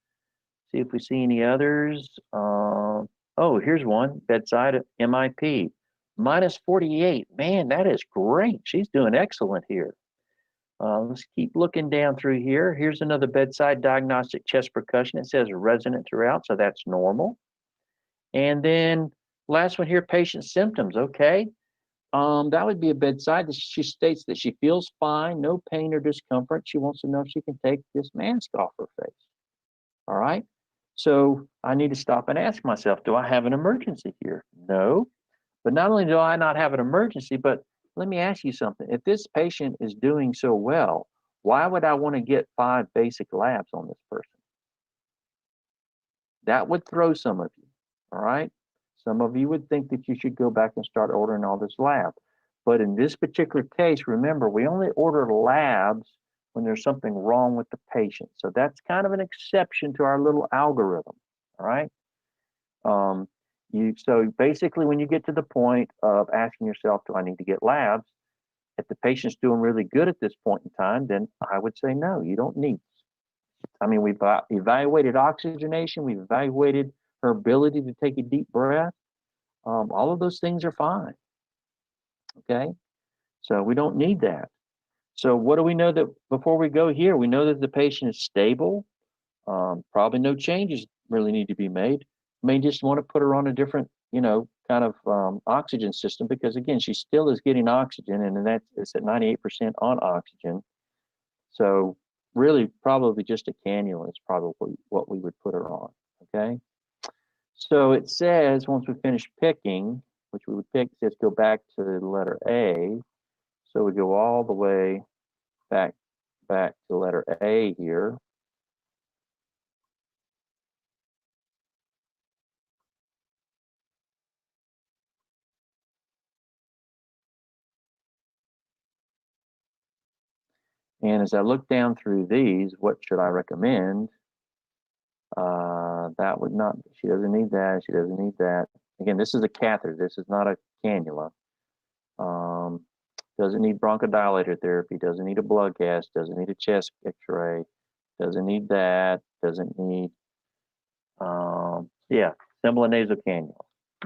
see if we see any others. Oh, here's one, bedside MIP. Minus 48. Man, that is great. She's doing excellent here. Let's keep looking down through here. Here's another bedside diagnostic chest percussion. It says resonant throughout, so that's normal. And then last one here, patient symptoms. Okay. That would be a bedside. She states that she feels fine, no pain or discomfort. She wants to know if she can take this mask off her face. All right. So I need to stop and ask myself, do I have an emergency here? No. But not only do I not have an emergency, but let me ask you something. If this patient is doing so well, why would I want to get 5 basic labs on this person? That would throw some of you, all right? Some of you would think that you should go back and start ordering all this lab. But in this particular case, remember, we only order labs when there's something wrong with the patient. So that's kind of an exception to our little algorithm, all right? So basically, when you get to the point of asking yourself, do I need to get labs? If the patient's doing really good at this point in time, then I would say no, you don't need. I mean, we've evaluated oxygenation, we've evaluated her ability to take a deep breath. All of those things are fine. Okay, so we don't need that. So what do we know that before we go here? We know that the patient is stable. Probably no changes really need to be made. May just want to put her on a different, kind of oxygen system, because again, she still is getting oxygen, and it's at 98% on oxygen. So really, probably just a cannula is probably what we would put her on. Okay. So it says once we finish picking, which we would pick, it says go back to the letter A. So we go all the way back to letter A here. And as I look down through these, what should I recommend? That would not, she doesn't need that, she doesn't need that. Again, this is a catheter, this is not a cannula. Doesn't need bronchodilator therapy, doesn't need a blood gas, doesn't need a chest x-ray, doesn't need that, doesn't need, yeah, simple nasal cannula.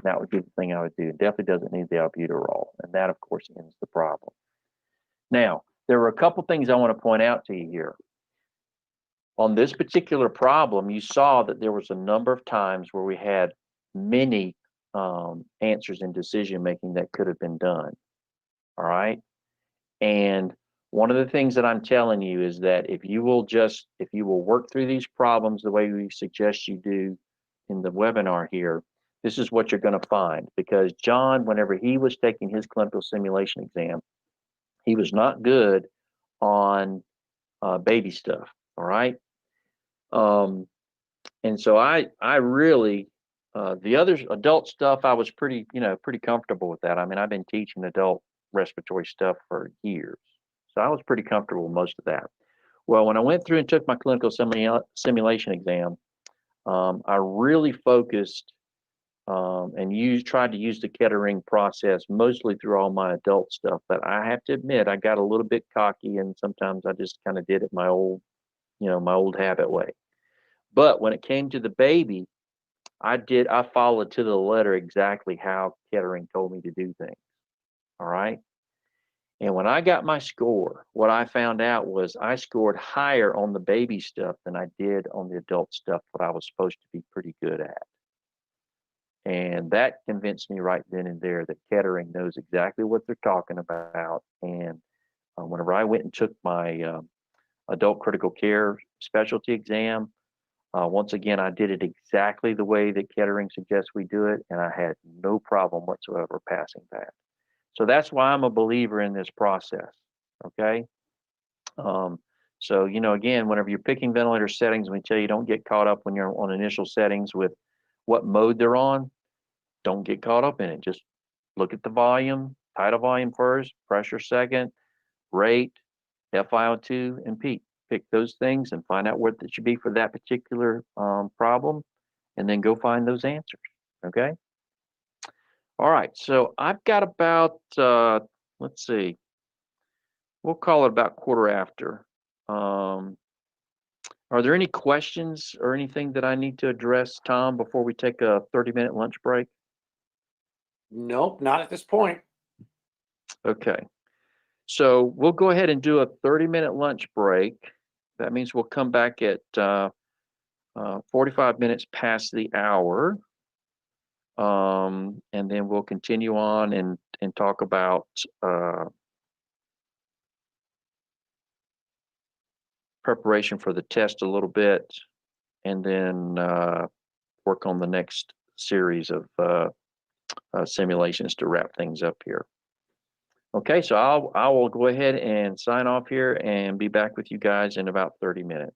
That would be the thing I would do. It definitely doesn't need the albuterol. And that, of course, ends the problem. Now, there were a couple things I want to point out to you here. On this particular problem, you saw that there was a number of times where we had many answers in decision making that could have been done. All right. And one of the things that I'm telling you is that if you will work through these problems the way we suggest you do in the webinar here, this is what you're going to find. Because John, whenever he was taking his clinical simulation exam, he was not good on baby stuff. All right. And so I really, the other adult stuff, I was pretty comfortable with that. I mean, I've been teaching adult respiratory stuff for years. So I was pretty comfortable with most of that. Well, when I went through and took my clinical simulation exam, I really focused and tried to use the Kettering process mostly through all my adult stuff. But I have to admit, I got a little bit cocky, and sometimes I just kind of did it my old habit way. But when it came to the baby, I followed to the letter exactly how Kettering told me to do things. All right. And when I got my score, what I found out was I scored higher on the baby stuff than I did on the adult stuff, what I was supposed to be pretty good at. And that convinced me right then and there that Kettering knows exactly what they're talking about. And whenever I went and took my adult critical care specialty exam, once again, I did it exactly the way that Kettering suggests we do it, and I had no problem whatsoever passing that. So that's why I'm a believer in this process, okay? So, again, whenever you're picking ventilator settings, we tell you don't get caught up when you're on initial settings with what mode they're on. Don't get caught up in it. Just look at the volume, tidal volume first, pressure second, rate, FiO2, and peak. Pick those things and find out what it should be for that particular problem, and then go find those answers, okay? All right, so I've got about, let's see, we'll call it about quarter after. Are there any questions or anything that I need to address, Tom, before we take a 30-minute lunch break? Nope, not at this point. Okay, so we'll go ahead and do a 30-minute lunch break. That means we'll come back at 45 minutes past the hour. And then we'll continue on and talk about preparation for the test a little bit, and then work on the next series of simulations to wrap things up here. Okay, so I will go ahead and sign off here and be back with you guys in about 30 minutes.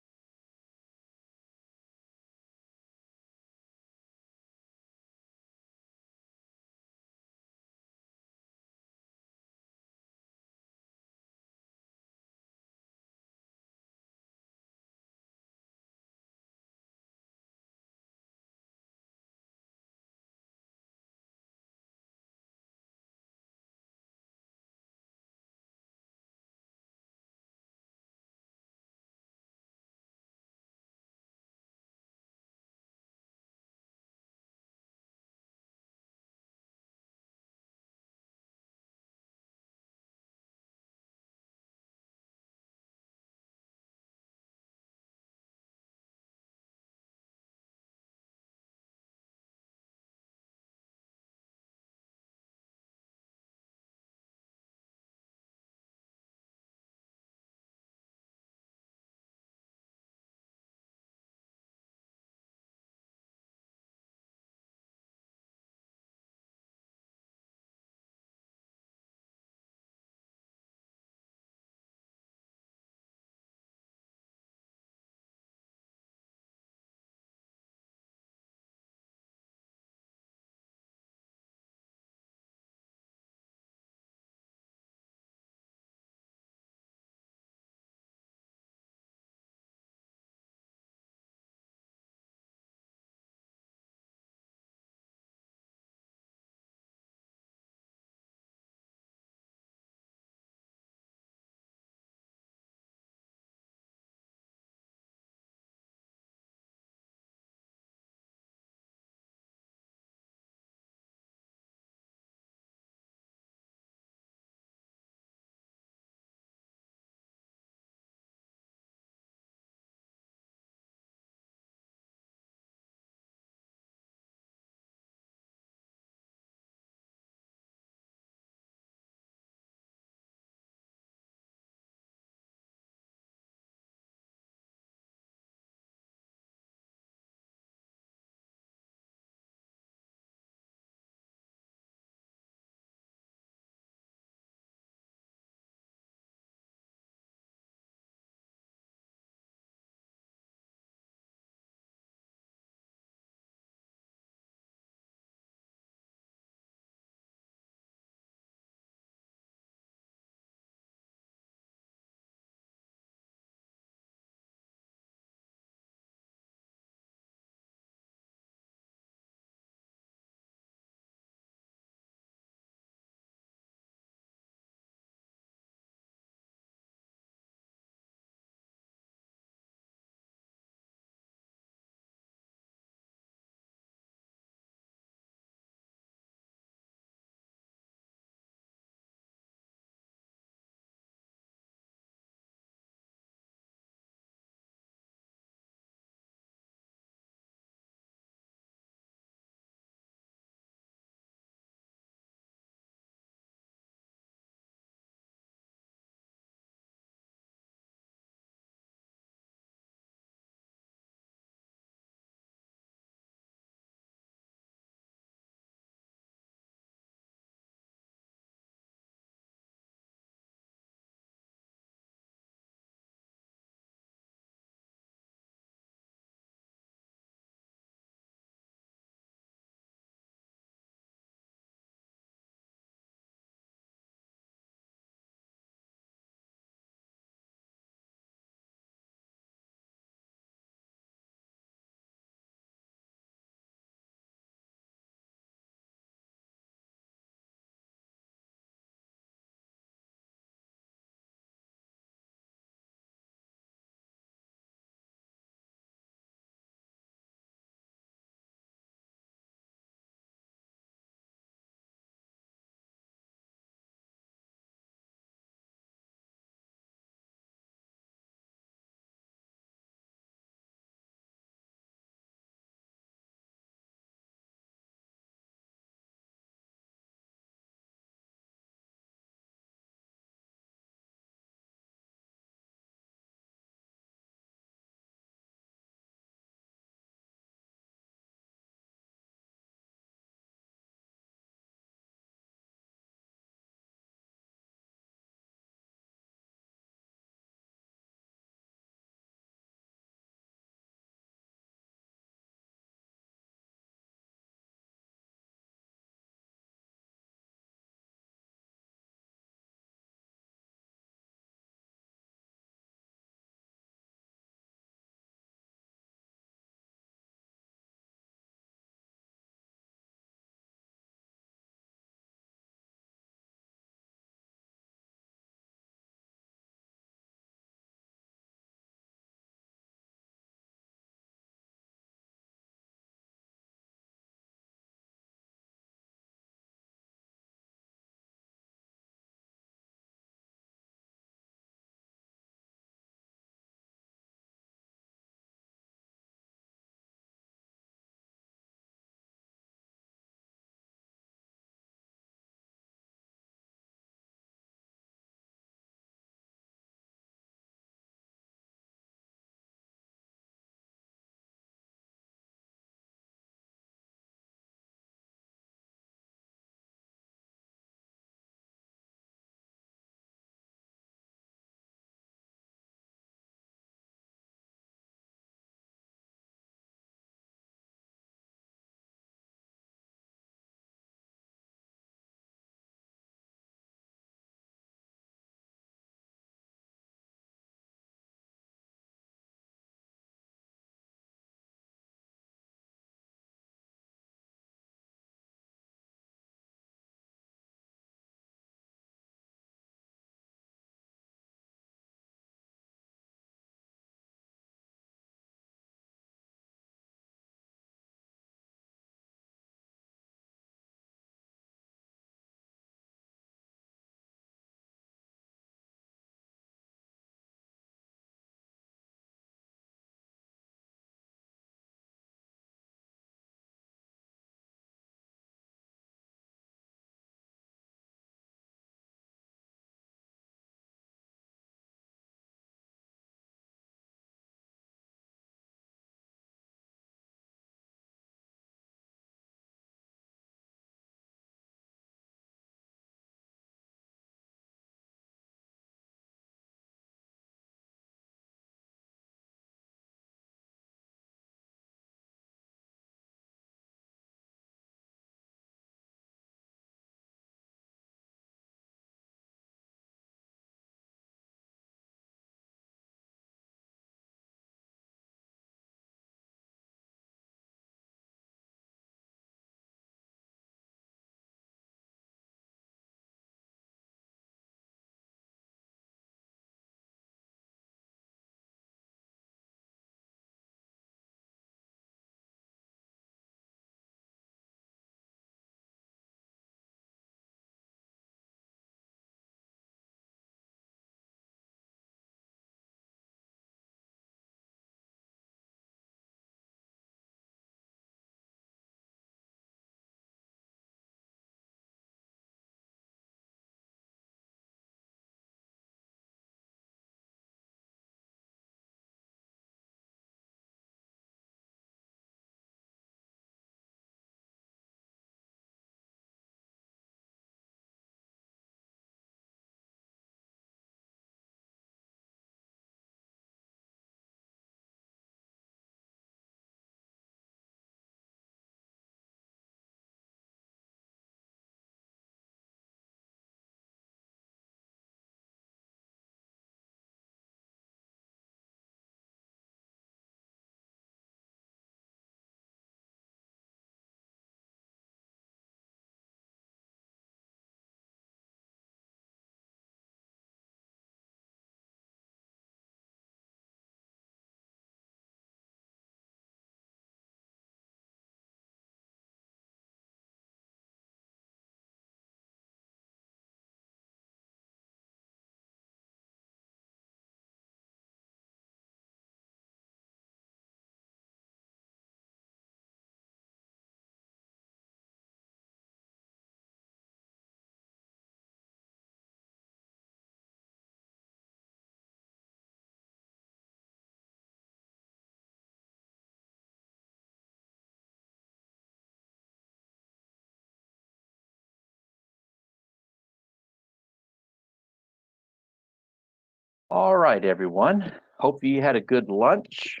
All right, everyone. Hope you had a good lunch.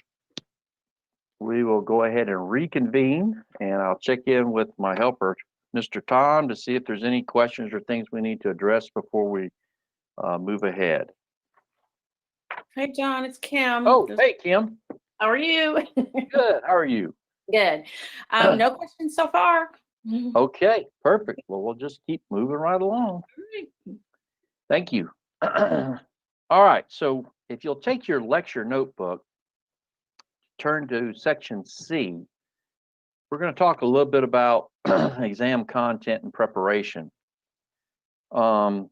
We will go ahead and reconvene, and I'll check in with my helper, Mr. Tom, to see if there's any questions or things we need to address before we move ahead. Hey, John, it's Kim. Oh, hey, Kim. How are you? Good. How are you? Good. No questions so far. Okay, perfect. Well, we'll just keep moving right along. Thank you. All right, so if you'll take your lecture notebook, turn to section C, we're going to talk a little bit about exam content and preparation. And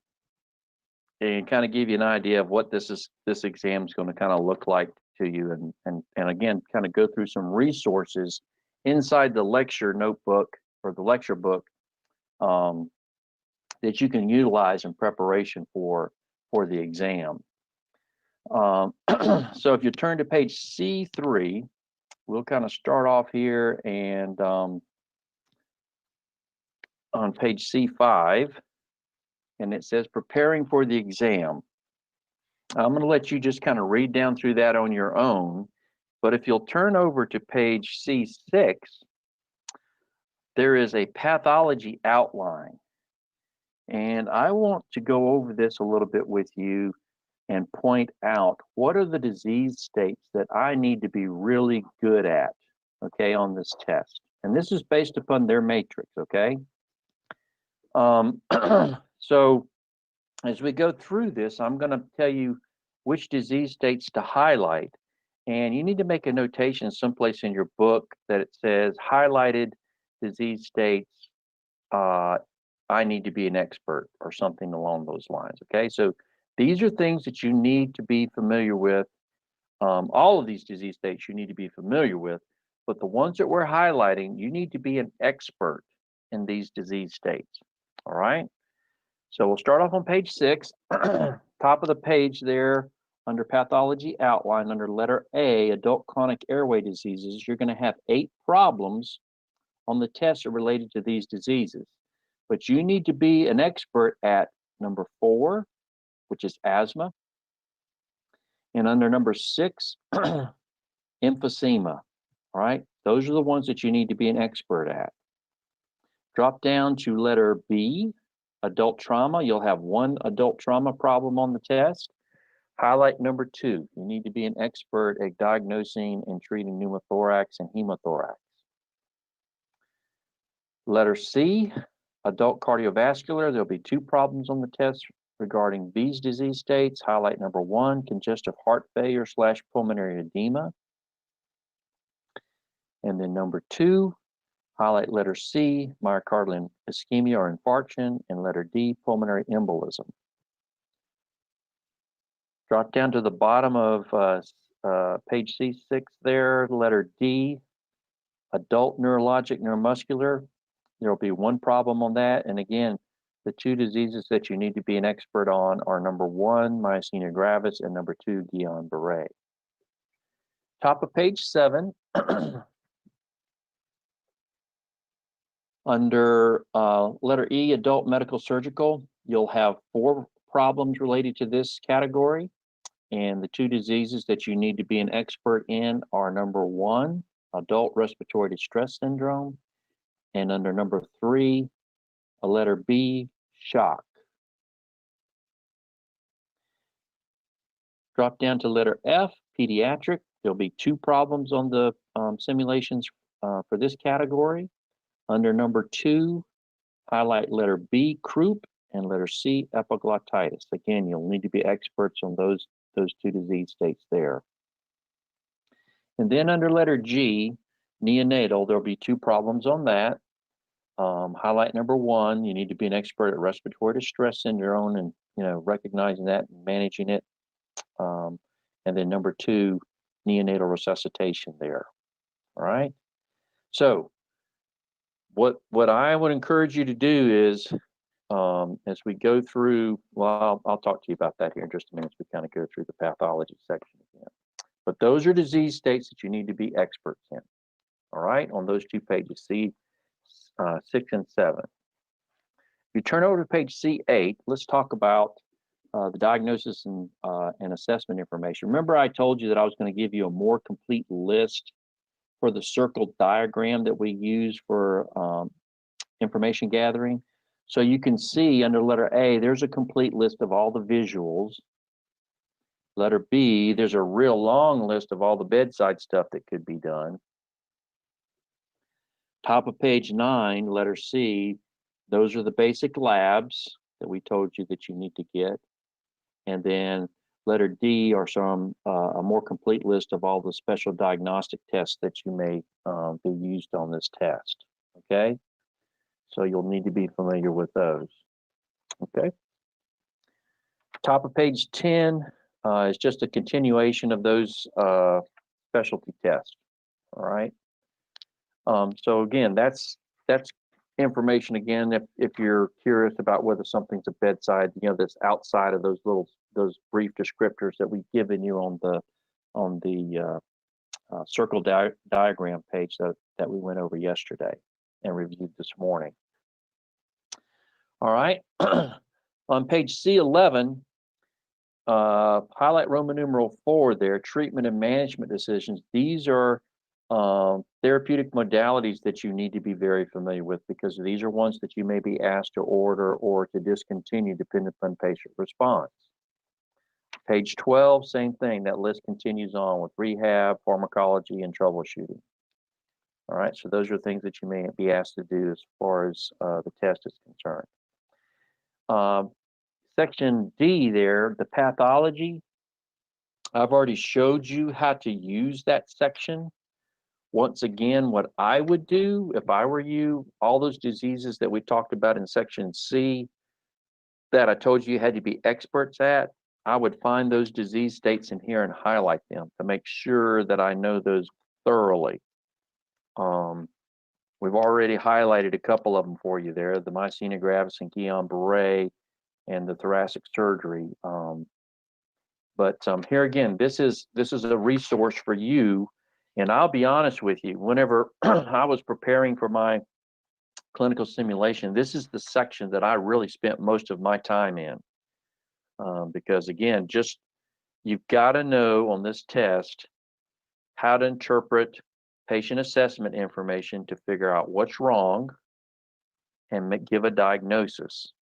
kind of give you an idea of what this exam is going to kind of look like to you, and again, kind of go through some resources inside the lecture notebook or the lecture book that you can utilize in preparation for the exam. So if you turn to page C3, we'll kind of start off here, and on page C5, and it says preparing for the exam. I'm going to let you just kind of read down through that on your own, but if you'll turn over to page C6, there is a pathology outline, and I want to go over this a little bit with you and point out what are the disease states that I need to be really good at, okay, on this test. And this is based upon their matrix, okay? So as we go through this, I'm going to tell you which disease states to highlight. And you need to make a notation someplace in your book that it says highlighted disease states, I need to be an expert, or something along those lines, okay? So these are things that you need to be familiar with. All of these disease states you need to be familiar with, but the ones that we're highlighting, you need to be an expert in these disease states, all right? So we'll start off on page 6, top of the page there, under pathology outline, under letter A, adult chronic airway diseases, you're going to have 8 problems on the test are related to these diseases. But you need to be an expert at number 4, which is asthma. And under number 6, emphysema. All right, those are the ones that you need to be an expert at. Drop down to letter B, adult trauma. You'll have 1 adult trauma problem on the test. Highlight number 2. You need to be an expert at diagnosing and treating pneumothorax and hemothorax. Letter C, adult cardiovascular. There'll be 2 problems on the test regarding these disease states. Highlight number 1, congestive heart failure / pulmonary edema. And then number 2, highlight letter C, myocardial ischemia or infarction, and letter D, pulmonary embolism. Drop down to the bottom of page C6 there, letter D, adult neurologic neuromuscular. There will be 1 problem on that. And again, the 2 diseases that you need to be an expert on are number 1, myasthenia gravis, and number 2, Guillain-Barré. Top of page 7, under letter E, adult medical surgical, you'll have 4 problems related to this category. And the 2 diseases that you need to be an expert in are number 1, adult respiratory distress syndrome, and under number 3, a letter B, shock. Drop down to letter F, pediatric. There'll be 2 problems on the simulations for this category. Under number 2, highlight letter B, croup, and letter C, epiglottitis. Again, you'll need to be experts on those 2 disease states there. And then under letter G, neonatal, there'll be 2 problems on that. Highlight number 1, you need to be an expert at respiratory distress syndrome and recognizing that and managing it. And then number 2, neonatal resuscitation there. All right. So what I would encourage you to do is, as we go through, well, I'll talk to you about that here in just a minute as we kind of go through the pathology section again. But those are disease states that you need to be experts in. All right, on those 2 pages, C6 and 7. If you turn over to page C8, let's talk about the diagnosis and assessment information. Remember I told you that I was going to give you a more complete list for the circle diagram that we use for information gathering. So you can see under letter A, there's a complete list of all the visuals. Letter B, there's a real long list of all the bedside stuff that could be done. Top of page 9, letter C, those are the basic labs that we told you that you need to get. And then letter D are some a more complete list of all the special diagnostic tests that you may be used on this test. Okay, so you'll need to be familiar with those. Okay. Top of page 10 is just a continuation of those specialty tests. All right. So again, that's information again. If you're curious about whether something's a bedside, that's outside of those brief descriptors that we've given you on the circle diagram page that we went over yesterday and reviewed this morning. All right. On page C11, highlight Roman numeral 4 there, treatment and management decisions. These are therapeutic modalities that you need to be very familiar with, because these are ones that you may be asked to order or to discontinue depending upon patient response. Page 12, same thing. That list continues on with rehab, pharmacology, and troubleshooting. All right, so those are things that you may be asked to do as far as the test is concerned. Section D there, the pathology. I've already showed you how to use that section. Once again, what I would do if I were you, all those diseases that we talked about in section C that I told you had to be experts at, I would find those disease states in here and highlight them to make sure that I know those thoroughly. We've already highlighted a couple of them for you there, the myasthenia gravis and Guillain-Barré and the thoracic surgery. But here again, this is a resource for you. And I'll be honest with you, whenever I was preparing for my clinical simulation, this is the section that I really spent most of my time in. Because again, you've got to know on this test how to interpret patient assessment information to figure out what's wrong and give a diagnosis.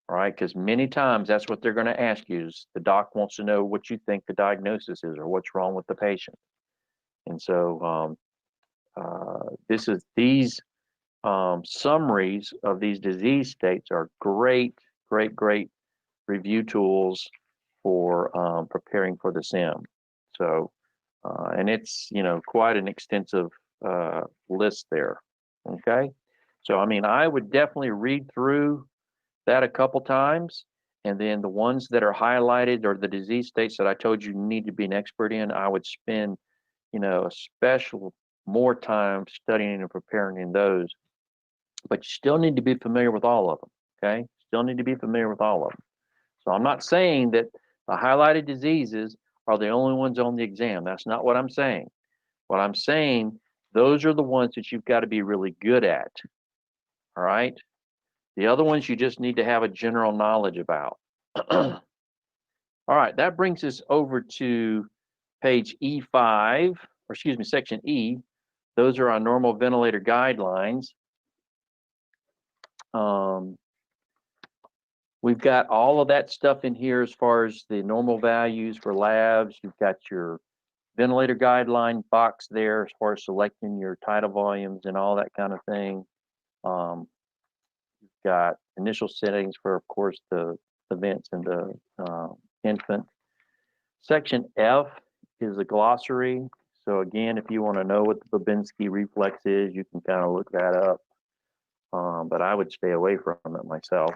All right, because many times that's what they're going to ask you is the doc wants to know what you think the diagnosis is or what's wrong with the patient. And so these summaries of these disease states are great review tools for preparing for the sim. So, and it's, quite an extensive list there. Okay. So, I mean, I would definitely read through that a couple times. And then the ones that are highlighted or the disease states that I told you need to be an expert in, I would spend, a special more time studying and preparing in those. But you still need to be familiar with all of them. Okay. Still need to be familiar with all of them. So I'm not saying that the highlighted diseases are the only ones on the exam. That's not what I'm saying. What I'm saying, those are the ones that you've got to be really good at. All right. The other ones you just need to have a general knowledge about. All right, that brings us over to page E5, or excuse me, section E. Those are our normal ventilator guidelines. We've got all of that stuff in here as far as the normal values for labs. You've got your ventilator guideline box there as far as selecting your tidal volumes and all that kind of thing. You've got initial settings for, of course, the vents and the infant. Section F is a glossary. So again, if you want to know what the Babinski reflex is, you can kind of look that up. But I would stay away from it myself.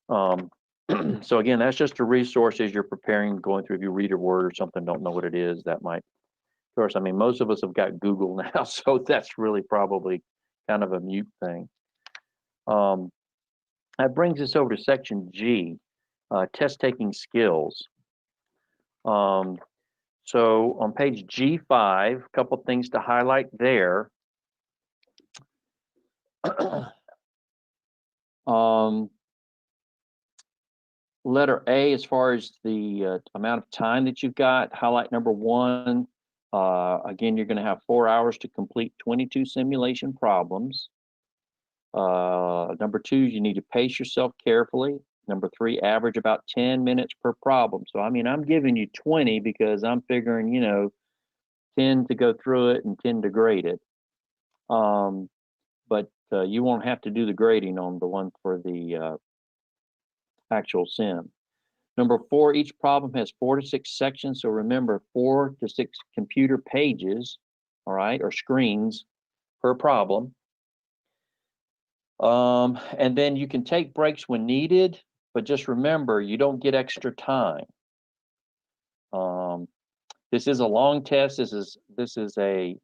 So again, that's just a resource as you're preparing, going through, if you read a word or something, don't know what it is, that might, of course, I mean, most of us have got Google now, so that's really probably kind of a mute thing. That brings us over to section G, test taking skills. So on page G5, a couple things to highlight there. Letter A, as far as the amount of time that you've got, highlight number 1. Again, you're going to have 4 hours to complete 22 simulation problems. Number 2, you need to pace yourself carefully. Number 3, average about 10 minutes per problem. So, I mean, I'm giving you 20 because I'm figuring, 10 to go through it and 10 to grade it. But you won't have to do the grading on the one for the actual sim. Number 4, each problem has 4 to 6 sections. So remember, 4 to 6 computer pages, all right, or screens per problem. And then you can take breaks when needed, but just remember, you don't get extra time. This is a long test. This is a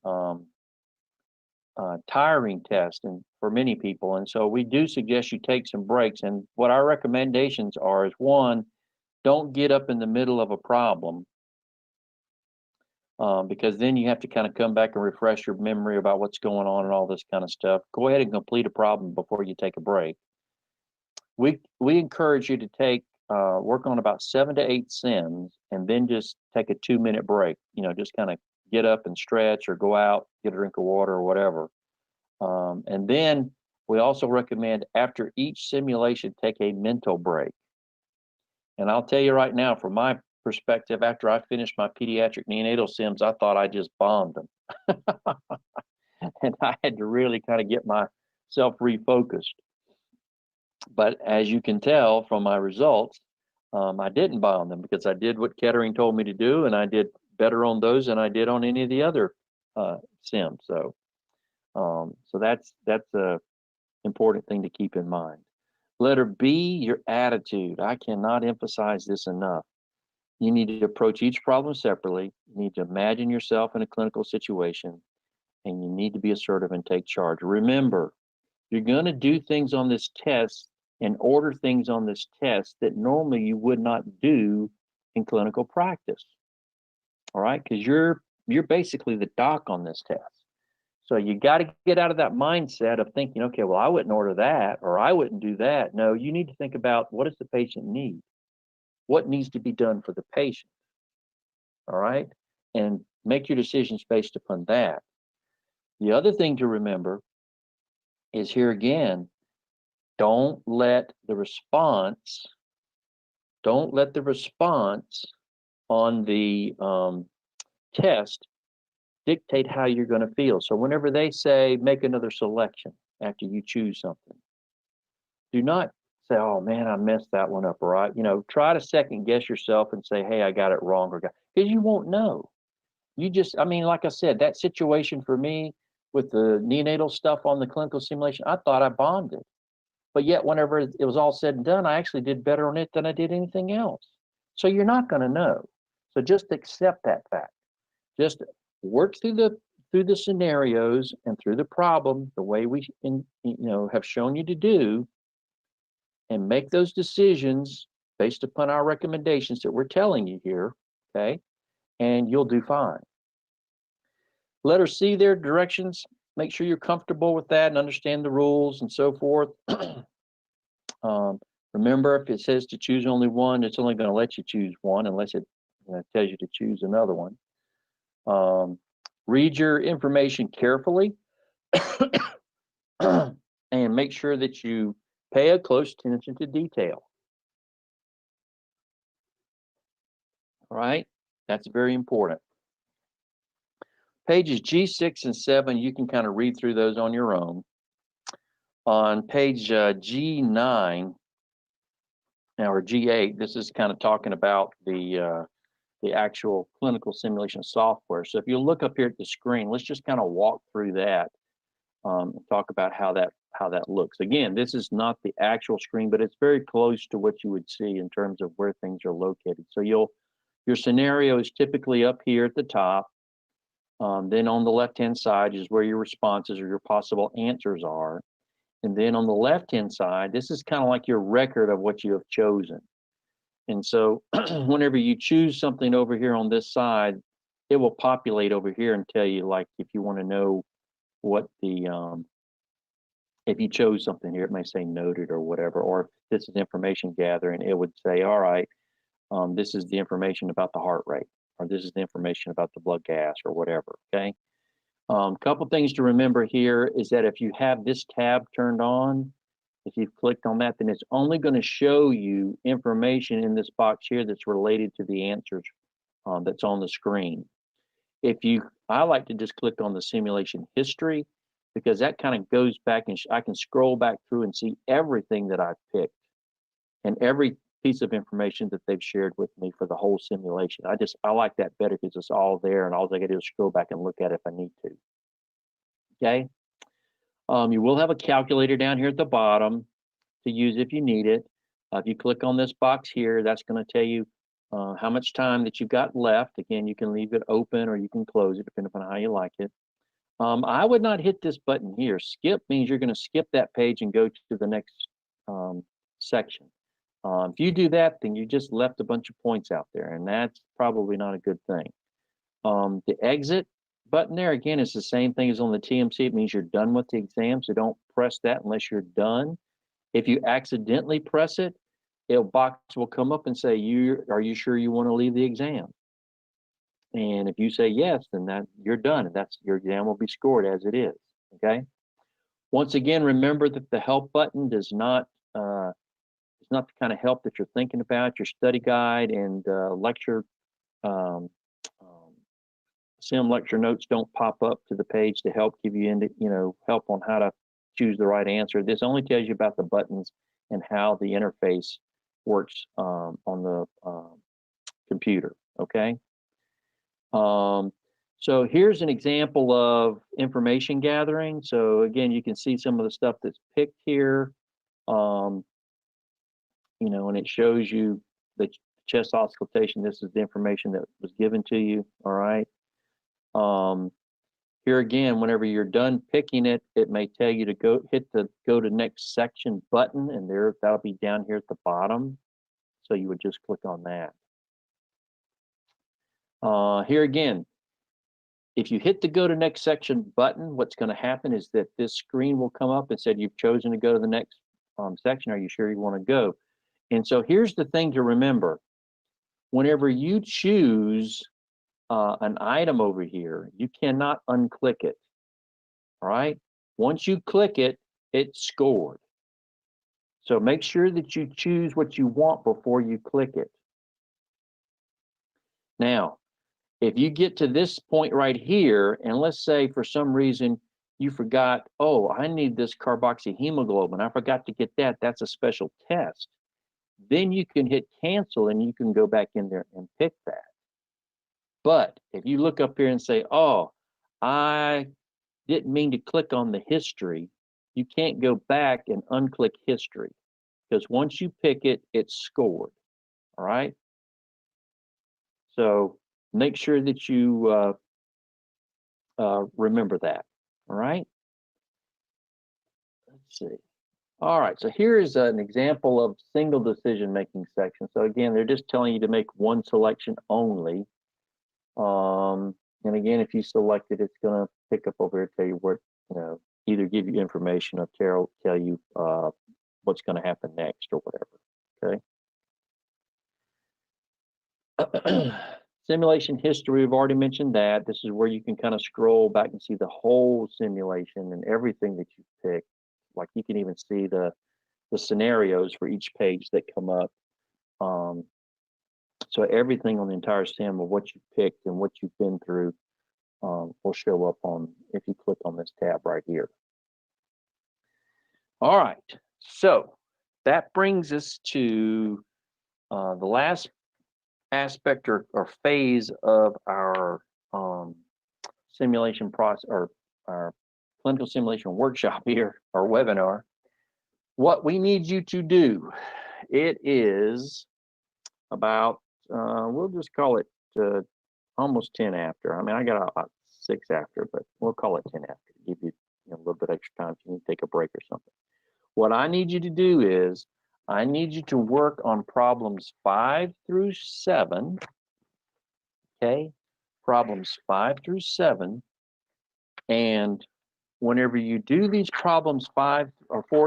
tiring test and for many people. And so we do suggest you take some breaks. And what our recommendations are is, 1, don't get up in the middle of a problem, because then you have to kind of come back and refresh your memory about what's going on and all this kind of stuff. Go ahead and complete a problem before you take a break. We encourage you to take work on about 7 to 8 sims and then just take a 2-minute break. Just kind of get up and stretch or go out, get a drink of water or whatever. And then we also recommend after each simulation, take a mental break. And I'll tell you right now, from my perspective, after I finished my pediatric neonatal sims, I thought I just bombed them. And I had to really kind of get myself refocused. But as you can tell from my results, I didn't bomb them because I did what Kettering told me to do, and I did better on those than I did on any of the other sims. So that's a important thing to keep in mind. Letter B, your attitude. I cannot emphasize this enough. You need to approach each problem separately. You need to imagine yourself in a clinical situation, and you need to be assertive and take charge. Remember, you're going to do things on this test and order things on this test that normally you would not do in clinical practice. All right, because you're basically the doc on this test. So you got to get out of that mindset of thinking, okay, well, I wouldn't order that or I wouldn't do that. No, you need to think about, what does the patient need? What needs to be done for the patient? All right, and make your decisions based upon that. The other thing to remember is, here again, don't let the response on the test dictate how you're going to feel. So whenever they say make another selection after you choose something, do not say, oh man, I messed that one up, right? Try to second guess yourself and say, hey, I got it wrong, because you won't know. Like I said, that situation for me with the neonatal stuff on the clinical simulation, I thought I bombed it. But yet, whenever it was all said and done, I actually did better on it than I did anything else. So you're not going to know. So just accept that fact. Just work through the scenarios and through the problem the way we have shown you to do, and make those decisions based upon our recommendations that we're telling you here, okay? And you'll do fine. Letter C, their directions. Make sure you're comfortable with that and understand the rules and so forth. Remember, if it says to choose only one, it's only going to let you choose one unless it tells you to choose another one. Read your information carefully and make sure that you pay a close attention to detail. All right, that's very important. Pages G6 and 7, you can kind of read through those on your own. On page G9 or G8, this is kind of talking about the actual clinical simulation software. So if you look up here at the screen, let's just kind of walk through that and talk about how that looks. Again, this is not the actual screen, but it's very close to what you would see in terms of where things are located. So your scenario is typically up here at the top. Then on the left-hand side is where your responses or your possible answers are. And then on the left-hand side, this is kind of like your record of what you have chosen. And so whenever you choose something over here on this side, it will populate over here and tell you, like, if you want to know what the if you chose something here, it may say noted or whatever, or if this is information gathering, it would say, all right, this is the information about the heart rate, or this is the information about the blood gas or whatever, okay? Couple things to remember here is that if you have this tab turned on, if you've clicked on that, then it's only going to show you information in this box here that's related to the answers that's on the screen. I like to just click on the simulation history because that kind of goes back and I can scroll back through and see everything that I've picked and every piece of information that they've shared with me for the whole simulation. I like that better because it's all there and all I got to do is scroll back and look at it if I need to. Okay. You will have a calculator down here at the bottom to use if you need it. If you click on this box here, that's going to tell you how much time that you've got left. Again, you can leave it open or you can close it depending on how you like it. I would not hit this button here. Skip means you're going to skip that page and go to the next section. If you do that, then you just left a bunch of points out there, and that's probably not a good thing. The exit button there, again, is the same thing as on the TMC. It means you're done with the exam, so don't press that unless you're done. If you accidentally press it, a box will come up and say, are you sure you want to leave the exam? And if you say yes, then you're done, and your exam will be scored as it is, okay? Once again, remember that the help button does not it's not the kind of help that you're thinking about. Your study guide and lecture sim lecture notes don't pop up to the page to help give you help on how to choose the right answer. This only tells you about the buttons and how the interface works on the computer, okay? So here's an example of information gathering. So again, you can see some of the stuff that's picked here. And it shows you the chest auscultation. This is the information that was given to you, all right? Here again, whenever you're done picking it, it may tell you to hit the go to next section button, and that'll be down here at the bottom. So you would just click on that. Here again, if you hit the go to next section button, what's going to happen is that this screen will come up and say you've chosen to go to the next section. Are you sure you want to go? And so here's the thing to remember. Whenever you choose an item over here, you cannot unclick it, all right? Once you click it, it's scored. So make sure that you choose what you want before you click it. Now, if you get to this point right here, and let's say for some reason you forgot, oh, I need this carboxyhemoglobin, I forgot to get that, that's a special test. Then you can hit cancel and you can go back in there and pick that. But if you look up here and say, oh, I didn't mean to click on the history, you can't go back and unclick history because once you pick it, it's scored, all right? So make sure that you remember that, all right? Let's see. All right, so here is an example of single decision-making section. So again, they're just telling you to make one selection only. And again, if you select it, it's going to pick up over here, tell you what, either give you information or tell you what's going to happen next or whatever, okay? Simulation history, we've already mentioned that. This is where you can kind of scroll back and see the whole simulation and everything that you picked. Like you can even see the scenarios for each page that come up. So everything on the entire sim of what you picked and what you've been through will show up if you click on this tab right here. All right, so that brings us to the last aspect or phase of our simulation process or our clinical simulation workshop here, or webinar. What we need you to do, it is about, we'll just call it almost 10 after. I mean, I got about 6 after, but we'll call it 10 after to give you, a little bit extra time if you need to take a break or something. What I need you to do is, I need you to work on problems 5 through 7, okay? Problems 5 through 7, and whenever you do these problems 4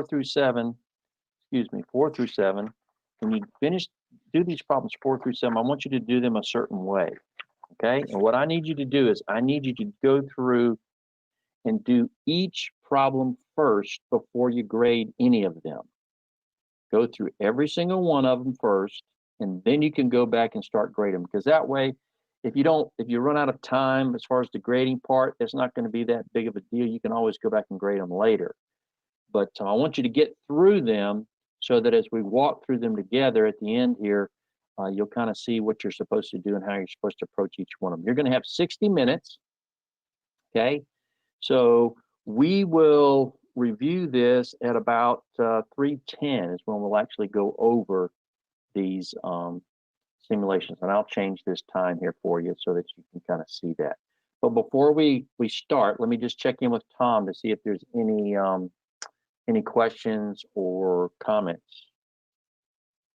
through 7, excuse me, 4 through 7, when you do these problems 4 through 7, I want you to do them a certain way. Okay? And what I need you to do is I need you to go through and do each problem first before you grade any of them. Go through every single one of them first, and then you can go back and start grading them. Because that way, if you run out of time as far as the grading part, it's not going to be that big of a deal. You can always go back and grade them later. But I want you to get through them so that as we walk through them together at the end here, you'll kind of see what you're supposed to do and how you're supposed to approach each one of them. You're going to have 60 minutes. Okay. So we will review this at about 3:10 is when we'll actually go over these simulations. And I'll change this time here for you so that you can kind of see that. But before we start, let me just check in with Tom to see if there's any questions or comments.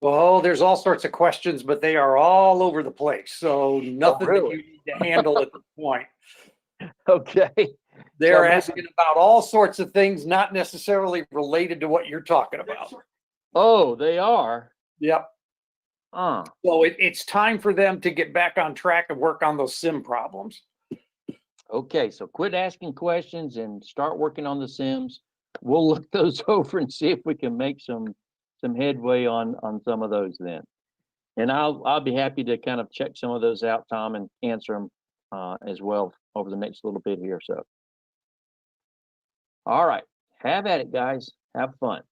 Well, there's all sorts of questions, but they are all over the place. So nothing that really? you need to handle at this point. Okay. They're maybe- asking about all sorts of things, not necessarily related to what you're talking about. Oh, they are. Yep. So it's time for them to get back on track and work on those sim problems. Okay, so quit asking questions and start working on the sims. We'll look those over and see if we can make some headway on some of those then. And I'll be happy to kind of check some of those out, Tom, and answer them as well over the next little bit here. So, all right, have at it, guys. Have fun.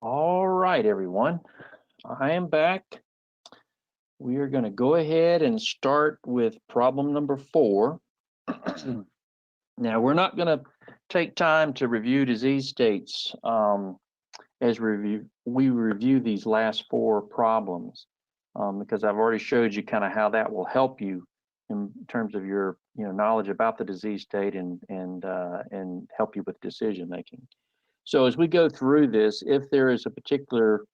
All right, everyone. I am back. We are going to go ahead and start with problem number 4. Now, we're not going to take time to review disease states as we review these last 4 problems because I've already showed you kind of how that will help you in terms of your knowledge about the disease state and help you with decision making. So as we go through this, if there is a particular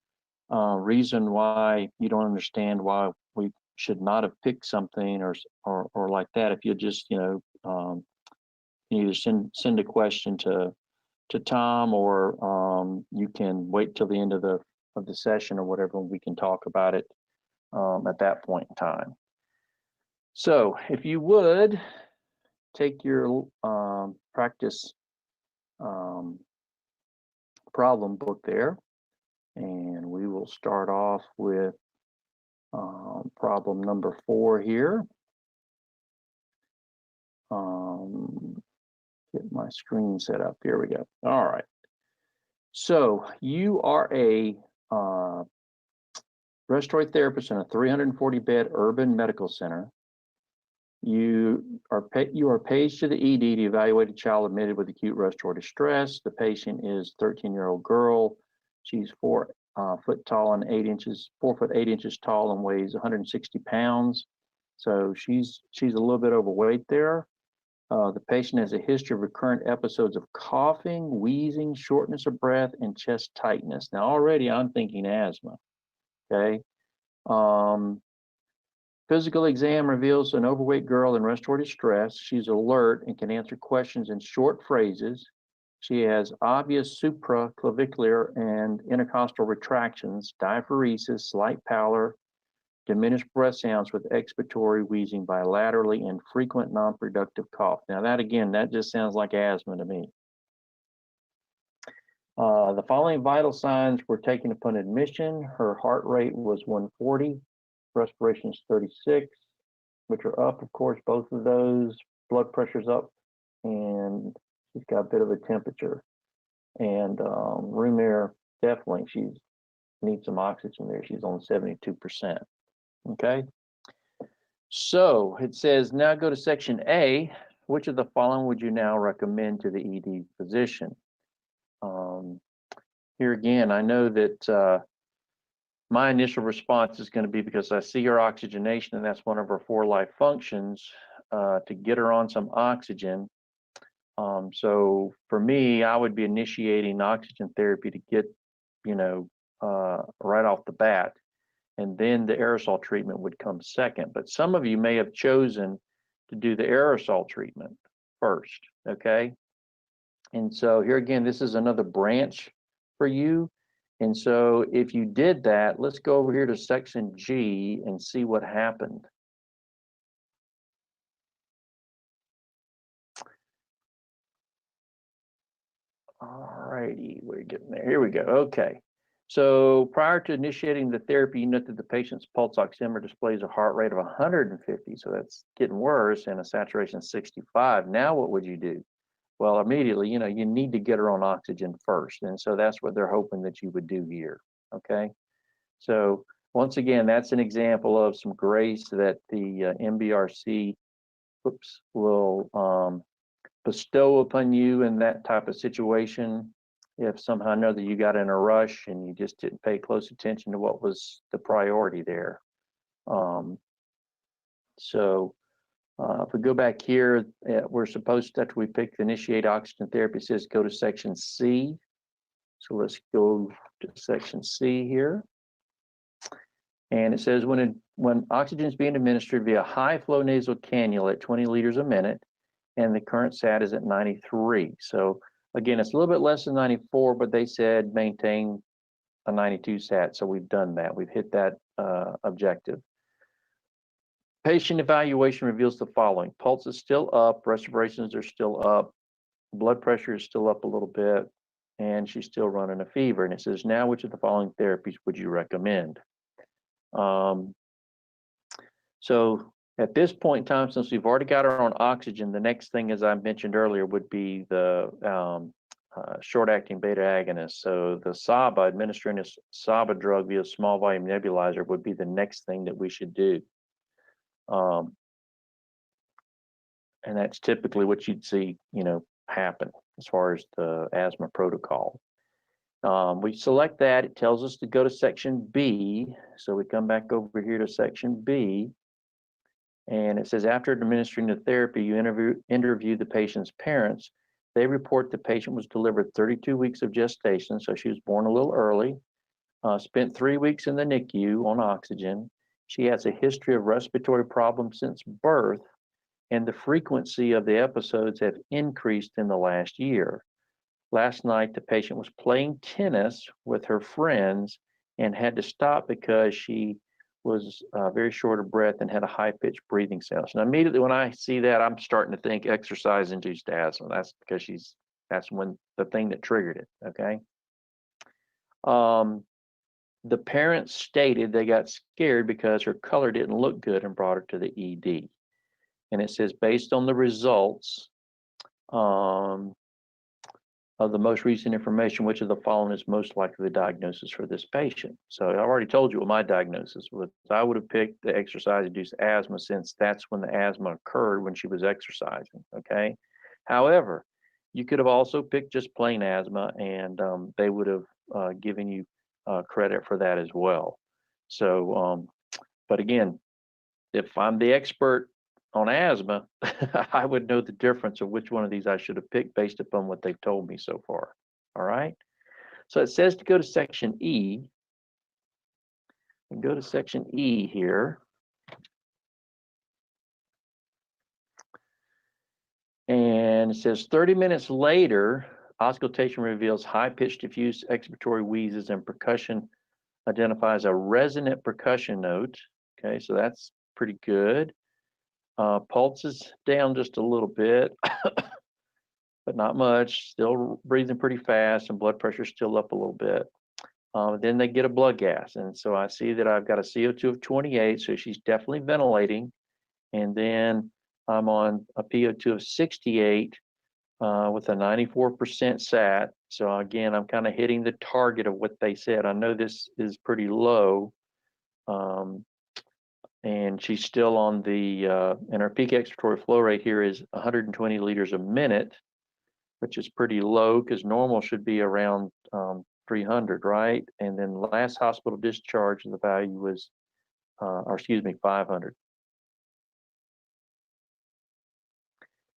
reason why you don't understand why we should not have picked something or like that, if you just either send a question to Tom, or you can wait till the end of the session or whatever, and we can talk about it at that point in time. So if you would take your practice problem book there, and we will start off with problem number 4 here. Get my screen set up. Here we go. All right. So you are a respiratory therapist in a 340-bed urban medical center. You are paged to the ED to evaluate a child admitted with acute respiratory distress. The patient is a 13-year-old girl. She's 4 foot tall and 8 inches, 4 foot 8 inches tall, and weighs 160 pounds. So she's a little bit overweight there. The patient has a history of recurrent episodes of coughing, wheezing, shortness of breath, and chest tightness. Now already I'm thinking asthma. Okay. Physical exam reveals an overweight girl in respiratory distress. She's alert and can answer questions in short phrases. She has obvious supraclavicular and intercostal retractions, diaphoresis, slight pallor, diminished breath sounds with expiratory wheezing bilaterally, and frequent non-productive cough. Now that just sounds like asthma to me. The following vital signs were taken upon admission. Her heart rate was 140, respiration is 36, which are up, of course, both of those. Blood pressure's up, and she's got a bit of a temperature. And room air, definitely, she needs some oxygen there. She's on 72%. Okay. So it says, now go to section A. Which of the following would you now recommend to the ED physician? Here again, I know that my initial response is going to be, because I see her oxygenation, and that's one of her 4 life functions, to get her on some oxygen. So for me, I would be initiating oxygen therapy to get, right off the bat, and then the aerosol treatment would come second. But some of you may have chosen to do the aerosol treatment first, okay? And so here again, this is another branch for you. And so if you did that, let's go over here to section G and see what happened. All righty, we're getting there. Here we go. Okay. So prior to initiating the therapy, you note that the patient's pulse oximeter displays a heart rate of 150. So that's getting worse, and a saturation of 65. Now what would you do? Well, immediately, you need to get her on oxygen first. And so that's what they're hoping that you would do here. Okay. So once again, that's an example of some grace that the MBRC will bestow upon you in that type of situation. If somehow or another you got in a rush and you just didn't pay close attention to what was the priority there. If we go back here, we're supposed to, after we pick initiate oxygen therapy, it says go to section C. So let's go to section C here. And it says when oxygen is being administered via high flow nasal cannula at 20 liters a minute, and the current SAT is at 93. So again, it's a little bit less than 94, but they said maintain a 92 SAT. So we've done that. We've hit that objective. Patient evaluation reveals the following: pulse is still up, respirations are still up, blood pressure is still up a little bit, and she's still running a fever. And it says, now which of the following therapies would you recommend? So at this point in time, since we've already got her on oxygen, the next thing, as I mentioned earlier, would be the short-acting beta agonist. So the SABA, administering a SABA drug via small volume nebulizer would be the next thing that we should do. And that's typically what you'd see, happen as far as the asthma protocol. We select that, it tells us to go to section B. So we come back over here to section B. And it says, after administering the therapy, you interview the patient's parents. They report the patient was delivered 32 weeks of gestation, so she was born a little early, spent 3 weeks in the NICU on oxygen. She has a history of respiratory problems since birth, and the frequency of the episodes have increased in the last year. Last night, the patient was playing tennis with her friends and had to stop because she was very short of breath and had a high-pitched breathing sound. So immediately when I see that, I'm starting to think exercise-induced asthma. That's because that's when the thing that triggered it, okay? The parents stated they got scared because her color didn't look good and brought her to the ED. And it says, based on the results, of the most recent information, which of the following is most likely the diagnosis for this patient? So I already told you what my diagnosis was. I would have picked the exercise-induced asthma since that's when the asthma occurred when she was exercising, okay? However, you could have also picked just plain asthma and they would have given you credit for that as well. So, but again, if I'm the expert on asthma, I would know the difference of which one of these I should have picked based upon what they've told me so far. All right. So it says to go to section E. And go to section E here. And it says 30 minutes later, auscultation reveals high-pitched diffuse expiratory wheezes and percussion identifies a resonant percussion note. Okay, so that's pretty good. Pulse is down just a little bit, but not much. Still breathing pretty fast, and blood pressure still up a little bit. Then they get a blood gas, and so I see that I've got a CO2 of 28, so she's definitely ventilating. And then I'm on a PO2 of 68 with a 94% sat. So again, I'm kind of hitting the target of what they said. I know this is pretty low. And she's still on the, and her peak expiratory flow rate here is 120 liters a minute, which is pretty low because normal should be around 300, right? And then last hospital discharge, the value was, or excuse me, 500.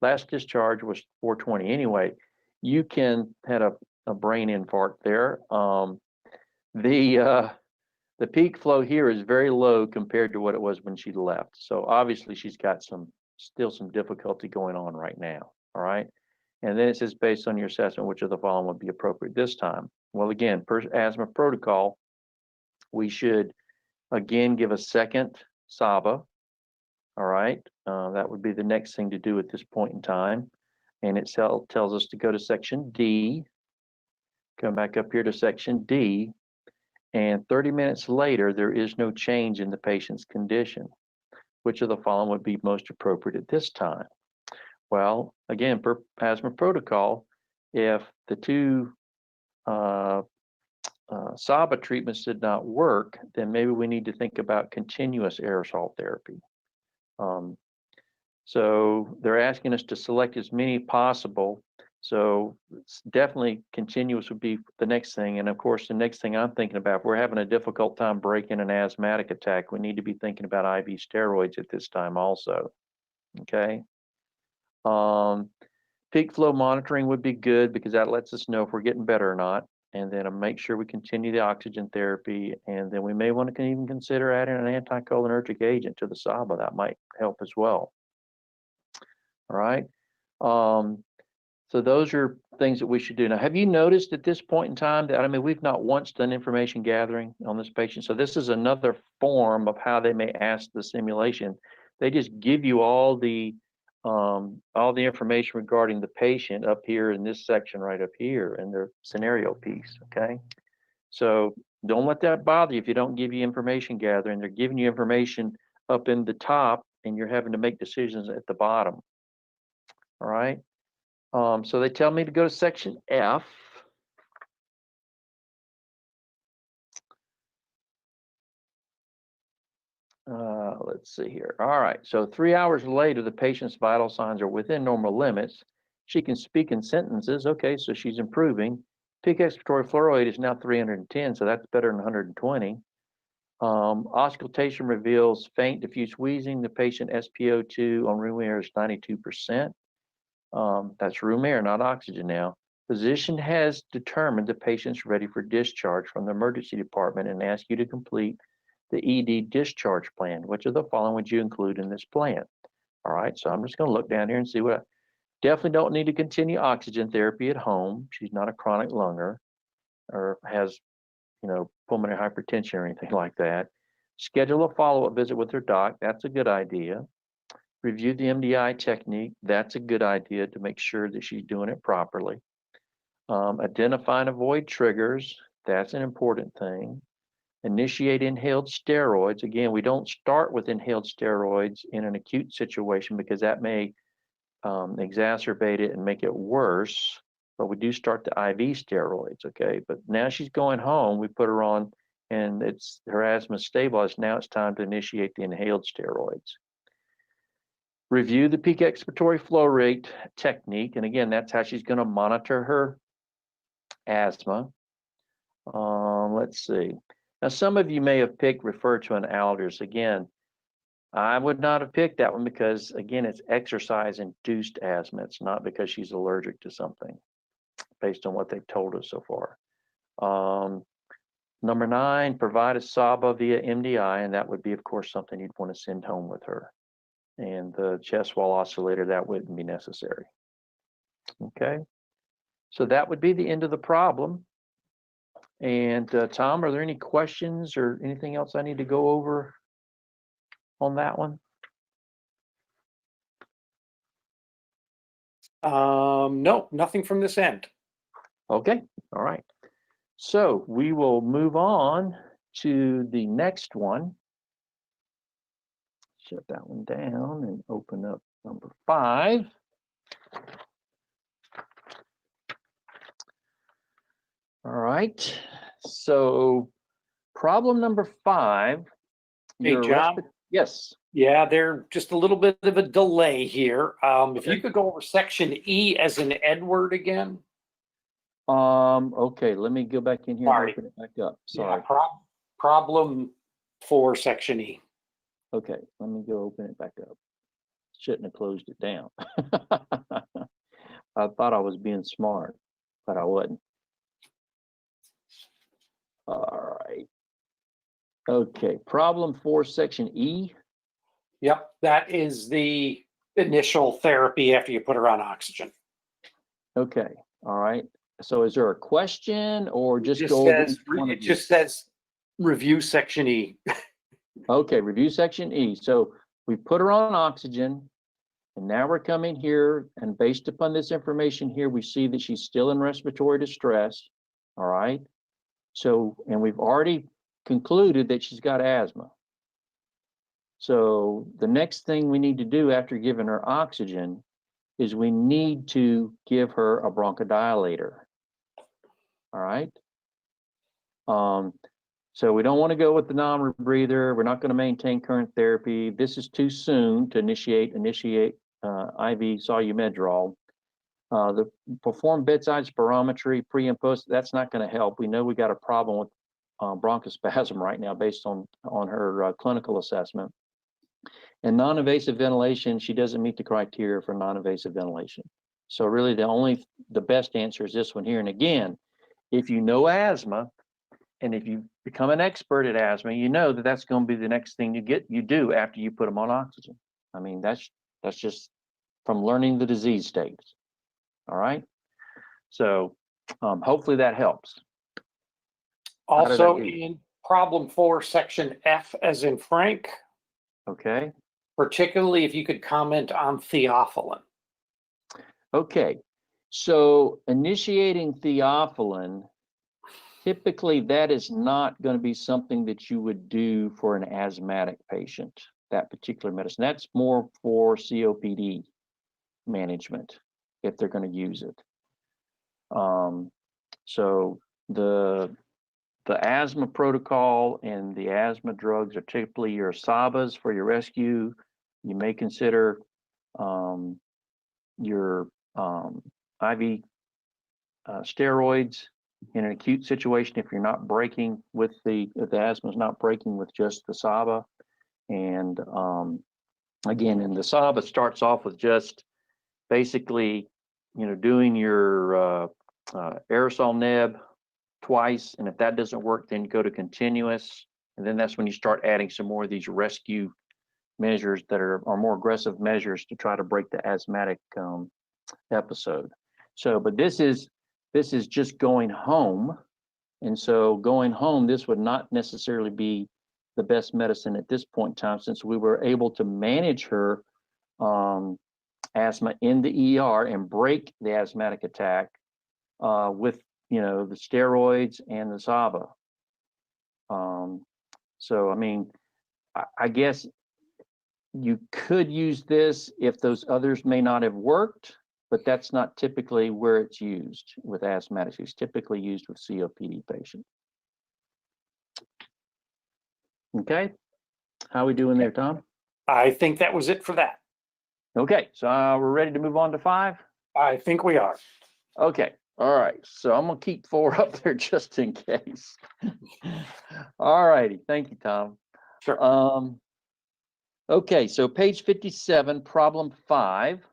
Last discharge was 420. Anyway, you can had a brain infarct there. The peak flow here is very low compared to what it was when she left. So obviously she's got still some difficulty going on right now. All right. And then it says, based on your assessment, which of the following would be appropriate this time? Well, again, per asthma protocol, we should again give a second SABA. All right. That would be the next thing to do at this point in time. And it tells us to go to section D, come back up here to section D. And 30 minutes later, there is no change in the patient's condition. Which of the following would be most appropriate at this time? Well, again, per asthma protocol, if the two SABA treatments did not work, then maybe we need to think about continuous aerosol therapy. So they're asking us to select as many possible. So it's definitely continuous would be the next thing. And of course, the next thing I'm thinking about, if we're having a difficult time breaking an asthmatic attack, we need to be thinking about IV steroids at this time also. Okay. Peak flow monitoring would be good because that lets us know if we're getting better or not. And then make sure we continue the oxygen therapy. And then we may want to even consider adding an anticholinergic agent to the SABA. That might help as well. All right. So those are things that we should do. Now, have you noticed at this point in time that, I mean, we've not once done information gathering on this patient. So this is another form of how they may ask the simulation. They just give you all the information regarding the patient up here in this section right up here in their scenario piece, okay? So don't let that bother you if you don't give you information gathering. They're giving you information up in the top and you're having to make decisions at the bottom, all right? So they tell me to go to section F. Let's see here. All right, so 3 hours later, the patient's vital signs are within normal limits. She can speak in sentences. Okay, so she's improving. Peak expiratory flow rate is now 310, so that's better than 120. Auscultation reveals faint diffuse wheezing. The patient SpO2 on room air is 92%. That's room air, not oxygen now. Physician has determined the patient's ready for discharge from the emergency department and asked you to complete the ED discharge plan. Which of the following would you include in this plan? All right, so I'm just going to look down here and see what I definitely don't need to continue oxygen therapy at home. She's not a chronic lunger or has, pulmonary hypertension or anything like that. Schedule a follow-up visit with her doc. That's a good idea. Review the MDI technique. That's a good idea to make sure that she's doing it properly. Identify and avoid triggers. That's an important thing. Initiate inhaled steroids. Again, we don't start with inhaled steroids in an acute situation because that may exacerbate it and make it worse. But we do start the IV steroids, okay? But now she's going home. We put her on, and her asthma stabilized. Now it's time to initiate the inhaled steroids. Review the peak expiratory flow rate technique, and again, that's how she's going to monitor her asthma. Let's see. Now, some of you may have picked refer to an Alders. Again, I would not have picked that one because, again, it's exercise-induced asthma. It's not because she's allergic to something, based on what they've told us so far. Number 9, provide a SABA via MDI, and that would be, of course, something you'd want to send home with her. And the chest wall oscillator, that wouldn't be necessary. Okay, so that would be the end of the problem. And Tom, are there any questions or anything else I need to go over on that one? No, nothing from this end. Okay, all right. So we will move on to the next one. Shut that one down and open up number 5. All right. So problem number 5. Hey, John. Yes. Yeah, there's just a little bit of a delay here. If you could go over section E as in Edward again. Okay, let me go back in here and open it back up. Sorry. Yeah, problem for section E. Okay, let me go open it back up. Shouldn't have closed it down. I thought I was being smart, but I wasn't. All right. Okay, problem 4, section E. Yep, that is the initial therapy after you put her on oxygen. Okay, all right. So is there a question or just it just says review section E. Okay, review section E. So we put her on oxygen, and now we're coming here, and based upon this information here, we see that she's still in respiratory distress. All right. So, and we've already concluded that she's got asthma. So the next thing we need to do after giving her oxygen is we need to give her a bronchodilator. All right. So we don't want to go with the non-rebreather. We're not going to maintain current therapy. This is too soon to initiate IV Solumedrol. The perform bedside spirometry pre and post. That's not going to help. We know we got a problem with bronchospasm right now based on her clinical assessment. And non-invasive ventilation, she doesn't meet the criteria for non-invasive ventilation. So really the best answer is this one here. And again, if you know asthma, and if you become an expert at asthma, you know that that's going to be the next thing you do after you put them on oxygen. I mean, that's just from learning the disease states. All right. So hopefully that helps. Also in problem 4, section F as in Frank. Okay. Particularly if you could comment on theophylline. Okay. So initiating theophylline, typically that is not going to be something that you would do for an asthmatic patient, that particular medicine. That's more for COPD management. if they're going to use it. So the asthma protocol and the asthma drugs are typically your SABAs for your rescue. You may consider your IV steroids in an acute situation if you're not breaking with if the asthma is not breaking with just the SABA. And again, and the SABA starts off with just basically, doing your aerosol neb twice, and if that doesn't work, then you go to continuous, and then that's when you start adding some more of these rescue measures that are more aggressive measures to try to break the asthmatic episode. So, but this is just going home, and so going home, this would not necessarily be the best medicine at this point in time, since we were able to manage her asthma in the ER and break the asthmatic attack with the steroids and the SABA. So I mean, I guess you could use this if those others may not have worked, but that's not typically where it's used with asthmatics. It's typically used with COPD patients. Okay, how are we doing there, Tom? I think that was it for that. Okay, so we're ready to move on to 5? I think we are. Okay, all right, so I'm gonna keep 4 up there just in case. All righty, thank you, Tom. Sure. Okay, so page 57, problem 5.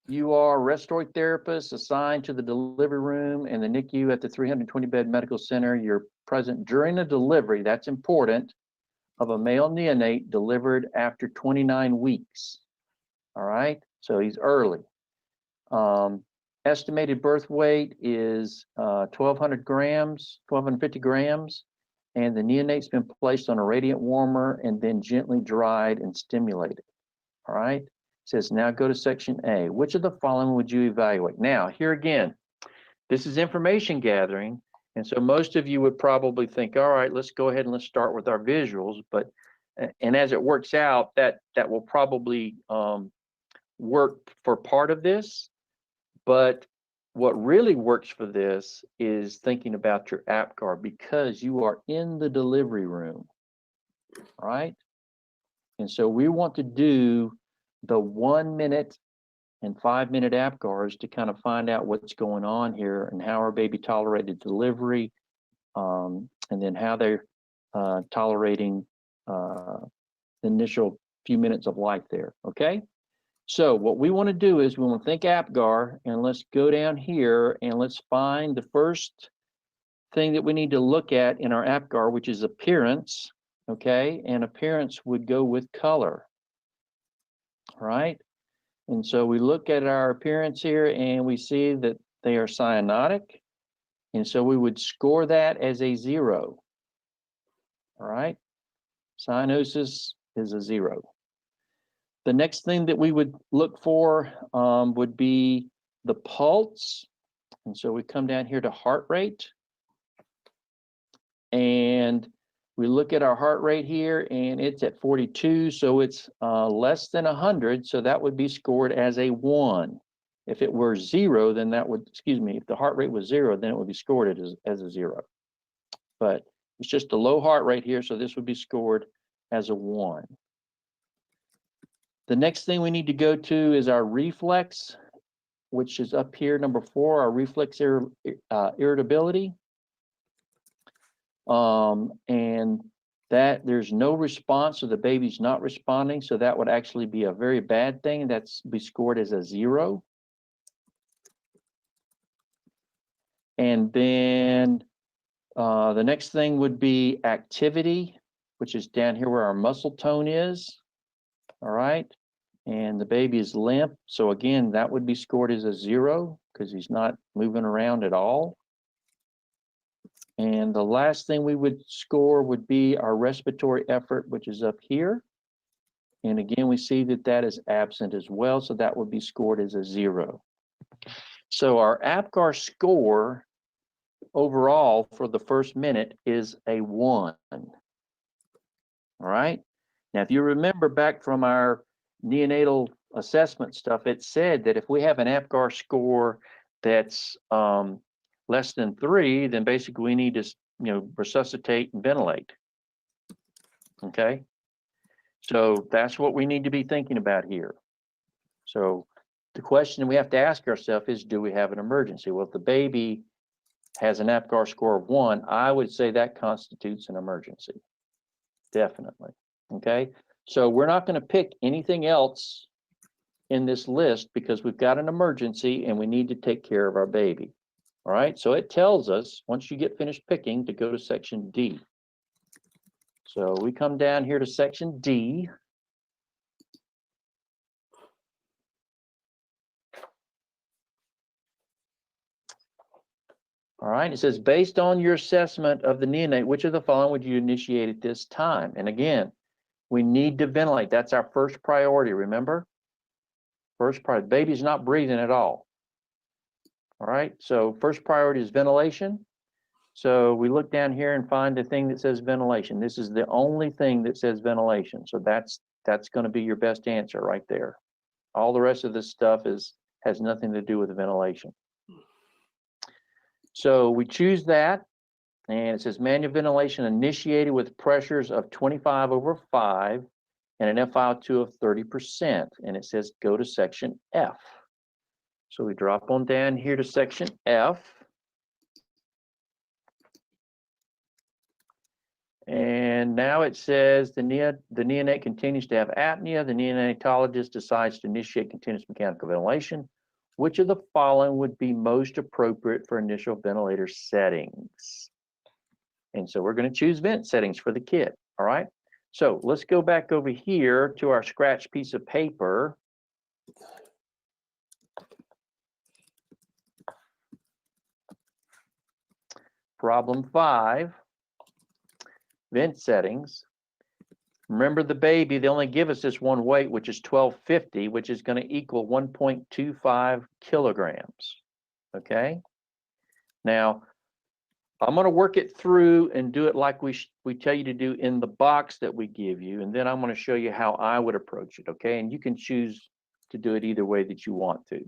You are a respiratory therapist assigned to the delivery room and the NICU at the 320-bed medical center. You're present during the delivery, that's important, of a male neonate delivered after 29 weeks. All right, so he's early. Estimated birth weight is 1,250 grams, and the neonate's been placed on a radiant warmer and then gently dried and stimulated. All right, it says now go to section A. Which of the following would you evaluate? Now, here again, this is information gathering, and so most of you would probably think, all right, let's go ahead and let's start with our visuals. But and as it works out, that will probably work for part of this. But what really works for this is thinking about your APGAR, because you are in the delivery room, all right? And so we want to do the 1 minute and 5 minute APGARs to kind of find out what's going on here and how our baby tolerated delivery, and then how they're tolerating the initial few minutes of life there, okay? So what we want to do is we want to think APGAR, and let's go down here and let's find the first thing that we need to look at in our APGAR, which is appearance, okay? And appearance would go with color, all right? And so we look at our appearance here and we see that they are cyanotic, and so we would score that as a 0, all right? Cyanosis is a 0. The next thing that we would look for would be the pulse. And so we come down here to heart rate. And we look at our heart rate here and it's at 42. So it's less than 100. So that would be scored as a 1. If it were 0, then that would, if the heart rate was 0, then it would be scored as a 0. But it's just a low heart rate here. So this would be scored as a 1. The next thing we need to go to is our reflex, which is up here, number 4, our reflex irritability. And that there's no response, so the baby's not responding, so that would actually be a very bad thing. That's be scored as a 0. And then the next thing would be activity, which is down here where our muscle tone is. All right, and the baby is limp. So again, that would be scored as a 0 because he's not moving around at all. And the last thing we would score would be our respiratory effort, which is up here. And again, we see that that is absent as well. So that would be scored as a 0. So our APGAR score overall for the first minute is a 1. All right. Now, if you remember back from our neonatal assessment stuff, it said that if we have an APGAR score that's less than 3, then basically we need to, resuscitate and ventilate. Okay. So that's what we need to be thinking about here. So the question we have to ask ourselves is, do we have an emergency? Well, if the baby has an APGAR score of 1, I would say that constitutes an emergency. Definitely. Okay. So we're not going to pick anything else in this list because we've got an emergency and we need to take care of our baby. All right. So it tells us once you get finished picking to go to section D. So we come down here to section D. All right, it says, based on your assessment of the neonate, which of the following would you initiate at this time? And again, we need to ventilate. That's our first priority, remember? First priority, baby's not breathing at all. All right, so first priority is ventilation. So we look down here and find the thing that says ventilation. This is the only thing that says ventilation. So that's going to be your best answer right there. All the rest of this stuff has nothing to do with the ventilation. So we choose that, and it says manual ventilation initiated with pressures of 25/5 and an FiO2 of 30%. And it says go to section F. So we drop on down here to section F. And now it says the neonate continues to have apnea. The neonatologist decides to initiate continuous mechanical ventilation. Which of the following would be most appropriate for initial ventilator settings? And so we're going to choose vent settings for the kid. All right. So let's go back over here to our scratch piece of paper. Problem 5, vent settings. Remember the baby, they only give us this one weight, which is 1250, which is going to equal 1.25 kilograms. Okay. Now, I'm going to work it through and do it like we tell you to do in the box that we give you. And then I'm going to show you how I would approach it. Okay. And you can choose to do it either way that you want to.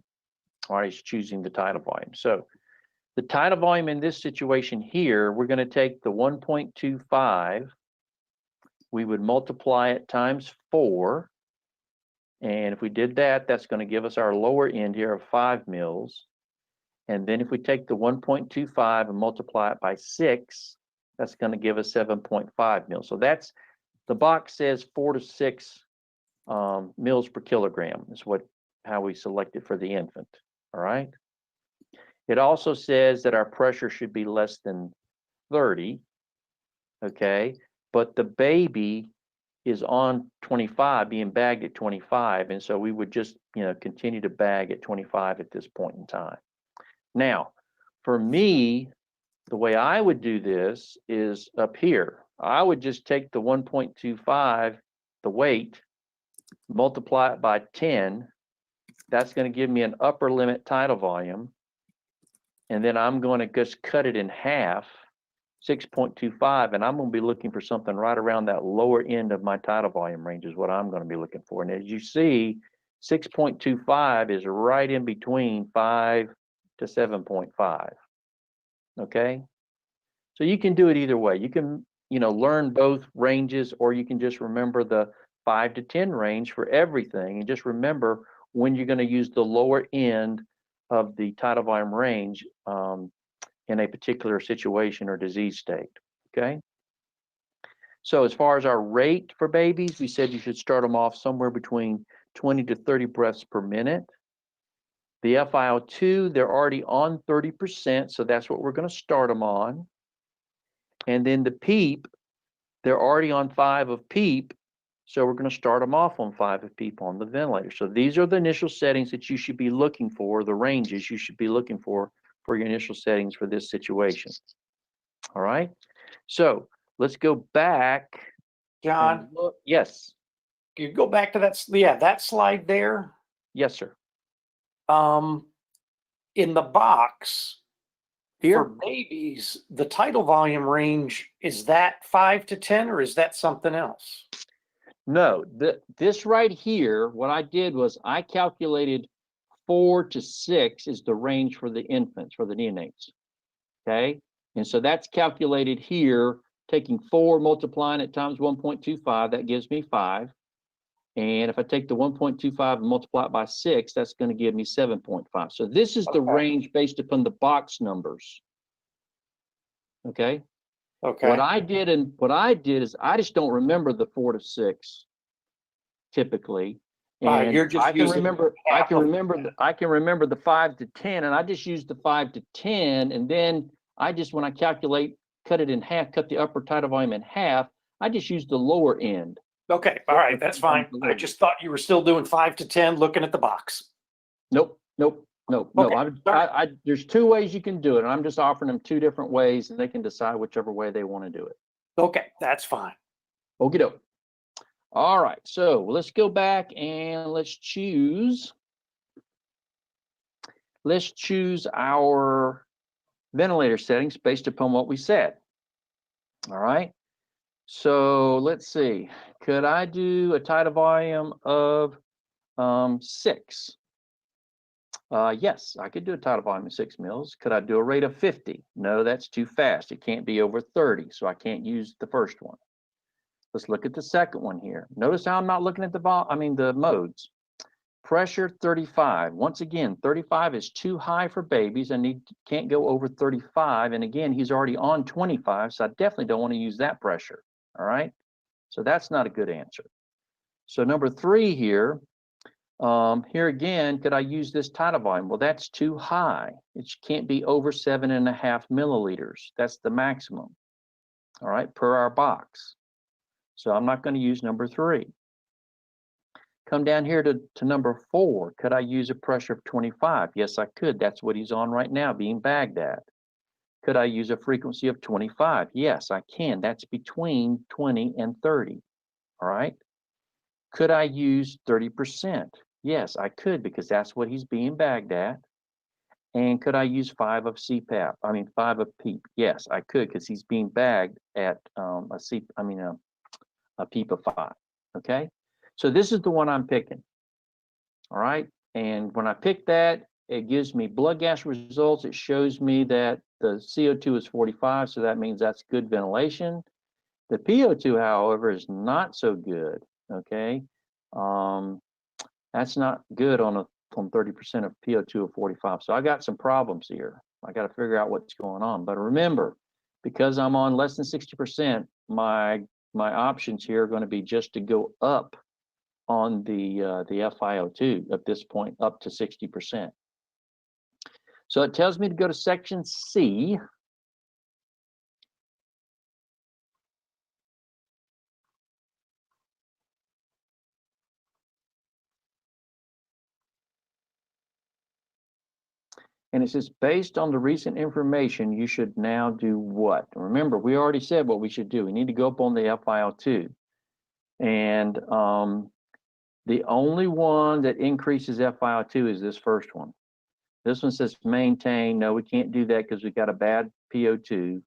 All right. It's choosing the tidal volume. So the tidal volume in this situation here, we're going to take the 1.25. We would multiply it times 4. And if we did that, that's going to give us our lower end here of 5 mils. And then if we take the 1.25 and multiply it by 6, that's going to give us 7.5 mils. So that's, the box says 4 to 6 mils per kilogram is how we select it for the infant. All right. It also says that our pressure should be less than 30. Okay. But the baby is on 25, being bagged at 25. And so we would just, continue to bag at 25 at this point in time. Now, for me, the way I would do this is up here. I would just take the 1.25, the weight, multiply it by 10. That's going to give me an upper limit tidal volume. And then I'm going to just cut it in half. 6.25, and I'm going to be looking for something right around that lower end of my tidal volume range is what I'm going to be looking for. And as you see, 6.25 is right in between 5 to 7.5. Okay. So you can do it either way. You can, learn both ranges, or you can just remember the 5 to 10 range for everything. And just remember when you're going to use the lower end of the tidal volume range, in a particular situation or disease state. Okay. So as far as our rate for babies, we said you should start them off somewhere between 20 to 30 breaths per minute. The FiO2, they're already on 30%, so that's what we're going to start them on. And then the PEEP, they're already on 5 of PEEP, so we're going to start them off on 5 of PEEP on the ventilator. So these are the initial settings that you should be looking for, the ranges you should be looking for your initial settings for this situation. All right. So let's go back. John, Yes. you go back to that slide there. Yes, sir. In the box Here? for babies, the tidal volume range, is that 5 to 10 or is that something else? No, this right here, what I did was I calculated 4 to 6 is the range for the infants, for the neonates. Okay, and so that's calculated here, taking 4, multiplying it times 1.25, that gives me 5. And if I take the 1.25 and multiply it by 6, that's going to give me 7.5. So this is the Okay. range based upon the box numbers. Okay. Okay. What I did is I just don't remember the 4 to 6 typically. And You're just I can using remember half of- I can remember the 5 to 10, and I just used the 5 to 10, and then I just, when I calculate, cut it in half, cut the upper tidal volume in half, I just used the lower end. Okay, all right, that's fine. I just thought you were still doing 5 to 10, looking at the box. Nope. Okay, There's 2 ways you can do it, and I'm just offering them 2 different ways, and they can decide whichever way they want to do it. Okay, that's fine. Okie doke. All right, so let's go back and let's choose our ventilator settings based upon what we said. All right, so let's see. Could I do a tidal volume of 6? Yes, I could do a tidal volume of 6 mils. Could I do a rate of 50? No, that's too fast. It can't be over 30, so I can't use the first one. Let's look at the second one here. Notice how I'm not looking at the modes. Pressure 35. Once again, 35 is too high for babies, and he can't go over 35. And again, he's already on 25, so I definitely don't want to use that pressure. All right, so that's not a good answer. So number 3 here. Here again, could I use this tidal volume? Well, that's too high. It can't be over 7.5 milliliters. That's the maximum. All right, per our box. So I'm not going to use number 3. Come down here to number 4. Could I use a pressure of 25? Yes, I could. That's what he's on right now, being bagged at. Could I use a frequency of 25? Yes, I can. That's between 20 and 30. All right. Could I use 30%? Yes, I could, because that's what he's being bagged at. And could I use 5 of CPAP? 5 of PEEP? Yes, I could, because he's being bagged at a PEEP of 5. Okay, so this is the one I'm picking. All right, and when I pick that, it gives me blood gas results. It shows me that the CO2 is 45, so that means that's good ventilation. The PO2, however, is not so good. Okay, that's not good on 30% of PO2 of 45. So I got some problems here. I got to figure out what's going on. But remember, because I'm on less than 60%, my options here are going to be just to go up on the FiO2 at this point, up to 60%. So it tells me to go to section C. And it says, based on the recent information, you should now do what? Remember, we already said what we should do. We need to go up on the FiO2. And the only one that increases FiO2 is this first one. This one says maintain. No, we can't do that because we've got a bad PO2.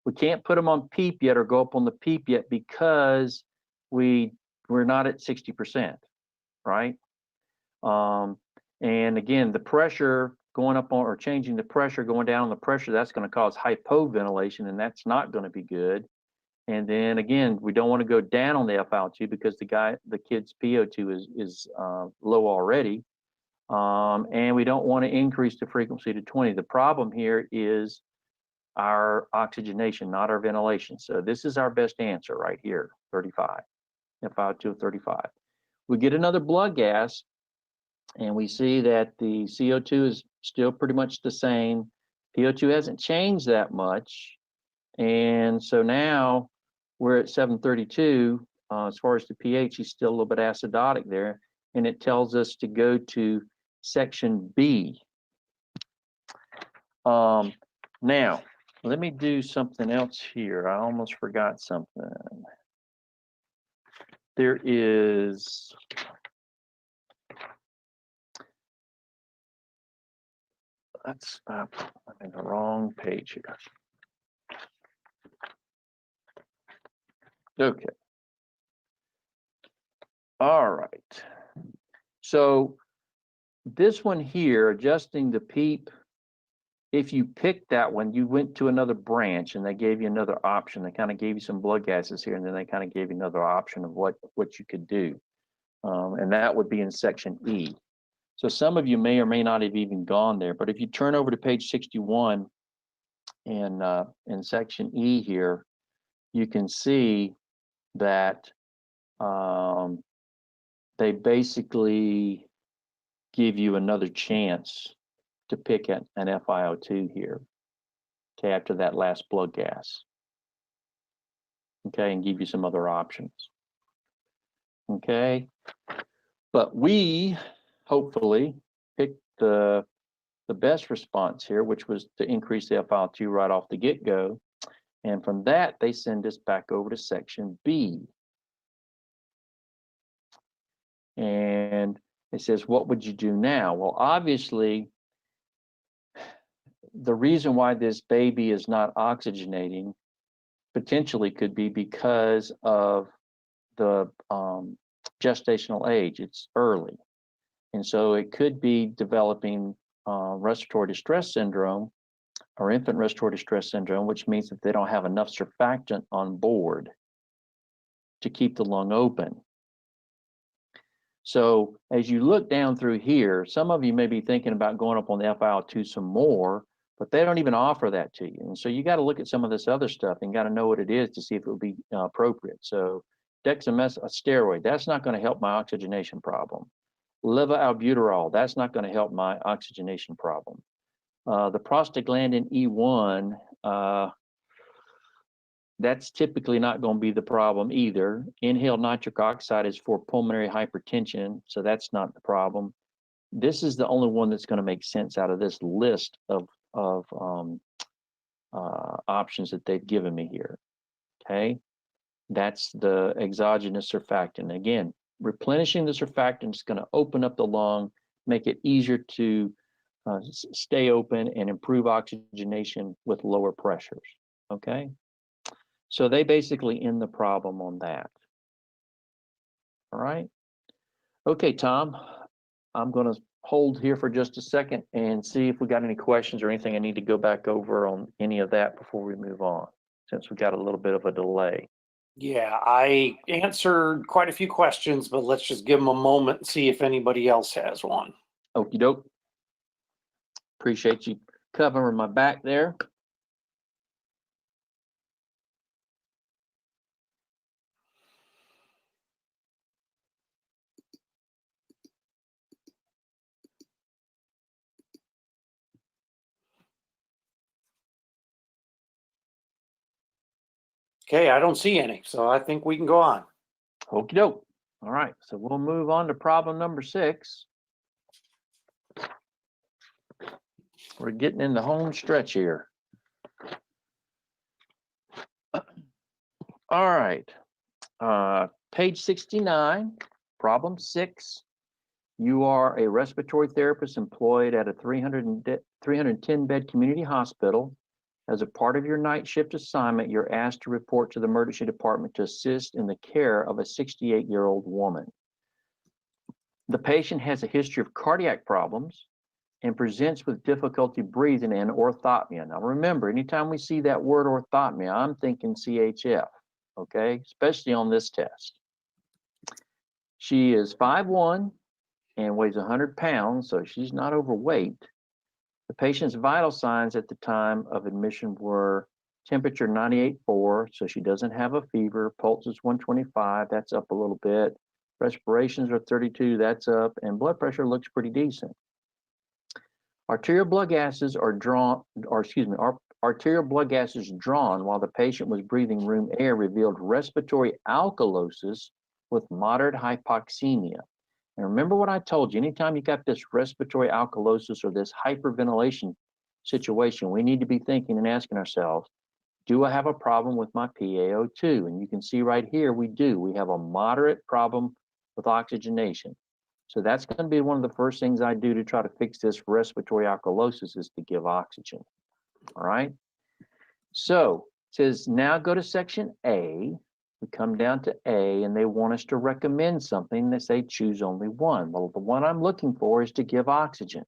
We can't put them on PEEP yet or go up on the PEEP yet because we're not at 60%, right? And again, the pressure going up on, or changing the pressure, going down on the pressure, that's going to cause hypoventilation, and that's not going to be good. And then again, we don't want to go down on the FiO2 because the kid's PO2 is low already. And we don't want to increase the frequency to 20. The problem here is our oxygenation, not our ventilation. So this is our best answer right here, 35, FiO2 of 35. We get another blood gas, and we see that the CO2 is still pretty much the same. PO2 hasn't changed that much. And so now we're at 732. As far as the pH, he's still a little bit acidotic there. And it tells us to go to section B. Now, let me do something else here. I almost forgot something. There is... I'm in the wrong page here. Okay. All right. So this one here, adjusting the PEEP, if you picked that one, you went to another branch and they gave you another option. They kind of gave you some blood gases here, and then they kind of gave you another option of what you could do. And that would be in section E. So some of you may or may not have even gone there, but if you turn over to page 61 in section E here, you can see that they basically give you another chance to pick an FiO2 here, okay, after that last blood gas, okay, and give you some other options, okay. But we hopefully picked the best response here, which was to increase the FiO2 right off the get-go, and from that they send us back over to section B, and it says, what would you do now? Well, obviously, the reason why this baby is not oxygenating potentially could be because of the gestational age. It's early. And so it could be developing respiratory distress syndrome or infant respiratory distress syndrome, which means that they don't have enough surfactant on board to keep the lung open. So as you look down through here, some of you may be thinking about going up on the FiO2 some more, but they don't even offer that to you. And so you got to look at some of this other stuff and got to know what it is to see if it will be appropriate. So dexamethasone, a steroid, that's not going to help my oxygenation problem. Levoalbuterol, that's not going to help my oxygenation problem. The prostaglandin E1, that's typically not going to be the problem either. Inhaled nitric oxide is for pulmonary hypertension, so that's not the problem. This is the only one that's going to make sense out of this list of options that they've given me here. Okay, that's the exogenous surfactant. Again, replenishing the surfactant is going to open up the lung, make it easier to stay open and improve oxygenation with lower pressures. Okay, so they basically end the problem on that. All right. Okay, Tom, I'm going to hold here for just a second and see if we got any questions or anything I need to go back over on any of that before we move on, since we got a little bit of a delay. Yeah, I answered quite a few questions, but let's just give them a moment and see if anybody else has one. Okie doke. Appreciate you covering my back there. Okay, I don't see any, so I think we can go on. Okie doke. All right, so we'll move on to problem number 6. We're getting in the home stretch here. All right, page 69, problem 6. You are a respiratory therapist employed at a 310 bed community hospital. As a part of your night shift assignment, you're asked to report to the emergency department to assist in the care of a 68-year-old woman. The patient has a history of cardiac problems and presents with difficulty breathing and orthopnea. Now remember, anytime we see that word orthopnea, I'm thinking CHF, okay, especially on this test. She is 5'1" and weighs 100 pounds, so she's not overweight. The patient's vital signs at the time of admission were temperature 98.4, so she doesn't have a fever. Pulse is 125, that's up a little bit. Respirations are 32, that's up, and blood pressure looks pretty decent. Arterial blood gases are drawn, arterial blood gases drawn while the patient was breathing room air revealed respiratory alkalosis with moderate hypoxemia. And remember what I told you, anytime you got this respiratory alkalosis or this hyperventilation situation, we need to be thinking and asking ourselves, do I have a problem with my PaO2? And you can see right here, we do. We have a moderate problem with oxygenation. So that's going to be one of the first things I do to try to fix this respiratory alkalosis is to give oxygen. All right. So it says now go to section A, We come down to A and they want us to recommend something. They say choose only one. Well, the one I'm looking for is to give oxygen.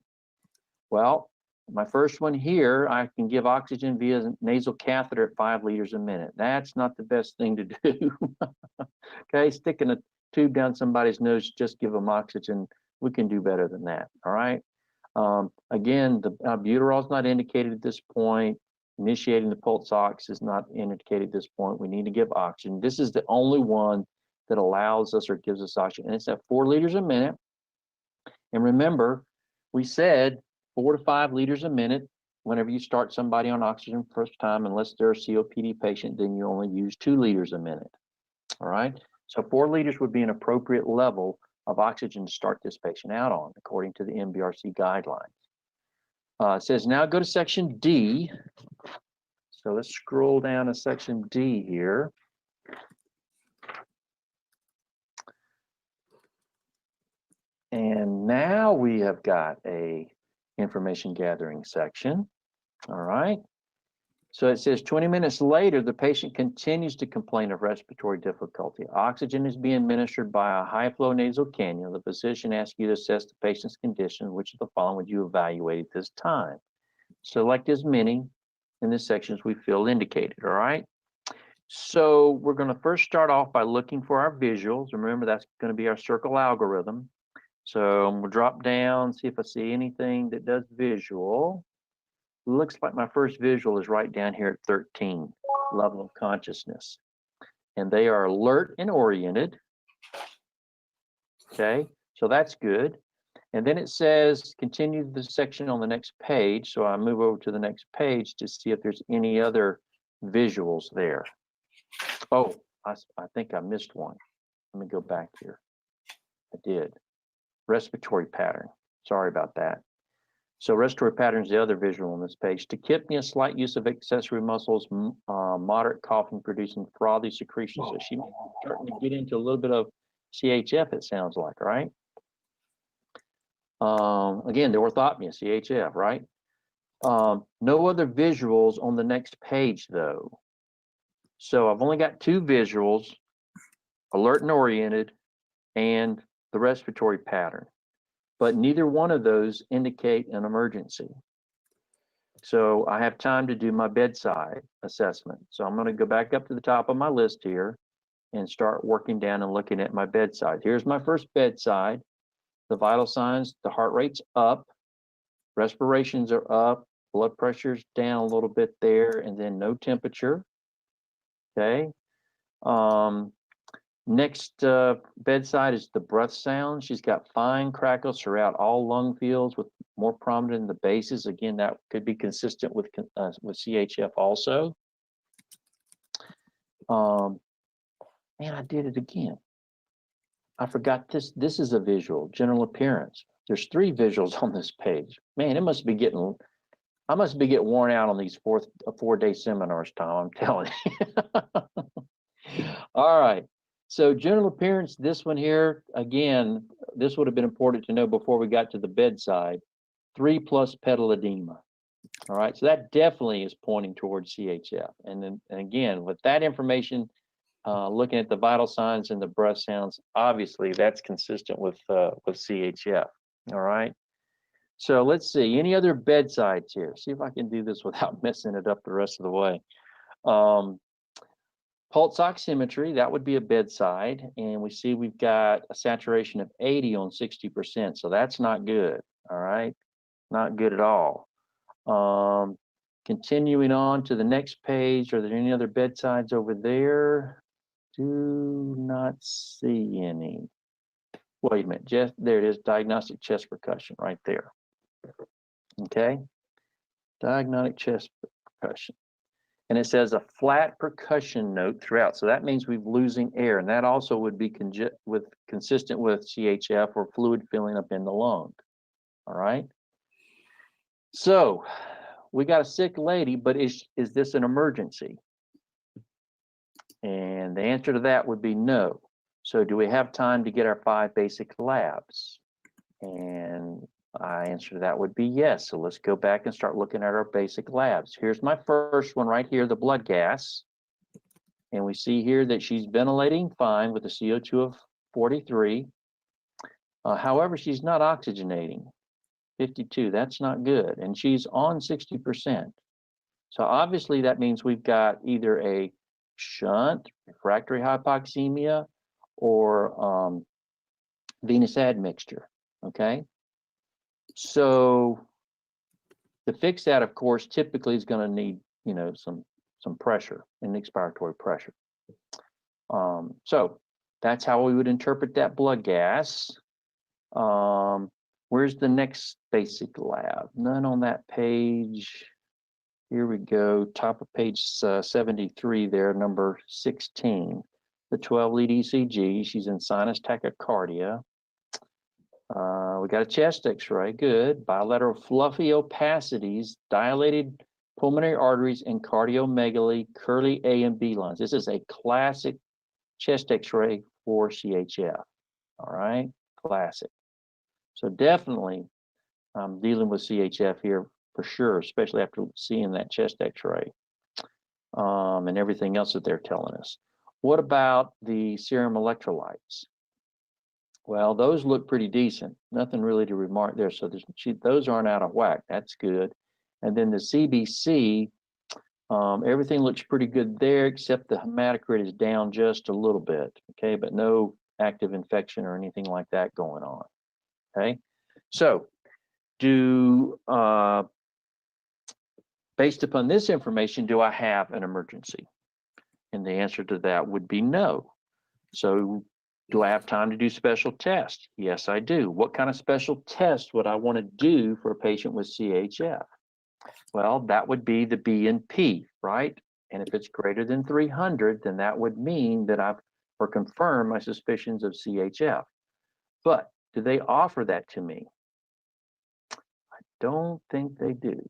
Well, my first one here, I can give oxygen via nasal catheter at 5 liters a minute. That's not the best thing to do. Okay, sticking a tube down somebody's nose, just give them oxygen. We can do better than that, all right? Again, the albuterol is not indicated at this point. Initiating the pulse ox is not indicated at this point. We need to give oxygen. This is the only one that allows us or gives us oxygen, and it's at 4 liters a minute. And remember, we said 4 to 5 liters a minute. Whenever you start somebody on oxygen first time, unless they're a COPD patient, then you only use 2 liters a minute. All right, so 4 liters would be an appropriate level of oxygen to start this patient out on, according to the MBRC guidelines. It says now go to section D. So let's scroll down to section D here. And now we have got a information gathering section. All right. So it says 20 minutes later, the patient continues to complain of respiratory difficulty. Oxygen is being administered by a high flow nasal cannula. The physician asks you to assess the patient's condition. Which of the following would you evaluate at this time? Select as many in this section as we feel indicated, all right? So we're going to first start off by looking for our visuals. Remember, that's going to be our circle algorithm. So I'm going to drop down, see if I see anything that does visual. Looks like my first visual is right down here at 13, level of consciousness. And they are alert and oriented. Okay, so that's good. And then it says continue the section on the next page. So I move over to the next page to see if there's any other visuals there. Oh, I think I missed one. Let me go back here. I did. Respiratory pattern. Sorry about that. So respiratory pattern is the other visual on this page. Tachypnea, slight use of accessory muscles, moderate coughing, producing frothy secretions. So she may be starting to get into a little bit of CHF, it sounds like, right? Again, the orthopnea, CHF, right? No other visuals on the next page, though. So I've only got 2 visuals, alert and oriented, and the respiratory pattern. But neither one of those indicate an emergency. So I have time to do my bedside assessment. So I'm going to go back up to the top of my list here and start working down and looking at my bedside. Here's my first bedside. The vital signs, the heart rate's up, respirations are up, blood pressure's down a little bit there, and then no temperature. Okay. Next bedside is the breath sound. She's got fine crackles throughout all lung fields, with more prominent in the bases. Again, that could be consistent with CHF also. Man, I did it again. I forgot this. This is a visual, general appearance. There's 3 visuals on this page. Man, I must be getting worn out on these 4-day seminars, Tom, I'm telling you. All right. So general appearance, this one here, again, this would have been important to know before we got to the bedside. 3+ pedal edema. All right, so that definitely is pointing towards CHF. And again, with that information, looking at the vital signs and the breath sounds, obviously that's consistent with CHF. All right. So let's see, any other bedsides here? See if I can do this without messing it up the rest of the way. Pulse oximetry, that would be a bedside, and we see we've got a saturation of 80 on 60%, so that's not good, all right? Not good at all. Continuing on to the next page, are there any other bedsides over there? Do not see any. Wait a minute, just there it is, diagnostic chest percussion right there. Okay, diagnostic chest percussion. And it says a flat percussion note throughout. So that means we're losing air. And that also would be consistent with CHF or fluid filling up in the lung. All right. So we got a sick lady, but is this an emergency? And the answer to that would be no. So do we have time to get our 5 basic labs? And my answer to that would be yes. So let's go back and start looking at our basic labs. Here's my first one right here, the blood gas. And we see here that she's ventilating fine with a CO2 of 43. However, she's not oxygenating, 52. That's not good. And she's on 60%. So obviously that means we've got either a shunt, refractory hypoxemia, or venous admixture, okay? So to fix that, of course, typically is going to need, some pressure and expiratory pressure. So that's how we would interpret that blood gas. Where's the next basic lab? None on that page. Here we go, top of page 73 there, number 16. The 12-lead ECG, she's in sinus tachycardia. We got a chest x-ray, good. Bilateral fluffy opacities, dilated pulmonary arteries, and cardiomegaly, curly A and B lines. This is a classic chest x-ray for CHF, all right, classic. So definitely I'm dealing with CHF here for sure, especially after seeing that chest x-ray and everything else that they're telling us. What about the serum electrolytes? Well, those look pretty decent. Nothing really to remark there. So those aren't out of whack. That's good. And then the CBC, everything looks pretty good there, except the hematocrit is down just a little bit. Okay, but no active infection or anything like that going on. Okay, so based upon this information, do I have an emergency? And the answer to that would be no. So do I have time to do special tests? Yes, I do. What kind of special test would I want to do for a patient with CHF? Well, that would be the BNP, right? And if it's greater than 300, then that would mean that I've or confirm my suspicions of CHF. But do they offer that to me? I don't think they do.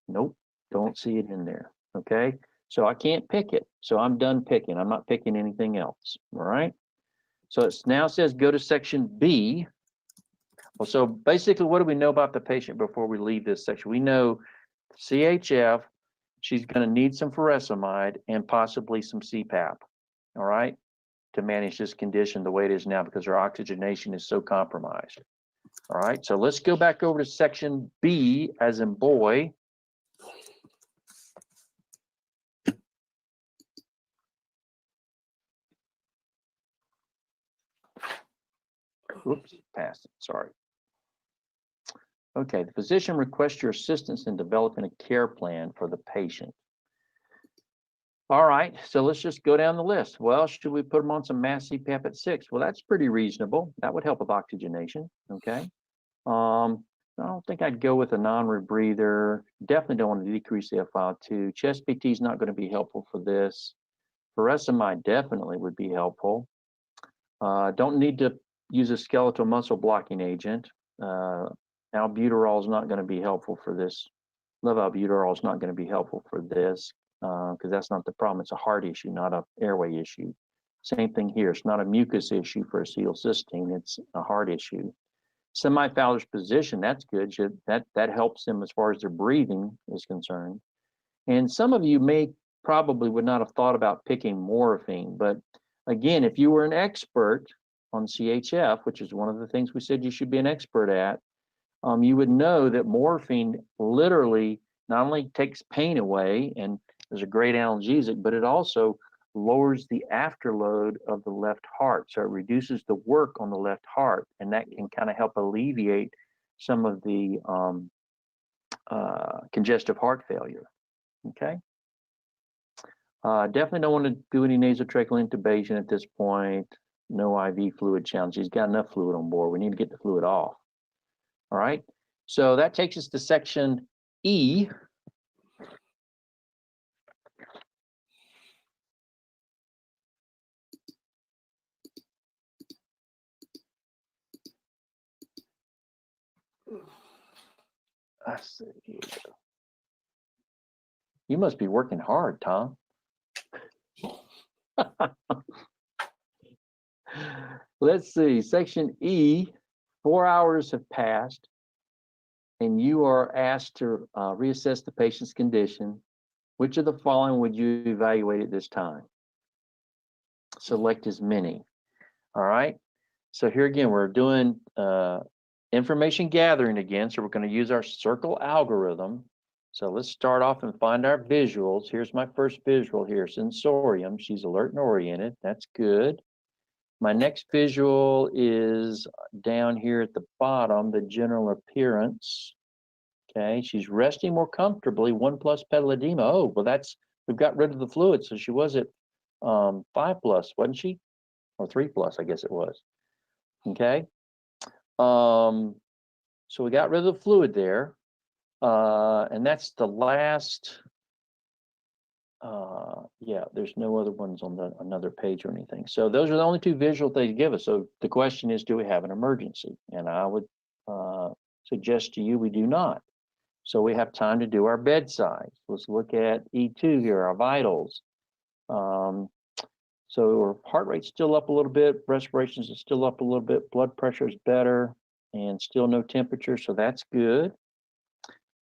Nope, don't see it in there, okay? So I can't pick it, so I'm done picking. I'm not picking anything else, all right? So it now says go to section B. Well, so basically, what do we know about the patient before we leave this section? We know CHF, she's gonna need some furosemide and possibly some CPAP, all right? To manage this condition the way it is now because her oxygenation is so compromised. All right, so let's go back over to section B as in boy. Oops, passed it, sorry. Okay, the physician requests your assistance in developing a care plan for the patient. All right, so let's just go down the list. Well, should we put them on some mass CPAP at 6? Well, that's pretty reasonable. That would help with oxygenation, okay? I don't think I'd go with a non-rebreather. Definitely don't want to decrease the FiO2. Chest PT is not going to be helpful for this. Furosemide definitely would be helpful. Don't need to use a skeletal muscle blocking agent. Albuterol is not going to be helpful for this. Levoalbuterol is not going to be helpful for this because that's not the problem. It's a heart issue, not an airway issue. Same thing here. It's not a mucus issue for acetylcysteine. It's a heart issue. Semi-Fowler's position, that's good. That helps them as far as their breathing is concerned. And some of you probably would not have thought about picking morphine, but again, if you were an expert on CHF, which is one of the things we said you should be an expert at, you would know that morphine literally not only takes pain away and is a great analgesic, but it also lowers the afterload of the left heart. So it reduces the work on the left heart, and that can kind of help alleviate some of the congestive heart failure, okay? Definitely don't want to do any nasotracheal intubation at this point. No IV fluid challenge. She's got enough fluid on board. We need to get the fluid off. All right, so that takes us to section E. Let's see here. You must be working hard, Tom. Let's see, section E, 4 hours have passed and you are asked to reassess the patient's condition. Which of the following would you evaluate at this time? Select as many. All right. So here again, we're doing information gathering again. So we're going to use our circle algorithm. So let's start off and find our visuals. Here's my first visual here, sensorium. She's alert and oriented. That's good. My next visual is down here at the bottom, the general appearance. Okay, she's resting more comfortably, 1+ pedal edema. Oh, well, we've got rid of the fluid. So she was at 5+, wasn't she? Or 3+, I guess it was. Okay. So we got rid of the fluid there. And that's the last, yeah, there's no other ones on another page or anything. So those are the only two visual they give us. So the question is, do we have an emergency? And I would suggest to you we do not. So we have time to do our bedside. Let's look at E2 here, our vitals. So our heart rate's still up a little bit, respirations is still up a little bit, blood pressure is better, and still no temperature, so that's good.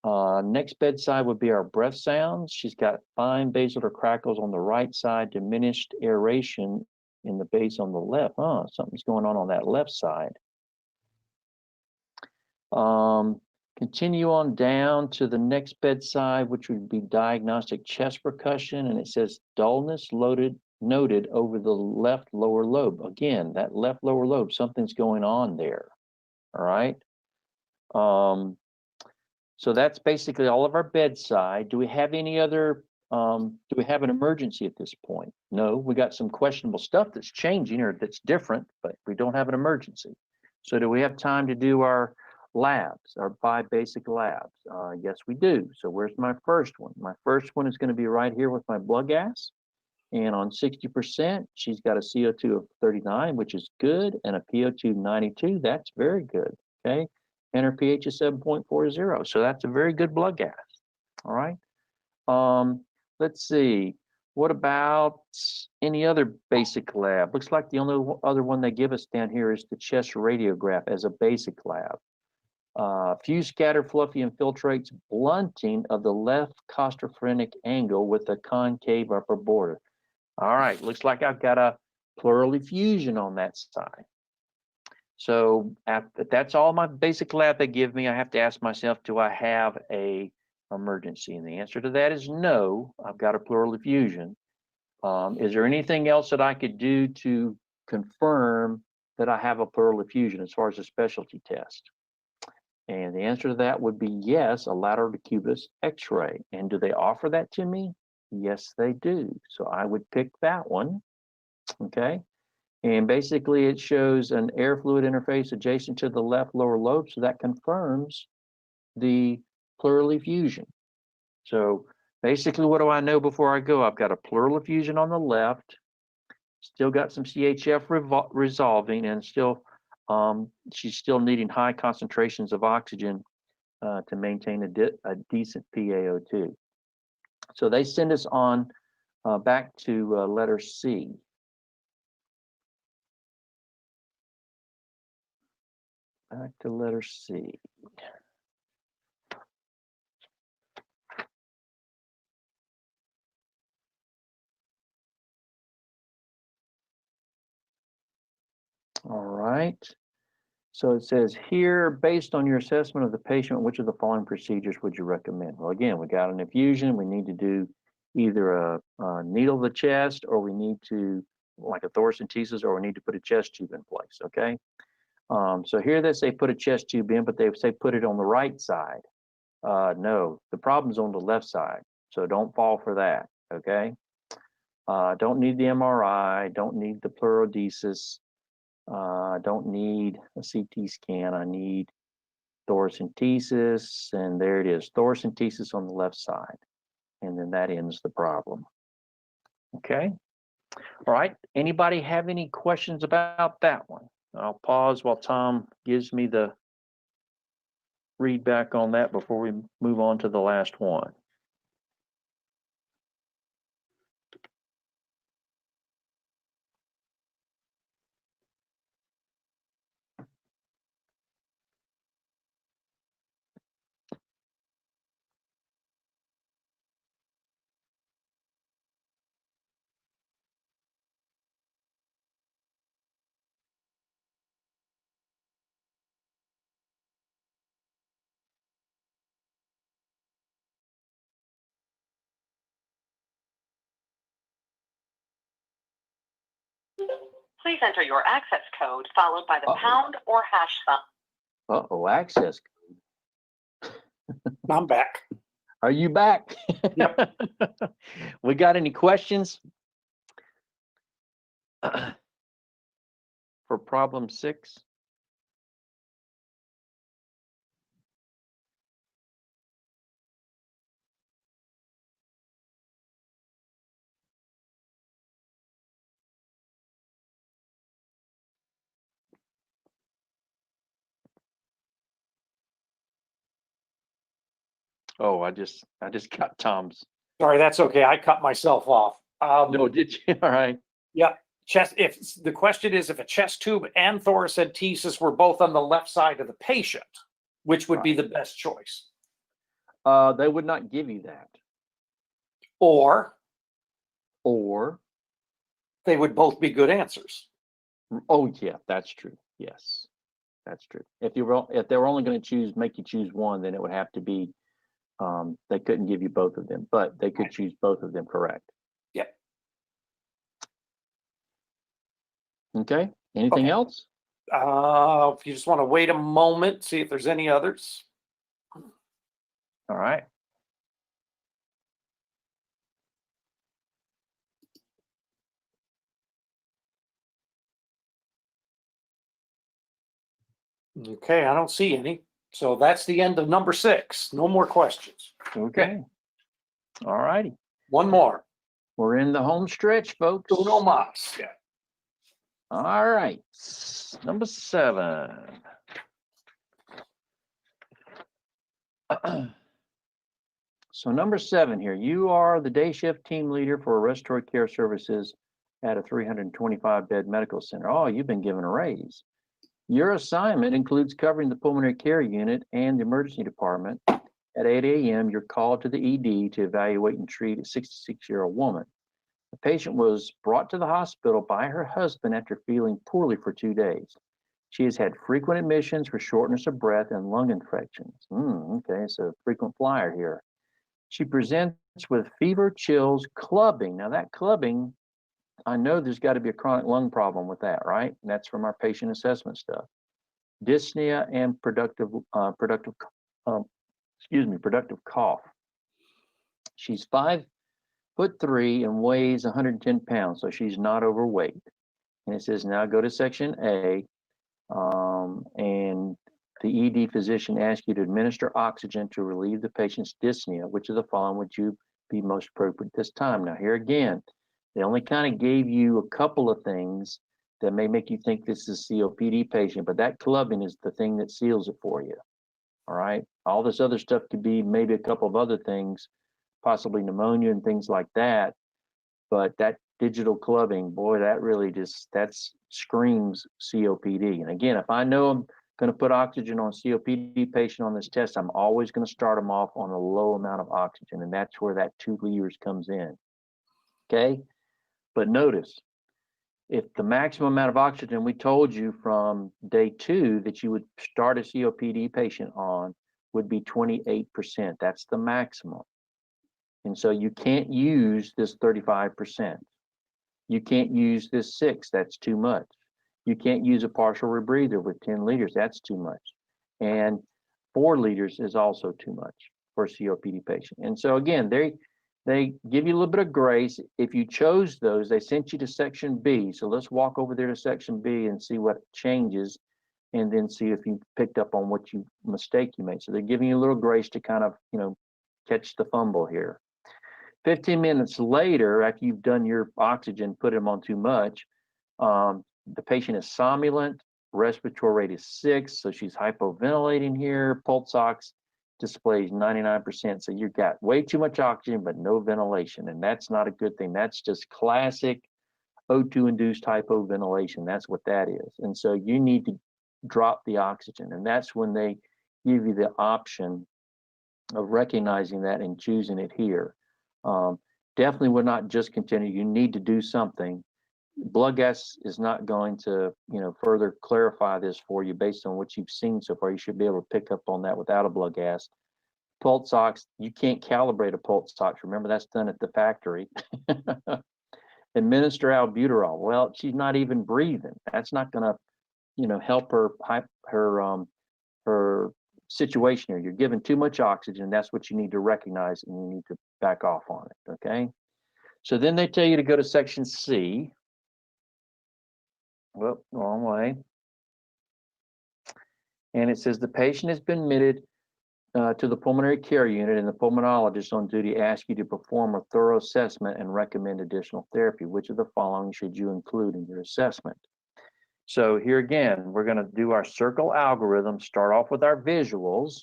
Next bedside would be our breath sounds. She's got fine basilar crackles on the right side, diminished aeration in the base on the left. Oh, something's going on that left side. Continue on down to the next bedside, which would be diagnostic chest percussion, and it says dullness noted over the left lower lobe. Again, that left lower lobe, something's going on there. All right. So that's basically all of our bedside. Do we have any other, do we have an emergency at this point? No, we got some questionable stuff that's changing or that's different, but we don't have an emergency. So do we have time to do our labs, our 5 basic labs? Yes, we do. So where's my first one? My first one is going to be right here with my blood gas. And on 60%, she's got a CO2 of 39, which is good, and a PO2 92. That's very good. Okay. And her pH is 7.40. So that's a very good blood gas. All right. Let's see. What about any other basic lab? Looks like the only other one they give us down here is the chest radiograph as a basic lab. Few scatter fluffy infiltrates, blunting of the left costophrenic angle with a concave upper border. All right, looks like I've got a pleural effusion on that side. So that's all my basic lab they give me. I have to ask myself, do I have a emergency? And the answer to that is no, I've got a pleural effusion. Is there anything else that I could do to confirm that I have a pleural effusion as far as a specialty test? And the answer to that would be yes, a lateral decubus x-ray. And do they offer that to me? Yes, they do. So I would pick that one. Okay. And basically it shows an air fluid interface adjacent to the left lower lobe. So that confirms the pleural effusion. So basically, what do I know before I go? I've got a pleural effusion on the left, still got some CHF resolving, and still she's still needing high concentrations of oxygen to maintain a decent PaO2. So they send us on back to letter C. Back to letter C. All right. So it says here, based on your assessment of the patient, which of the following procedures would you recommend? Well, again, we got an infusion. We need to do either a needle the chest, or we need to, like a thoracentesis, or we need to put a chest tube in place, okay? So here they say put a chest tube in, but they say put it on the right side. No, the problem's on the left side, so don't fall for that, okay? Don't need the MRI, don't need the pleurodesis. I don't need a CT scan. I need thoracentesis, and there it is, thoracentesis on the left side. And then that ends the problem. Okay. All right. Anybody have any questions about that one? I'll pause while Tom gives me the read back on that before we move on to the last one. Please enter your access code followed by the pound or hash sign. Uh-oh, access. I'm back. Are you back? Yep. We got any questions? For problem 6? Oh, I just got Tom's. Sorry, that's okay. I cut myself off. No, did you? All right. Chest, if the question is if a chest tube and thoracentesis were both on the left side of the patient, which would be the best choice? They would not give you that. Or Or, they would both be good answers. oh yeah, that's true. Yes, that's true. If they were only going to make you choose one, then it would have to be, they couldn't give you both of them, but they could choose both of them, correct? Yep. Okay, anything Okay. else? If you just want to wait a moment, see if there's any others. All right. Okay, I don't see any. So that's the end of number 6. No more questions. Okay. All righty. One more. We're in the home stretch, folks. Uno mas. Yeah. All right. Number 7. So number 7 here, you are the day shift team leader for respiratory care services at a 325 bed medical center. Oh, you've been given a raise. Your assignment includes covering the pulmonary care unit and the emergency department. At 8 a.m., you're called to the ED to evaluate and treat a 66-year-old woman. The patient was brought to the hospital by her husband after feeling poorly for 2 days. She has had frequent admissions for shortness of breath and lung infections. Okay, so frequent flyer here. She presents with fever, chills, clubbing. Now that clubbing, I know there's got to be a chronic lung problem with that, right? And that's from our patient assessment stuff. Dyspnea and productive cough. She's 5'3" and weighs 110 pounds, so she's not overweight. And it says now go to section A, and the ED physician asks you to administer oxygen to relieve the patient's dyspnea. Which of the following would you be most appropriate at this time? Now here again, they only kind of gave you a couple of things that may make you think this is a COPD patient, but that clubbing is the thing that seals it for you. All right. All this other stuff could be maybe a couple of other things, possibly pneumonia and things like that. But that digital clubbing, boy, that really screams COPD. And again, if I know I'm going to put oxygen on a COPD patient on this test, I'm always going to start them off on a low amount of oxygen. And that's where that 2 liters comes in. Okay. But notice, if the maximum amount of oxygen we told you from day 2 that you would start a COPD patient on would be 28%. That's the maximum. And so you can't use this 35%. You can't use this 6. That's too much. You can't use a partial rebreather with 10 liters. That's too much. And 4 liters is also too much for a COPD patient. And so again, they give you a little bit of grace. If you chose those, they sent you to section B. So let's walk over there to section B and see what changes, and then see if you picked up on what mistake you made. So they're giving you a little grace to kind of, catch the fumble here. 15 minutes later, after you've done your oxygen, put them on too much, the patient is somnolent, respiratory rate is 6, so she's hypoventilating here, pulse ox displays 99%. So you've got way too much oxygen, but no ventilation. And that's not a good thing. That's just classic O2 induced hypoventilation. That's what that is. And so you need to drop the oxygen. And that's when they give you the option of recognizing that and choosing it here. Definitely would not just continue. You need to do something. Blood gas is not going to, further clarify this for you based on what you've seen so far. You should be able to pick up on that without a blood gas. Pulse ox, you can't calibrate a pulse ox. Remember, that's done at the factory. administer albuterol. Well, she's not even breathing. That's not going to, help her situation here. You're giving too much oxygen. That's what you need to recognize, and you need to back off on it. Okay. So then they tell you to go to section C. Whoop, wrong way. And it says the patient has been admitted to the pulmonary care unit, and the pulmonologist on duty asks you to perform a thorough assessment and recommend additional therapy. Which of the following should you include in your assessment? So here again, we're going to do our circle algorithm, start off with our visuals.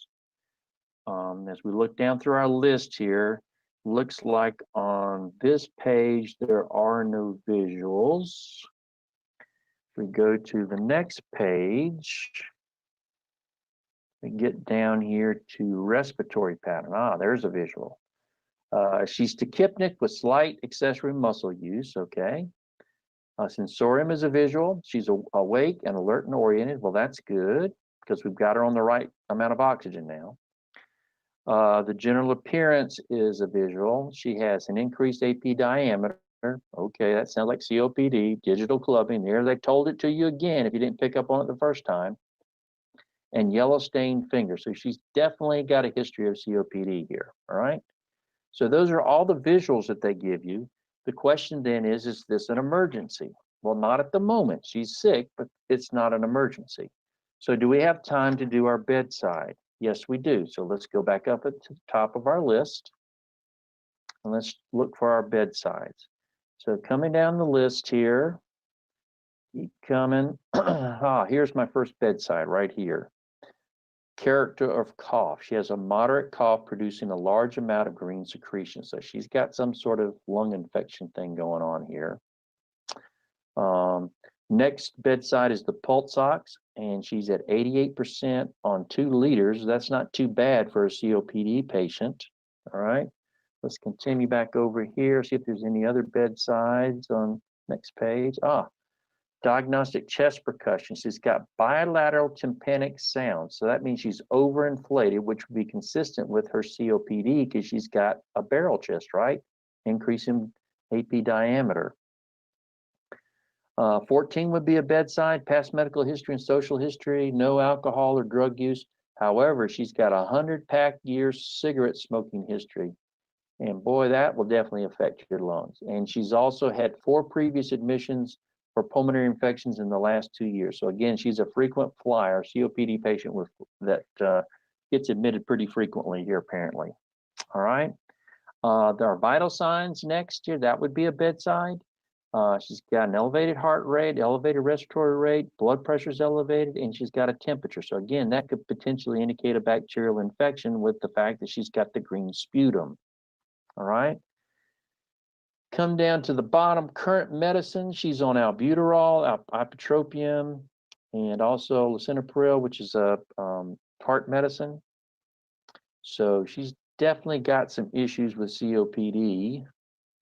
As we look down through our list here, looks like on this page, there are no visuals. If we go to the next page, we get down here to respiratory pattern. There's a visual. She's tachypnic with slight accessory muscle use, okay. Sensorium is a visual. She's awake and alert and oriented. Well, that's good because we've got her on the right amount of oxygen now. The general appearance is a visual. She has an increased AP diameter. Okay, that sounds like COPD, digital clubbing. There, they told it to you again if you didn't pick up on it the first time. And yellow stained finger. So she's definitely got a history of COPD here, all right? So those are all the visuals that they give you. The question then is this an emergency? Well, not at the moment. She's sick, but it's not an emergency. So do we have time to do our bedside? Yes, we do. So let's go back up at the top of our list and let's look for our bedsides. So coming down the list here, keep coming. Here's my first bedside right here. Character of cough. She has a moderate cough producing a large amount of green secretion. So she's got some sort of lung infection thing going on here. Next bedside is the pulse ox, and she's at 88% on 2 liters. That's not too bad for a COPD patient. All right. Let's continue back over here, see if there's any other bedsides on next page. Diagnostic chest percussion. She's got bilateral tympanic sound. So that means she's overinflated, which would be consistent with her COPD because she's got a barrel chest, right? Increase in AP diameter. 14 would be a bedside, past medical history and social history, no alcohol or drug use. However, she's got 100 years cigarette smoking history. And boy, that will definitely affect your lungs. And she's also had 4 previous admissions for pulmonary infections in the last 2 years. So again, she's a frequent flyer, COPD patient that gets admitted pretty frequently here, apparently. All right. There are vital signs next here. That would be a bedside. She's got an elevated heart rate, elevated respiratory rate, blood pressure is elevated, and she's got a temperature. So again, that could potentially indicate a bacterial infection with the fact that she's got the green sputum. All right. Come down to the bottom, current medicine. She's on albuterol, ipratropium, and also lisinopril, which is a heart medicine. So she's definitely got some issues with COPD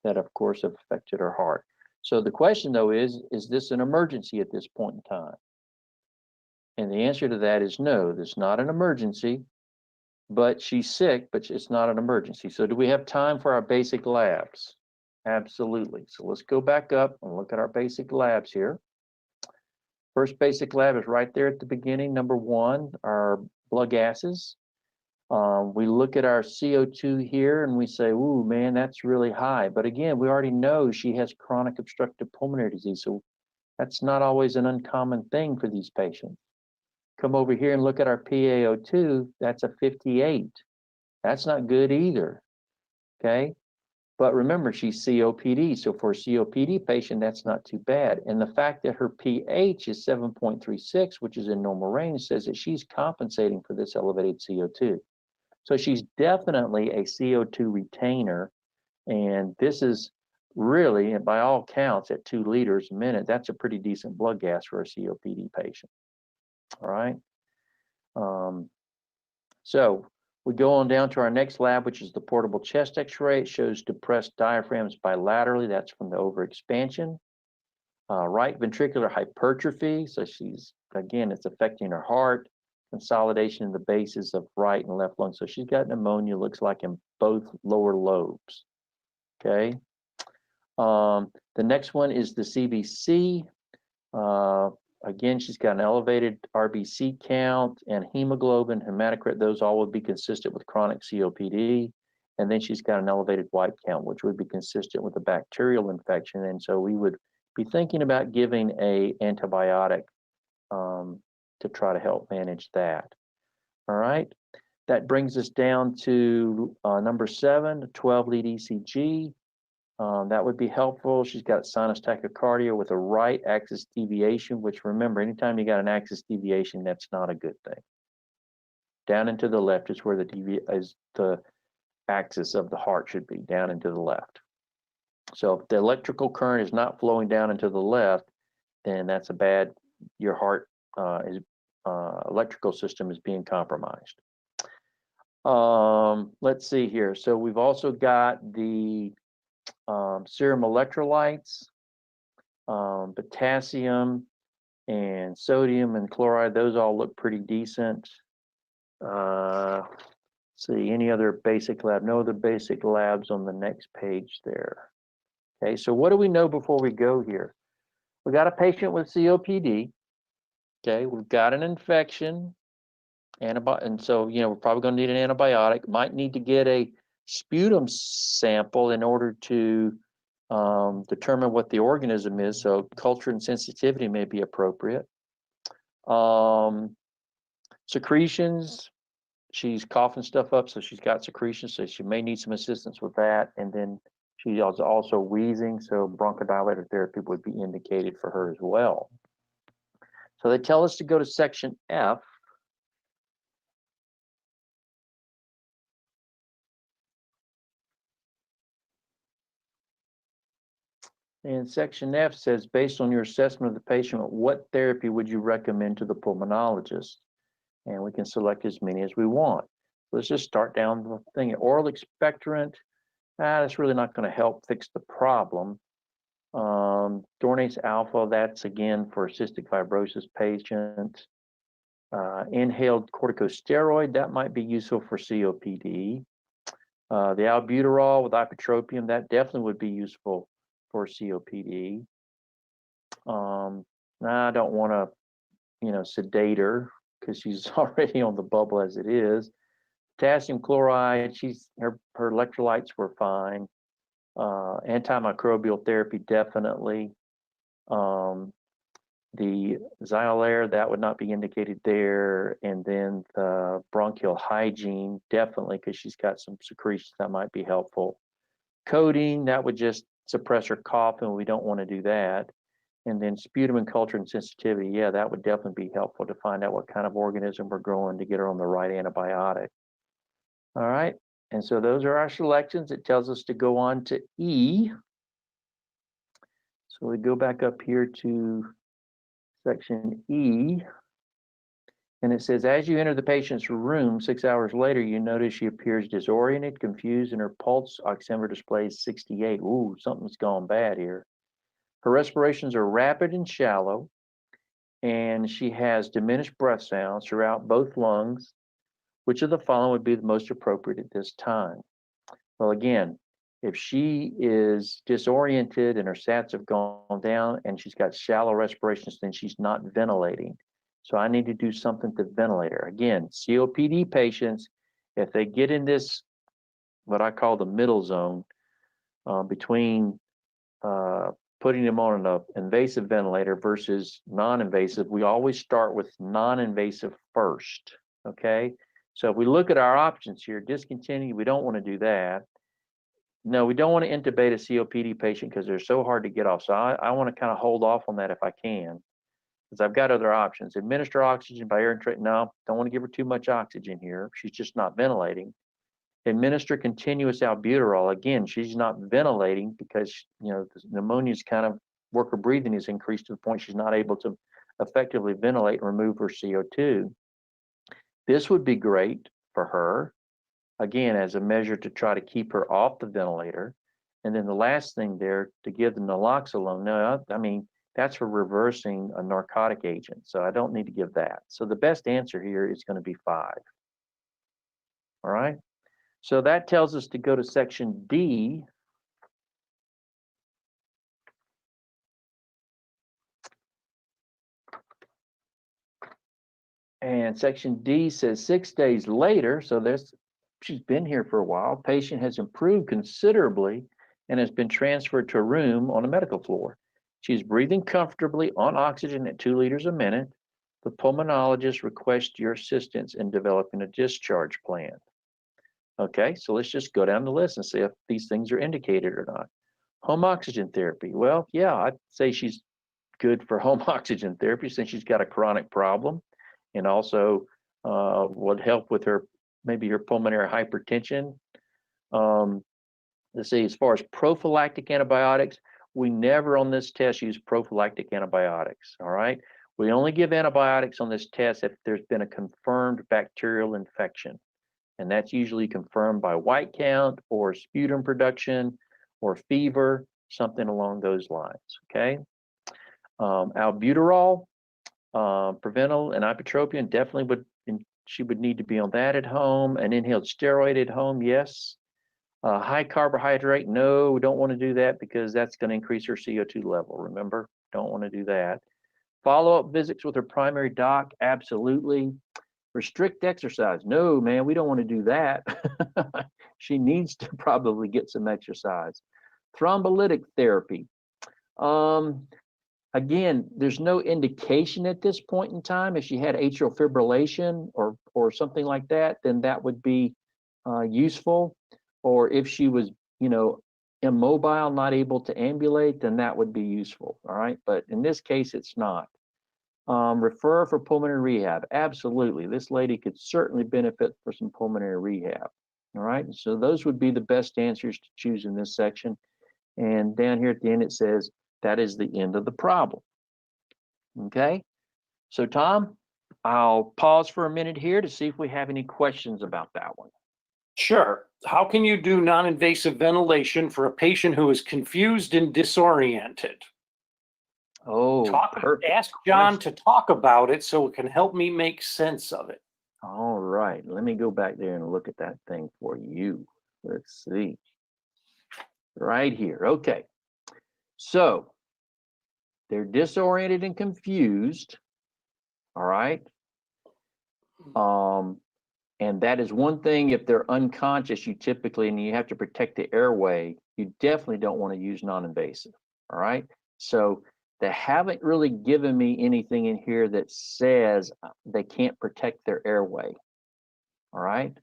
that, of course, have affected her heart. So the question, though, is this an emergency at this point in time? And the answer to that is no, this is not an emergency, but she's sick, but it's not an emergency. So do we have time for our basic labs? Absolutely. So let's go back up and look at our basic labs here. First basic lab is right there at the beginning. Number 1, our blood gases. We look at our CO2 here and we say, ooh, man, that's really high. But again, we already know she has chronic obstructive pulmonary disease. So that's not always an uncommon thing for these patients. Come over here and look at our PaO2. That's a 58. That's not good either. Okay. But remember, she's COPD. So for a COPD patient, that's not too bad. And the fact that her pH is 7.36, which is in normal range, says that she's compensating for this elevated CO2. So she's definitely a CO2 retainer. And this is really, and by all counts, at 2 liters a minute, that's a pretty decent blood gas for a COPD patient. All right. So we go on down to our next lab, which is the portable chest x-ray. It shows depressed diaphragms bilaterally. That's from the overexpansion. Right ventricular hypertrophy. So she's, again, it's affecting her heart. Consolidation in the bases of right and left lung. So she's got pneumonia, looks like in both lower lobes. Okay. The next one is the CBC. Again, she's got an elevated RBC count and hemoglobin, hematocrit. Those all would be consistent with chronic COPD. And then she's got an elevated white count, which would be consistent with a bacterial infection. And so we would be thinking about giving a antibiotic to try to help manage that. All right. That brings us down to number 7, 12-lead ECG. That would be helpful. She's got sinus tachycardia with a right axis deviation, which, remember, anytime you got an axis deviation, that's not a good thing. Down and to the left is where the axis of the heart should be, down and to the left. So if the electrical current is not flowing down and to the left, then that's a bad, your heart electrical system is being compromised. Let's see here. So we've also got the serum electrolytes, potassium and sodium and chloride. Those all look pretty decent. See, any other basic lab? No other basic labs on the next page there. Okay, so what do we know before we go here? We got a patient with COPD. Okay, we've got an infection, and so, you know, we're probably going to need an antibiotic. Might need to get a sputum sample in order to determine what the organism is. So culture and sensitivity may be appropriate. Secretions, she's coughing stuff up, so she's got secretions, so she may need some assistance with that. And then she is also wheezing, so bronchodilator therapy would be indicated for her as well. So they tell us to go to section F. And section F says, based on your assessment of the patient, what therapy would you recommend to the pulmonologist? And we can select as many as we want. Let's just start down the thing. Oral expectorant, that's really not going to help fix the problem. Dornase alpha, that's again for a cystic fibrosis patient. Inhaled corticosteroid, that might be useful for COPD. The albuterol with ipratropium, that definitely would be useful for COPD. I don't want to, you know, sedate her because she's already on the bubble as it is. Potassium chloride, her electrolytes were fine. Antimicrobial therapy, definitely. The Xylair, that would not be indicated there. And then the bronchial hygiene, definitely, because she's got some secretions that might be helpful. Codeine, that would just suppress her cough, and we don't want to do that. And then sputum and culture and sensitivity, yeah, that would definitely be helpful to find out what kind of organism we're growing to get her on the right antibiotic. All right, and so those are our selections. It tells us to go on to E. So we go back up here to section E, and it says, as you enter the patient's room 6 hours later, you notice she appears disoriented, confused, and her pulse oximeter displays 68. Ooh, something's gone bad here. Her respirations are rapid and shallow, and she has diminished breath sounds throughout both lungs. Which of the following would be the most appropriate at this time? Well, again, if she is disoriented and her SATs have gone down and she's got shallow respirations, then she's not ventilating. So I need to do something to ventilate her. Again, COPD patients, if they get in this, what I call the middle zone, between putting them on an invasive ventilator versus non-invasive, we always start with non-invasive first, okay? So if we look at our options here, discontinue, we don't want to do that. No, we don't want to intubate a COPD patient because they're so hard to get off. So I want to kind of hold off on that if I can, because I've got other options. Administer oxygen by air and no, don't want to give her too much oxygen here. She's just not ventilating. Administer continuous albuterol. Again, she's not ventilating because, you know, the pneumonia's kind of, work her breathing is increased to the point she's not able to effectively ventilate and remove her CO2. This would be great for her, again, as a measure to try to keep her off the ventilator. And then the last thing there, to give the naloxone. No, I mean, that's for reversing a narcotic agent. So I don't need to give that. So the best answer here is going to be 5. All right. So that tells us to go to section D. And section D says 6 days later, so she's been here for a while. Patient has improved considerably and has been transferred to a room on a medical floor. She's breathing comfortably on oxygen at 2 liters a minute. The pulmonologist requests your assistance in developing a discharge plan. Okay, so let's just go down the list and see if these things are indicated or not. Home oxygen therapy. Well, yeah, I'd say she's good for home oxygen therapy since she's got a chronic problem, and also would help with maybe her pulmonary hypertension. Let's see, as far as prophylactic antibiotics, we never on this test use prophylactic antibiotics, all right? We only give antibiotics on this test if there's been a confirmed bacterial infection. And that's usually confirmed by white count or sputum production or fever, something along those lines, okay? Albuterol, Preventol, and ibuprofen definitely she would need to be on that at home. An inhaled steroid at home, yes. High carbohydrate, no, we don't want to do that because that's going to increase her CO2 level. Remember, don't want to do that. Follow-up visits with her primary doc, absolutely. Restrict exercise, no, man, we don't want to do that. She needs to probably get some exercise. Thrombolytic therapy. Again, there's no indication at this point in time. If she had atrial fibrillation or something like that, then that would be useful. Or if she was, immobile, not able to ambulate, then that would be useful. All right. But in this case, it's not. Refer for pulmonary rehab. Absolutely. This lady could certainly benefit for some pulmonary rehab. All right. So those would be the best answers to choose in this section. And down here at the end, it says that is the end of the problem. Okay. So Tom, I'll pause for a minute here to see if we have any questions about that one. Sure. How can you do non-invasive ventilation for a patient who is confused and disoriented? Oh, perfect. Ask John to talk about it so it can help me make sense of it. All right. Let me go back there and look at that thing for you. Let's see. Right here. Okay. So they're disoriented and confused. All right. And that is one thing. If they're unconscious, you typically, and you have to protect the airway, you definitely don't want to use non-invasive. All right. So they haven't really given me anything in here that says they can't protect their airway. All right.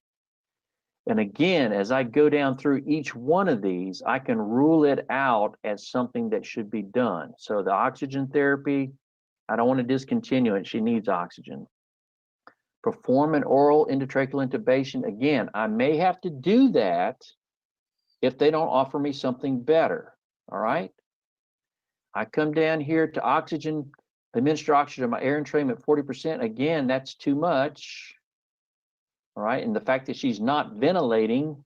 And again, as I go down through each one of these, I can rule it out as something that should be done. So the oxygen therapy, I don't want to discontinue it. She needs oxygen. Perform an oral endotracheal intubation. Again, I may have to do that if they don't offer me something better. All right. I come down here to oxygen, administer oxygen to my air entrainment 40%. Again, that's too much. All right. And the fact that she's not ventilating,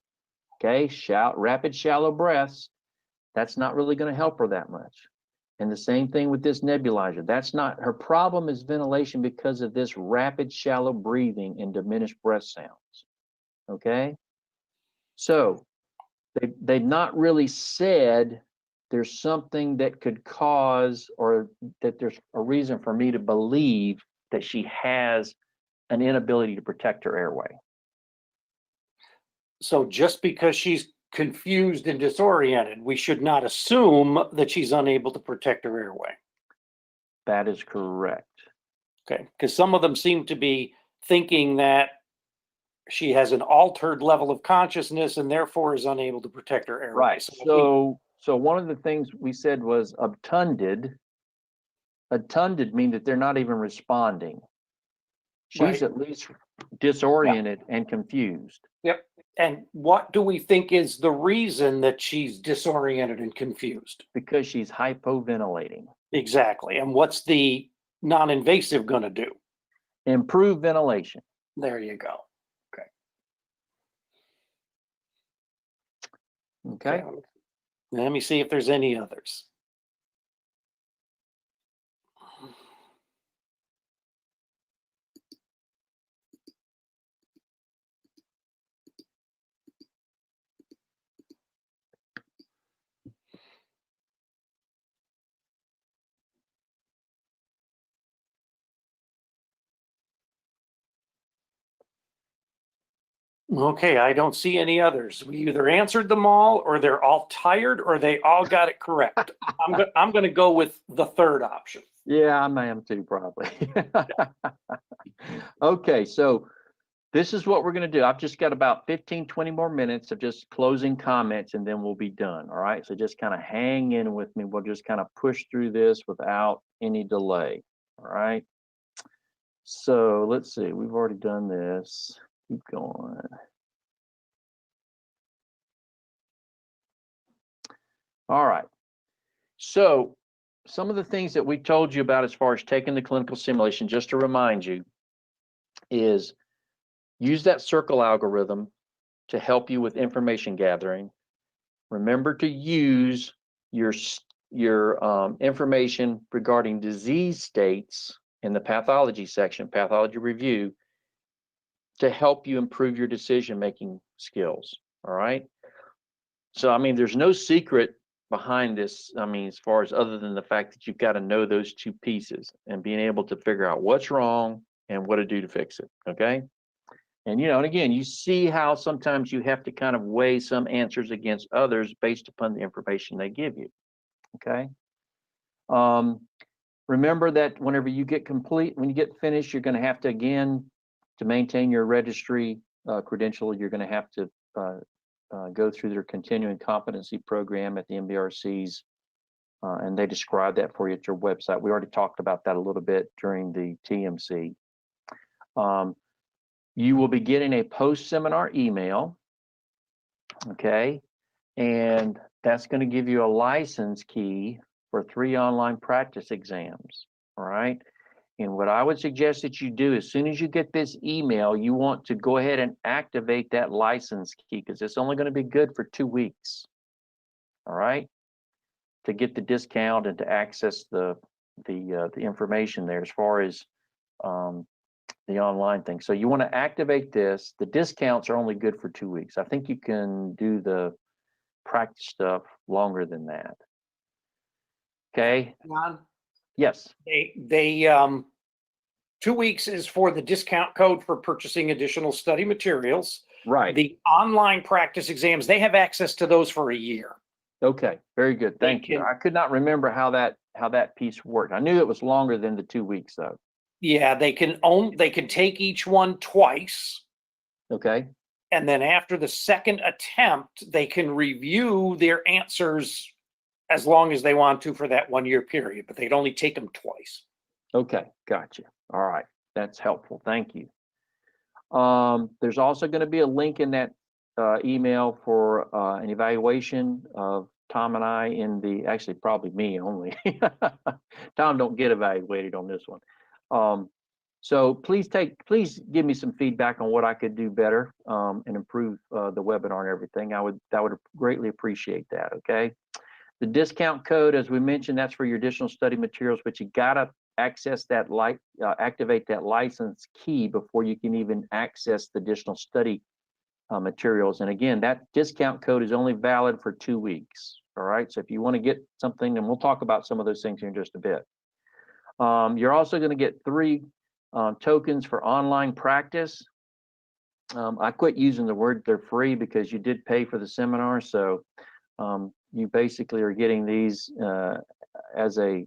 okay, rapid shallow breaths, that's not really going to help her that much. And the same thing with this nebulizer. That's not her problem, is ventilation because of this rapid shallow breathing and diminished breath sounds. Okay. So they've not really said there's something that could cause, or that there's a reason for me to believe that she has an inability to protect her airway. So just because she's confused and disoriented, we should not assume that she's unable to protect her airway. That is correct. Okay, because some of them seem to be thinking that she has an altered level of consciousness and therefore is unable to protect her airway. Right. So one of the things we said was obtunded. Obtunded means that they're not even responding. She's Right. at least disoriented and confused. Yep. And what do we think is the reason that she's disoriented and confused? Because she's hypoventilating. Exactly. And what's the non-invasive going to do? Improve ventilation. There you go. Okay. Let me see if there's any others. Okay, I don't see any others. We either answered them all, or they're all tired, or they all got it correct. I'm going to go with the third option. Yeah, I am too, probably. Okay, so this is what we're going to do. I've just got about 15, 20 more minutes of just closing comments, and then we'll be done. All right, so just kind of hang in with me. We'll just kind of push through this without any delay. All right. So let's see, we've already done this. Keep going. All right. So some of the things that we told you about as far as taking the clinical simulation, just to remind you, is use that circle algorithm to help you with information gathering. Remember to use your information regarding disease states in the pathology section, pathology review, to help you improve your decision-making skills. All right. So, I mean, there's no secret behind this. I mean, as far as other than the fact that you've got to know those two pieces and being able to figure out what's wrong and what to do to fix it. Okay. And, you know, and again, you see how sometimes you have to kind of weigh some answers against others based upon the information they give you. Okay. Remember that whenever you get when you get finished, you're going to have to, again, to maintain your registry credential, you're going to have to go through their continuing competency program at the MBRCs, and they describe that for you at your website. We already talked about that a little bit during the TMC. You will be getting a post-seminar email, okay? And that's going to give you a license key for 3 online practice exams, all right? And what I would suggest that you do, as soon as you get this email, you want to go ahead and activate that license key, because it's only going to be good for 2 weeks, all right? To get the discount and to access the information there as far as the online thing. So you want to activate this. The discounts are only good for 2 weeks. I think you can do the practice stuff longer than that. Okay. John, Yes. they 2 weeks is for the discount code for purchasing additional study materials. Right. The online practice exams, they have access to those for a year. Okay. Very good. Thank you. I could not remember how that piece worked. I knew it was longer than the 2 weeks though. Yeah, they can take each one twice. Okay. And then after the second attempt, they can review their answers as long as they want to for that 1 year period, but they'd only take them twice. Okay. Gotcha. All right. That's helpful. Thank you. There's also going to be a link in that email for an evaluation of Tom and I actually probably me only. Tom don't get evaluated on this one. So please give me some feedback on what I could do better and improve the webinar and everything. That would greatly appreciate that. Okay. The discount code, as we mentioned, that's for your additional study materials, but you gotta access that activate that license key before you can even access the additional study materials. And again, that discount code is only valid for 2 weeks. All right. So if you want to get something, and we'll talk about some of those things here in just a bit. You're also going to get 3 tokens for online practice. I quit using the word they're free because you did pay for the seminar. So you basically are getting these as a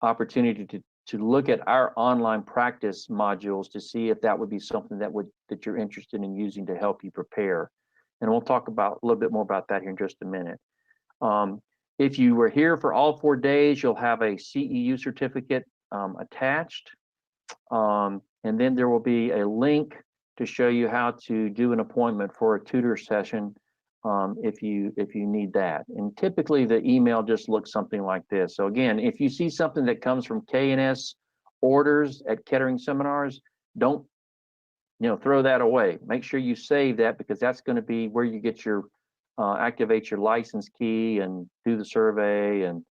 opportunity to look at our online practice modules to see if that would be something that you're interested in using to help you prepare. And we'll talk about a little bit more about that here in just a minute. If you were here for all 4 days, you'll have a CEU certificate attached. And then there will be a link to show you how to do an appointment for a tutor session if you need that. And typically the email just looks something like this. So again, if you see something that comes from K&S orders at Kettering Seminars, don't throw that away. Make sure you save that, because that's going to be where you get your activate your license key and do the survey, and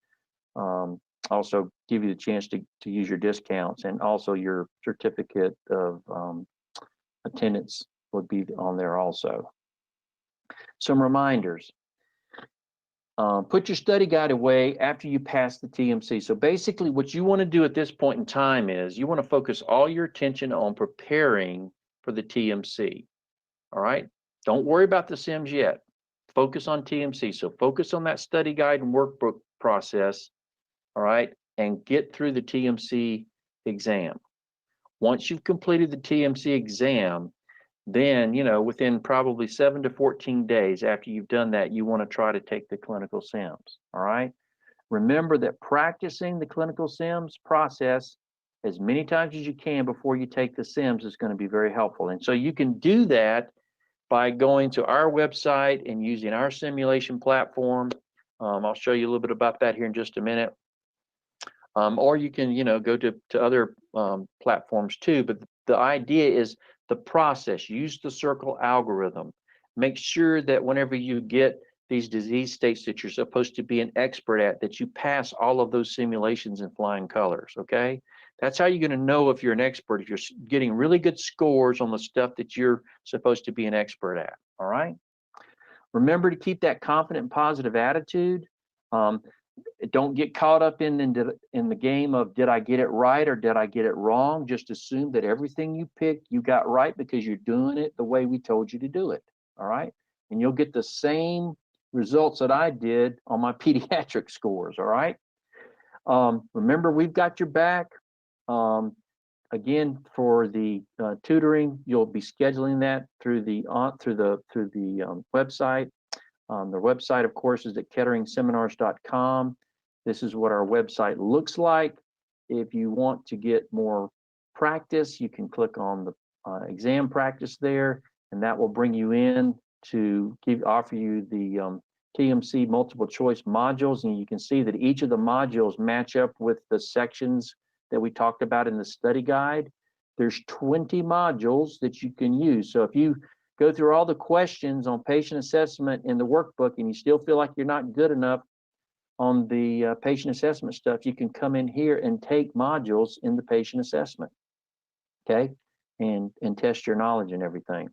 also give you the chance to use your discounts, and also your certificate of attendance would be on there also. Some reminders. Put your study guide away after you pass the TMC. So basically what you want to do at this point in time is you want to focus all your attention on preparing for the TMC. All right. Don't worry about the Sims yet. Focus on TMC. So focus on that study guide and workbook process. All right. And get through the TMC exam. Once you've completed the TMC exam, then, within probably 7 to 14 days after you've done that, you want to try to take the clinical sims. All right. Remember that practicing the clinical sims process as many times as you can before you take the sims is going to be very helpful. And so you can do that by going to our website and using our simulation platform. I'll show you a little bit about that here in just a minute. Or you can, go to other platforms too. But the idea is the process. Use the circle algorithm. Make sure that whenever you get these disease states that you're supposed to be an expert at, that you pass all of those simulations in flying colors, okay? That's how you're going to know if you're an expert, if you're getting really good scores on the stuff that you're supposed to be an expert at, all right? Remember to keep that confident and positive attitude. Don't get caught up in the game of, did I get it right or did I get it wrong? Just assume that everything you picked, you got right because you're doing it the way we told you to do it, all right? And you'll get the same results that I did on my pediatric scores, all right? Remember, we've got your back. Again, for the tutoring, you'll be scheduling that through the website. The website, of course, is at ketteringseminars.com. This is what our website looks like. If you want to get more practice, you can click on the exam practice there, and that will bring you in to offer you the TMC multiple choice modules. And you can see that each of the modules match up with the sections that we talked about in the study guide. There's 20 modules that you can use. So if you go through all the questions on patient assessment in the workbook and you still feel like you're not good enough on the patient assessment stuff, you can come in here and take modules in the patient assessment, okay? And test your knowledge and everything.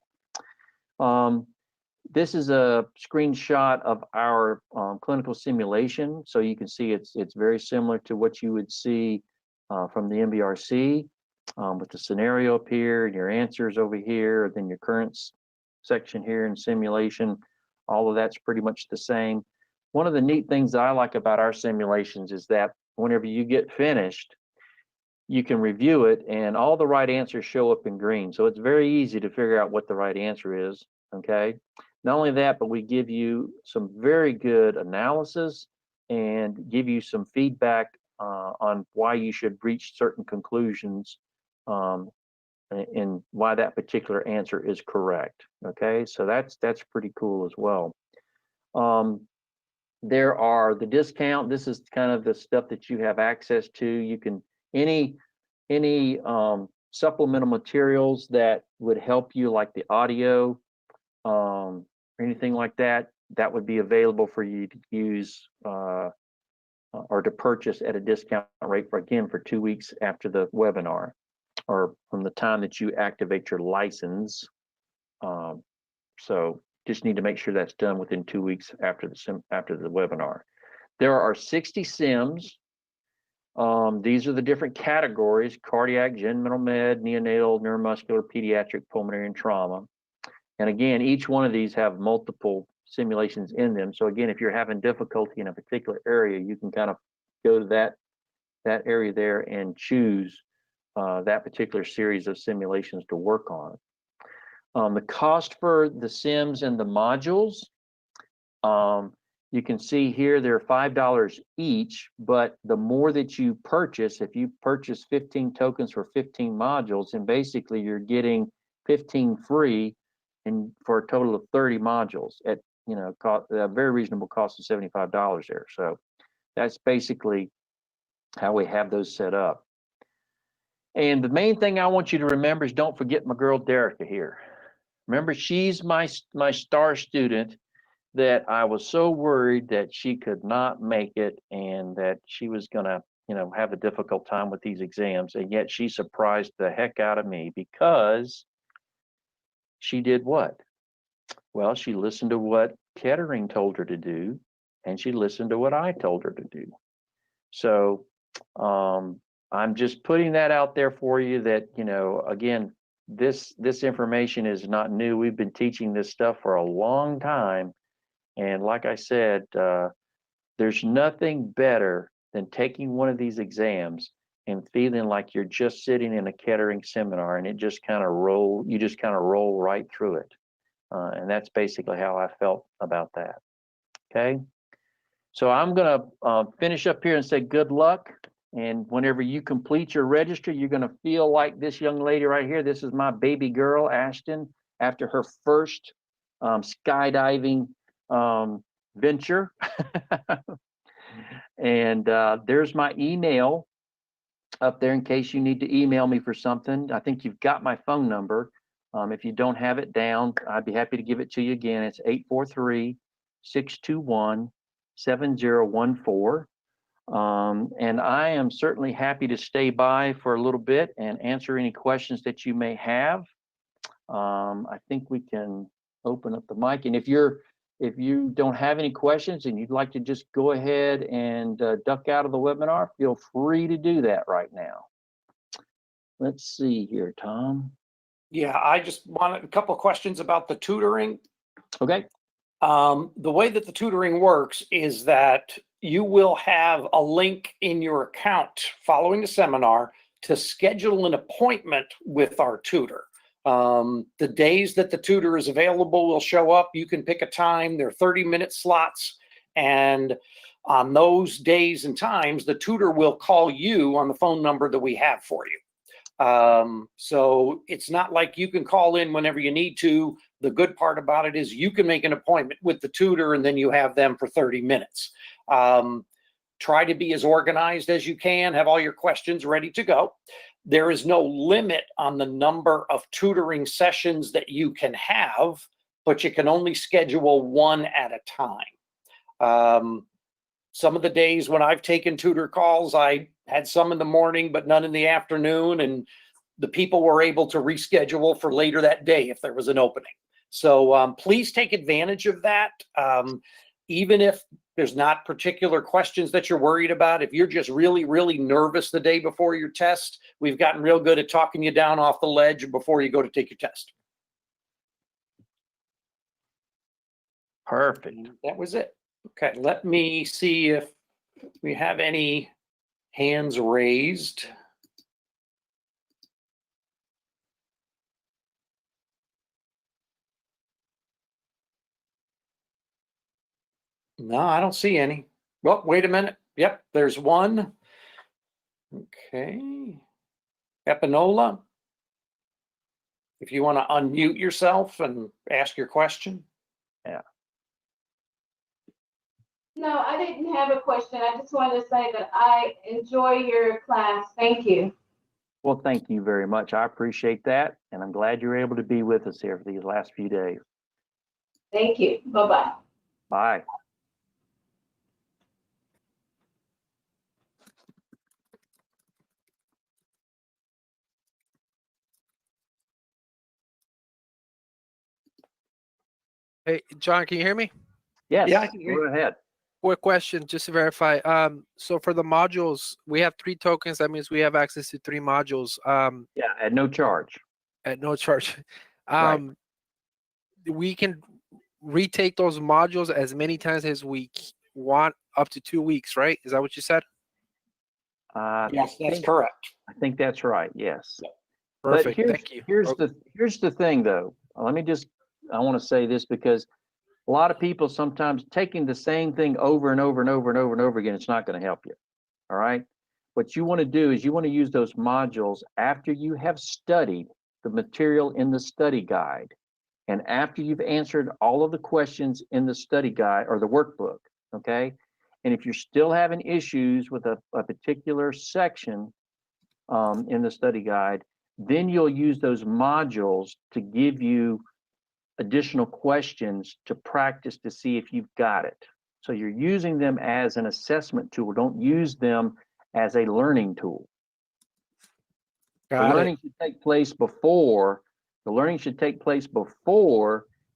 This is a screenshot of our clinical simulation. So you can see it's very similar to what you would see from the MBRC, with the scenario up here and your answers over here, then your current section here in simulation. All of that's pretty much the same. One of the neat things that I like about our simulations is that whenever you get finished, you can review it and all the right answers show up in green. So it's very easy to figure out what the right answer is, okay? Not only that, but we give you some very good analysis and give you some feedback on why you should reach certain conclusions and why that particular answer is correct. Okay, so that's pretty cool as well. There are the discount. This is kind of the stuff that you have access to. You can any supplemental materials that would help you, like the audio or anything like that, that would be available for you to use or to purchase at a discount rate for 2 weeks after the webinar, or from the time that you activate your license. So just need to make sure that's done within 2 weeks after the webinar. There are 60 sims. These are the different categories: cardiac, gen mental med, neonatal, neuromuscular, pediatric, pulmonary, and trauma. And again, each one of these have multiple simulations in them. So again, if you're having difficulty in a particular area, you can kind of go to that area there and choose that particular series of simulations to work on. The cost for the sims and the modules, you can see here they're $5 each, but the more that you purchase, if you purchase 15 tokens for 15 modules, then basically you're getting 15 free and for a total of 30 modules at a very reasonable cost of $75 there. So that's basically how we have those set up. And the main thing I want you to remember is, don't forget my girl Derica here. Remember, she's my star student that I was so worried that she could not make it and that she was gonna have a difficult time with these exams, and yet she surprised the heck out of me because she did what? Well, she listened to what Kettering told her to do, and she listened to what I told her to do. So I'm just putting that out there for you that, again, this information is not new. We've been teaching this stuff for a long time. And like I said, there's nothing better than taking one of these exams and feeling like you're just sitting in a Kettering seminar and you just kind of roll right through it. And that's basically how I felt about that. Okay. So I'm going to finish up here and say good luck. And whenever you complete your registry, you're going to feel like this young lady right here. This is my baby girl, Ashton, after her first skydiving venture. And there's my email up there in case you need to email me for something. I think you've got my phone number. If you don't have it down, I'd be happy to give it to you again. It's 843-621-7014. And I am certainly happy to stay by for a little bit and answer any questions that you may have. I think we can open up the mic. And if you don't have any questions and you'd like to just go ahead and duck out of the webinar, feel free to do that right now. Let's see here, Tom. Yeah, I just wanted a couple of questions about the tutoring. Okay. The way that the tutoring works is that you will have a link in your account following the seminar to schedule an appointment with our tutor. The days that the tutor is available will show up. You can pick a time. They're 30-minute slots. And on those days and times, the tutor will call you on the phone number that we have for you. So it's not like you can call in whenever you need to. The good part about it is you can make an appointment with the tutor and then you have them for 30 minutes. Try to be as organized as you can, have all your questions ready to go. There is no limit on the number of tutoring sessions that you can have, but you can only schedule one at a time. Some of the days when I've taken tutor calls, I had some in the morning, but none in the afternoon. And the people were able to reschedule for later that day if there was an opening. So please take advantage of that. Even if there's not particular questions that you're worried about, if you're just really, really nervous the day before your test, we've gotten real good at talking you down off the ledge before you go to take your test. Perfect. That was it. Okay, let me see if we have any hands raised. No, I don't see any. Well, wait a minute. Yep, there's one. Okay. Epinola, if you want to unmute yourself and ask your question. No, I didn't have a question. I just wanted to say that I enjoy your class. Thank you. Well, thank you very much. I appreciate that. And I'm glad you're able to be with us here for these last few days. Thank you. Bye-bye. Bye. Hey, John, can you hear me? Yes, Yeah, I can hear go ahead. Quick question, just to verify. So for the modules, we have 3 tokens. That means we have access to 3 modules Yeah, at no charge. at no charge. Right. We can retake those modules as many times as we want, up to 2 weeks, right? Is that what you said? Yes, that's correct. I think that's right. Yes. Perfect. But Thank you. here's the thing though. I want to say this because a lot of people sometimes taking the same thing over and over and over and over and over again, it's not going to help you. All right. What you want to do is you want to use those modules after you have studied the material in the study guide and after you've answered all of the questions in the study guide or the workbook. Okay. And if you're still having issues with a particular section in the study guide, then you'll use those modules to give you additional questions to practice to see if you've got it. So you're using them as an assessment tool. Don't use them as a learning tool. The learning should take place before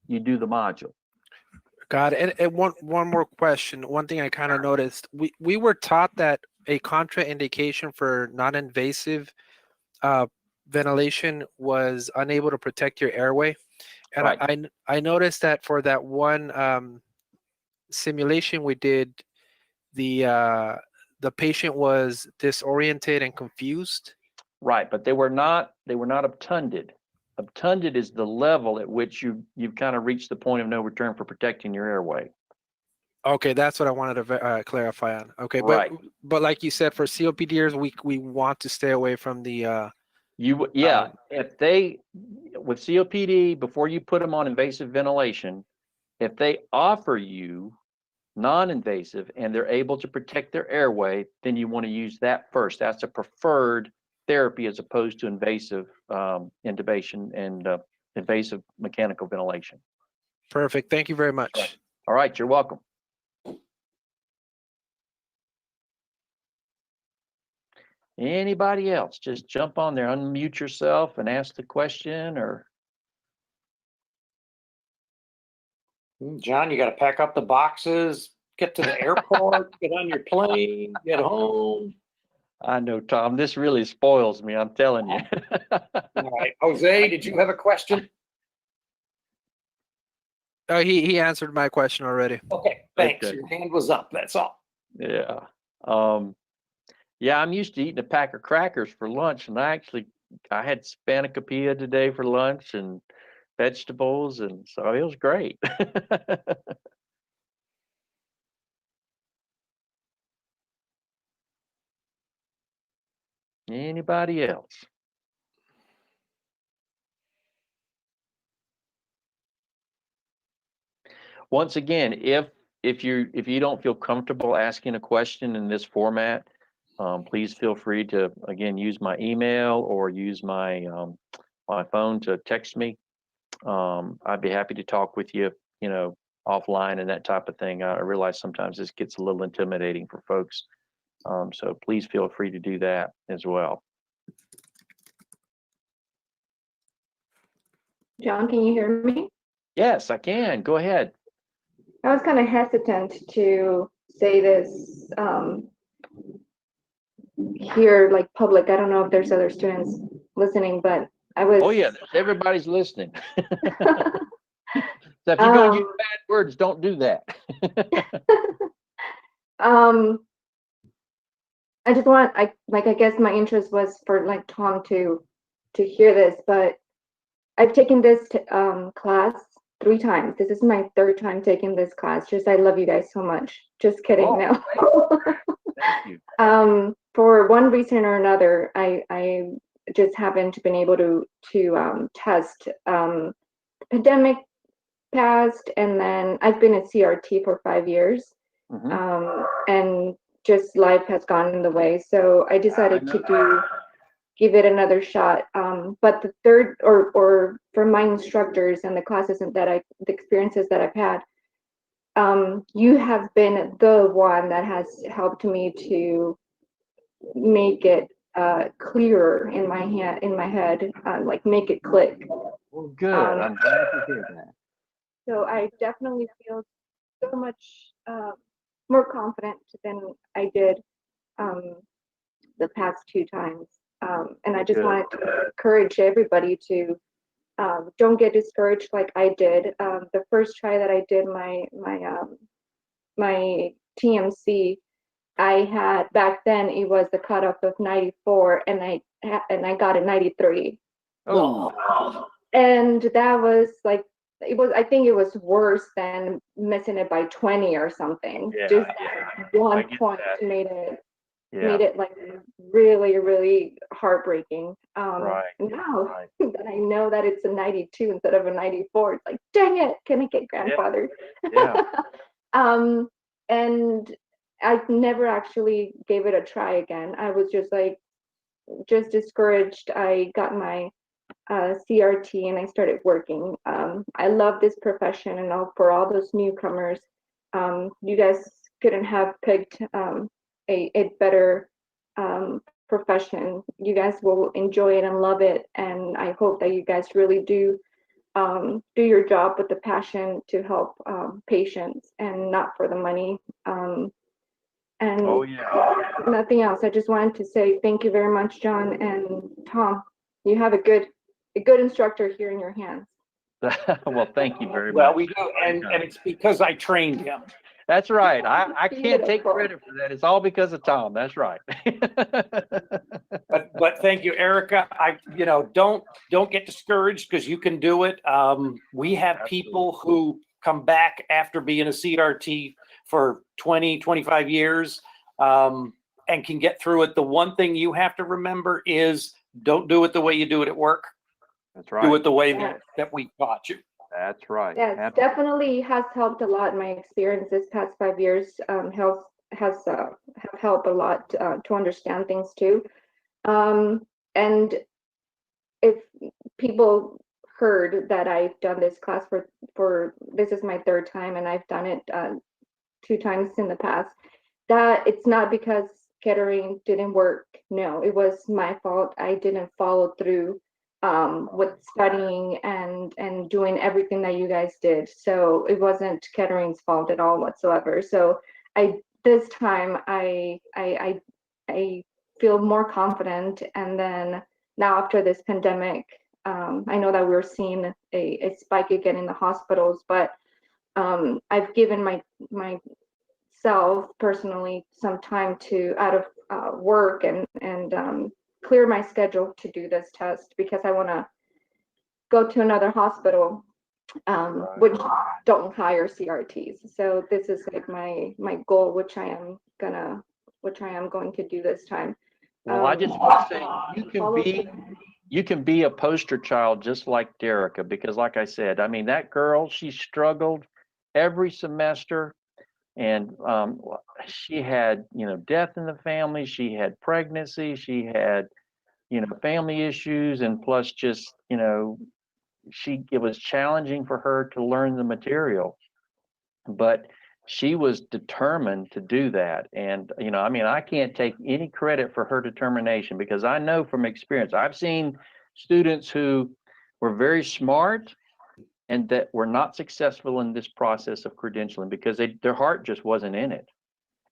you do the module. Got it. And one more question. One thing I kind of noticed, we were taught that a contraindication for non-invasive ventilation was unable to protect your airway. And Right. I noticed that for that one simulation we did, the patient was disoriented and confused. Right, but they were not obtunded. Obtunded is the level at which you've kind of reached the point of no return for protecting your airway. Okay, that's what I wanted to clarify on. Okay, Right. but like you said, for COPDers, we want to stay away from the. If they, with COPD, before you put them on invasive ventilation, if they offer you non-invasive and they're able to protect their airway, then you want to use that first. That's a preferred therapy as opposed to invasive intubation and invasive mechanical ventilation. Perfect. Thank you very much. Right. All right, you're welcome. Anybody else? Just jump on there, unmute yourself and ask the question, or John, you got to pack up the boxes, get to the airport, get on your plane, get home. I know, Tom, this really spoils me, I'm telling you. All right, Jose, did you have a question? He answered my question already. Okay, thanks. Okay. Your hand was up. That's all. Yeah. Yeah, I'm used to eating a pack of crackers for lunch, and I had spanakopita today for lunch and vegetables, and so it was great. Anybody else? Once again, if you don't feel comfortable asking a question in this format, please feel free to, again, use my email or use my my phone to text me. I'd be happy to talk with you, offline and that type of thing. I realize sometimes this gets a little intimidating for folks. So please feel free to do that as well. John, can you hear me? Yes, I can. Go ahead. I was kind of hesitant to say this here, like public. I don't know if there's other students listening, but I was. Oh yeah, everybody's listening. So if you're going to use bad words, don't do that. I just want, I guess my interest was for like Tom to hear this, but I've taken this class 3 times. This is my 3rd time taking this class. Just, I love you guys so much. Just kidding. Oh, no. Thank you. For one reason or another, I just haven't been able to test. Pandemic passed, and then I've been at CRT for 5 years, and just life has gone in the way. So I decided to give it another shot. But the third, or from my instructors and the classes the experiences that I've had, you have been the one that has helped me to make it clearer in my head, like make it click. Well, good. I'm glad to hear that. So I definitely feel so much more confident than I did the past 2 times. And I just Good. wanted to encourage everybody to don't get discouraged like I did. The first try that I did my TMC, I had back then it was the cutoff of 94, and I got a 93. Oh. And that was like, I think it was worse than missing it by 20 or something. Yeah, Just yeah. one I get point that. made it Yeah. like really, really heartbreaking. Right. Now Right. that I know that it's a 92 instead of a 94, it's like, dang it, can I get grandfathered? Yeah. And I never actually gave it a try again. I was just discouraged. I got my CRT and I started working. I love this profession, and for all those newcomers, you guys couldn't have picked a better profession. You guys will enjoy it and love it, and I hope that you guys really do your job with the passion to help patients and not for the money. And Oh yeah. nothing else. I just wanted to say thank you very much, John and Tom. you have a good instructor here in your hands. Well, thank you very Well, much. we do, and it's because I trained him. That's right. I can't take Beautiful. credit for that. It's all because of Tom. That's right. But thank you, Erica. Don't get discouraged because you can do it. We have people who come back after being a CRT for 20, 25 years, and can get through it. The one thing you have to remember is don't do it the way you do it at work. That's Do right. it the way Yes. that we taught you. That's right. Yes, definitely has helped a lot. My experience this past 5 years has have helped a lot to understand things too. And if people heard that I've done this class for this is my third time and I've done it 2 times in the past, that it's not because Kettering didn't work. No, it was my fault. I didn't follow through with studying and doing everything that you guys did. So it wasn't Kettering's fault at all whatsoever. So this time I feel more confident. And then now after this pandemic, I know that we're seeing a spike again in the hospitals, but I've given myself personally some time to out of work and clear my schedule to do this test because I want to go to another hospital, which don't hire CRTs. So this is like my goal, which I am going to do this time. Well, I just want to say you can be a poster child just like Derica, because like I said, I mean, that girl, she struggled every semester. And she had, death in the family. She had pregnancy. She had, family issues. And plus just, it was challenging for her to learn the material. But she was determined to do that. And, I can't take any credit for her determination because I know from experience, I've seen students who were very smart and that were not successful in this process of credentialing because their heart just wasn't in it.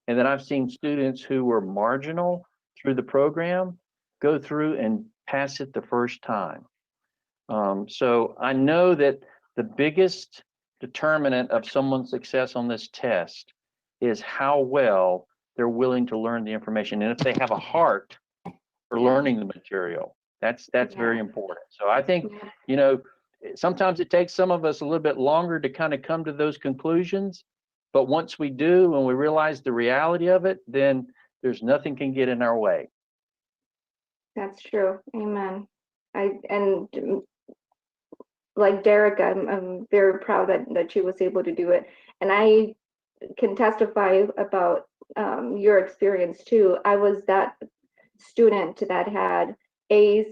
And then I've seen students who were marginal through the program go through and pass it the first time. So I know that the biggest determinant of someone's success on this test is how well they're willing to learn the information. And if they have a heart for learning the material, that's very important. So I think, sometimes it takes some of us a little bit longer to kind of come to those conclusions, but once we do and we realize the reality of it, then there's nothing can get in our way. That's true. Amen. And like Derek, I'm very proud that she was able to do it. And I can testify about your experience too. I was that student that had A's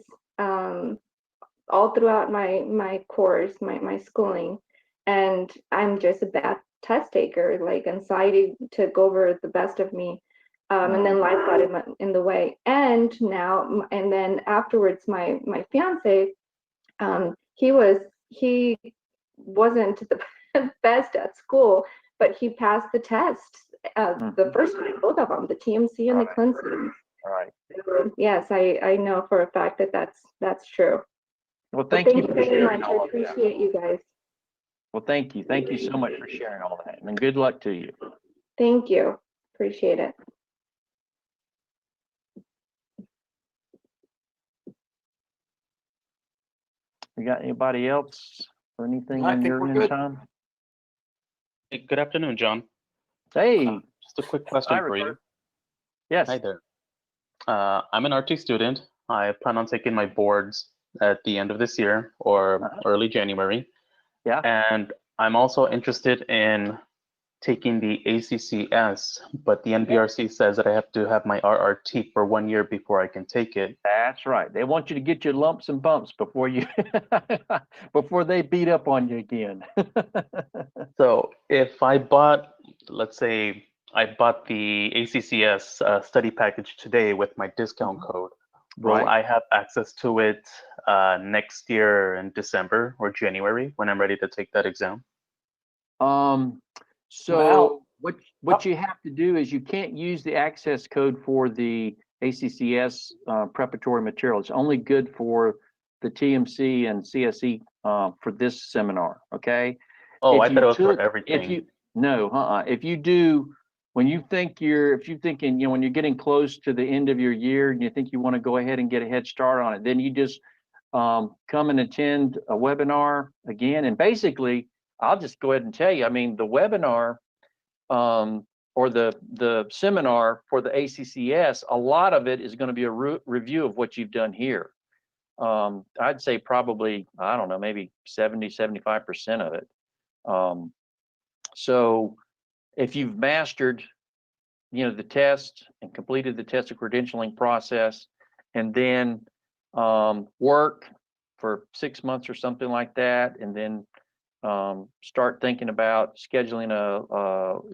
all throughout my course, my schooling, and I'm just a bad test taker, like anxiety took over the best of me. And then life got in the way. And then afterwards, my fiance, he wasn't the best at school, but he passed the test the first time, both of them, the TMC and the Clemson. All right. Yes, I know for a fact that that's true. Well, Thank you very much. I appreciate you guys. Well, thank you. Thank you so much for sharing all that. And good luck to you. Thank you. Appreciate it. You got anybody else or anything I on think your we're end, good. Tom? Hey, good afternoon, John. Hey, Just a quick question hi, for you. Roberto. Yes. Hi there. I'm an RT student. I plan on taking my boards at the end of this year or early January. Yeah. And I'm also interested in taking the ACCS, but the NBRC says that I have to have my RRT for 1 year before I can take it. That's right. They want you to get your lumps and bumps before before they beat up on you again. So if I bought, let's say I bought the ACCS study package today with my discount code, will Right. I have access to it next year in December or January when I'm ready to take that exam? So Well, what you have to do is you can't use the access code for the ACCS preparatory material. It's only good for the TMC and CSE for this seminar, okay? Oh, If I you thought it was for took- everything. If you, no, if you do, when you think if you're thinking, when you're getting close to the end of your year and you think you want to go ahead and get a head start on it, then you just come and attend a webinar again. And basically, I'll just go ahead and tell you, I mean, the webinar or the seminar for the ACCS, a lot of it is going to be a review of what you've done here. I'd say probably, I don't know, maybe 70-75% of it. So if you've mastered, the test and completed the test of credentialing process, and then work for 6 months or something like that, and then start thinking about scheduling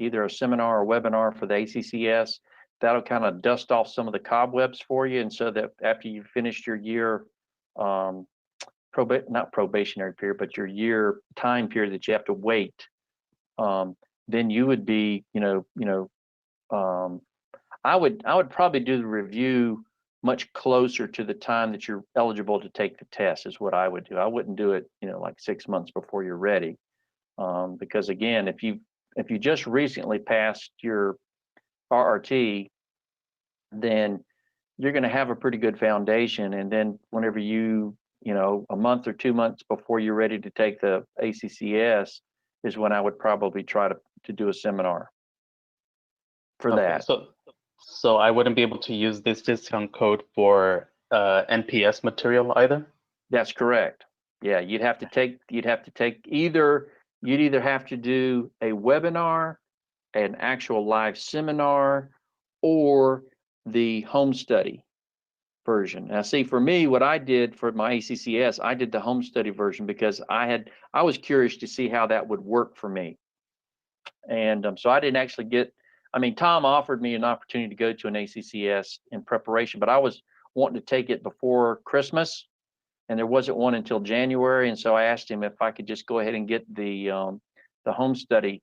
either a seminar or webinar for the ACCS, that'll kind of dust off some of the cobwebs for you. And so that after you've finished your year, not probationary period, but your year time period that you have to wait, then you would be, I would probably do the review much closer to the time that you're eligible to take the test is what I would do. I wouldn't do it, like 6 months before you're ready. Because again, if you just recently passed your RRT, then you're going to have a pretty good foundation. And then whenever a month or 2 months before you're ready to take the ACCS is when I would probably try to do a seminar for Okay, that. So I wouldn't be able to use this discount code for NPS material either? That's correct. Yeah, you'd either have to do a webinar, an actual live seminar, or the home study version. Now, see, for me, what I did for my ACCS, I did the home study version because I was curious to see how that would work for me. And so I didn't actually Tom offered me an opportunity to go to an ACCS in preparation, but I was wanting to take it before Christmas, and there wasn't one until January. And so I asked him if I could just go ahead and get the home study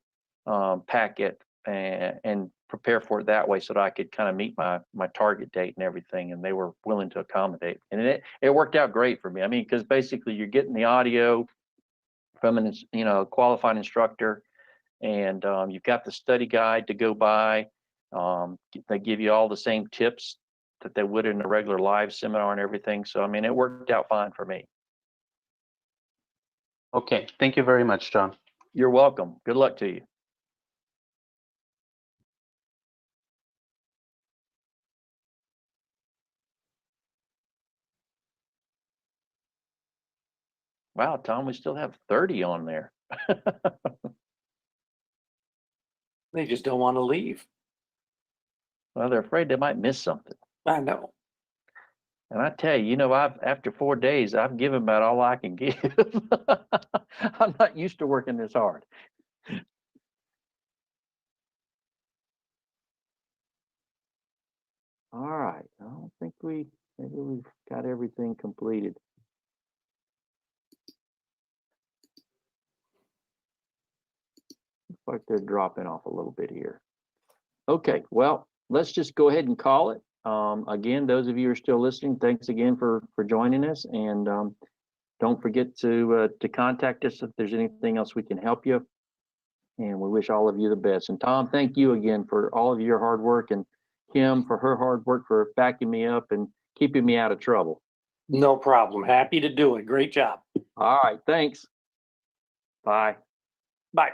packet and prepare for it that way, so that I could kind of meet my target date and everything. And they were willing to accommodate, and it worked out great for me. I mean, because basically you're getting the audio from a qualified instructor, and you've got the study guide to go by. They give you all the same tips that they would in a regular live seminar and everything. So, I mean, it worked out fine for me. Okay, thank you very much, John. You're welcome. Good luck to you. Wow, Tom, we still have 30 on there. They just don't want to leave. Well, they're afraid they might miss something. I know. And I tell you, after 4 days, I've given about all I can give. I'm not used to working this hard. All right. I don't think maybe we've got everything completed. Looks like they're dropping off a little bit here. Okay, well, let's just go ahead and call it. Again, those of you who are still listening, thanks again for joining us, and don't forget to contact us if there's anything else we can help you. And we wish all of you the best. And Tom, thank you again for all of your hard work, and Kim for her hard work for backing me up and keeping me out of trouble. No problem. Happy to do it. Great job. All right, thanks. Bye. Bye.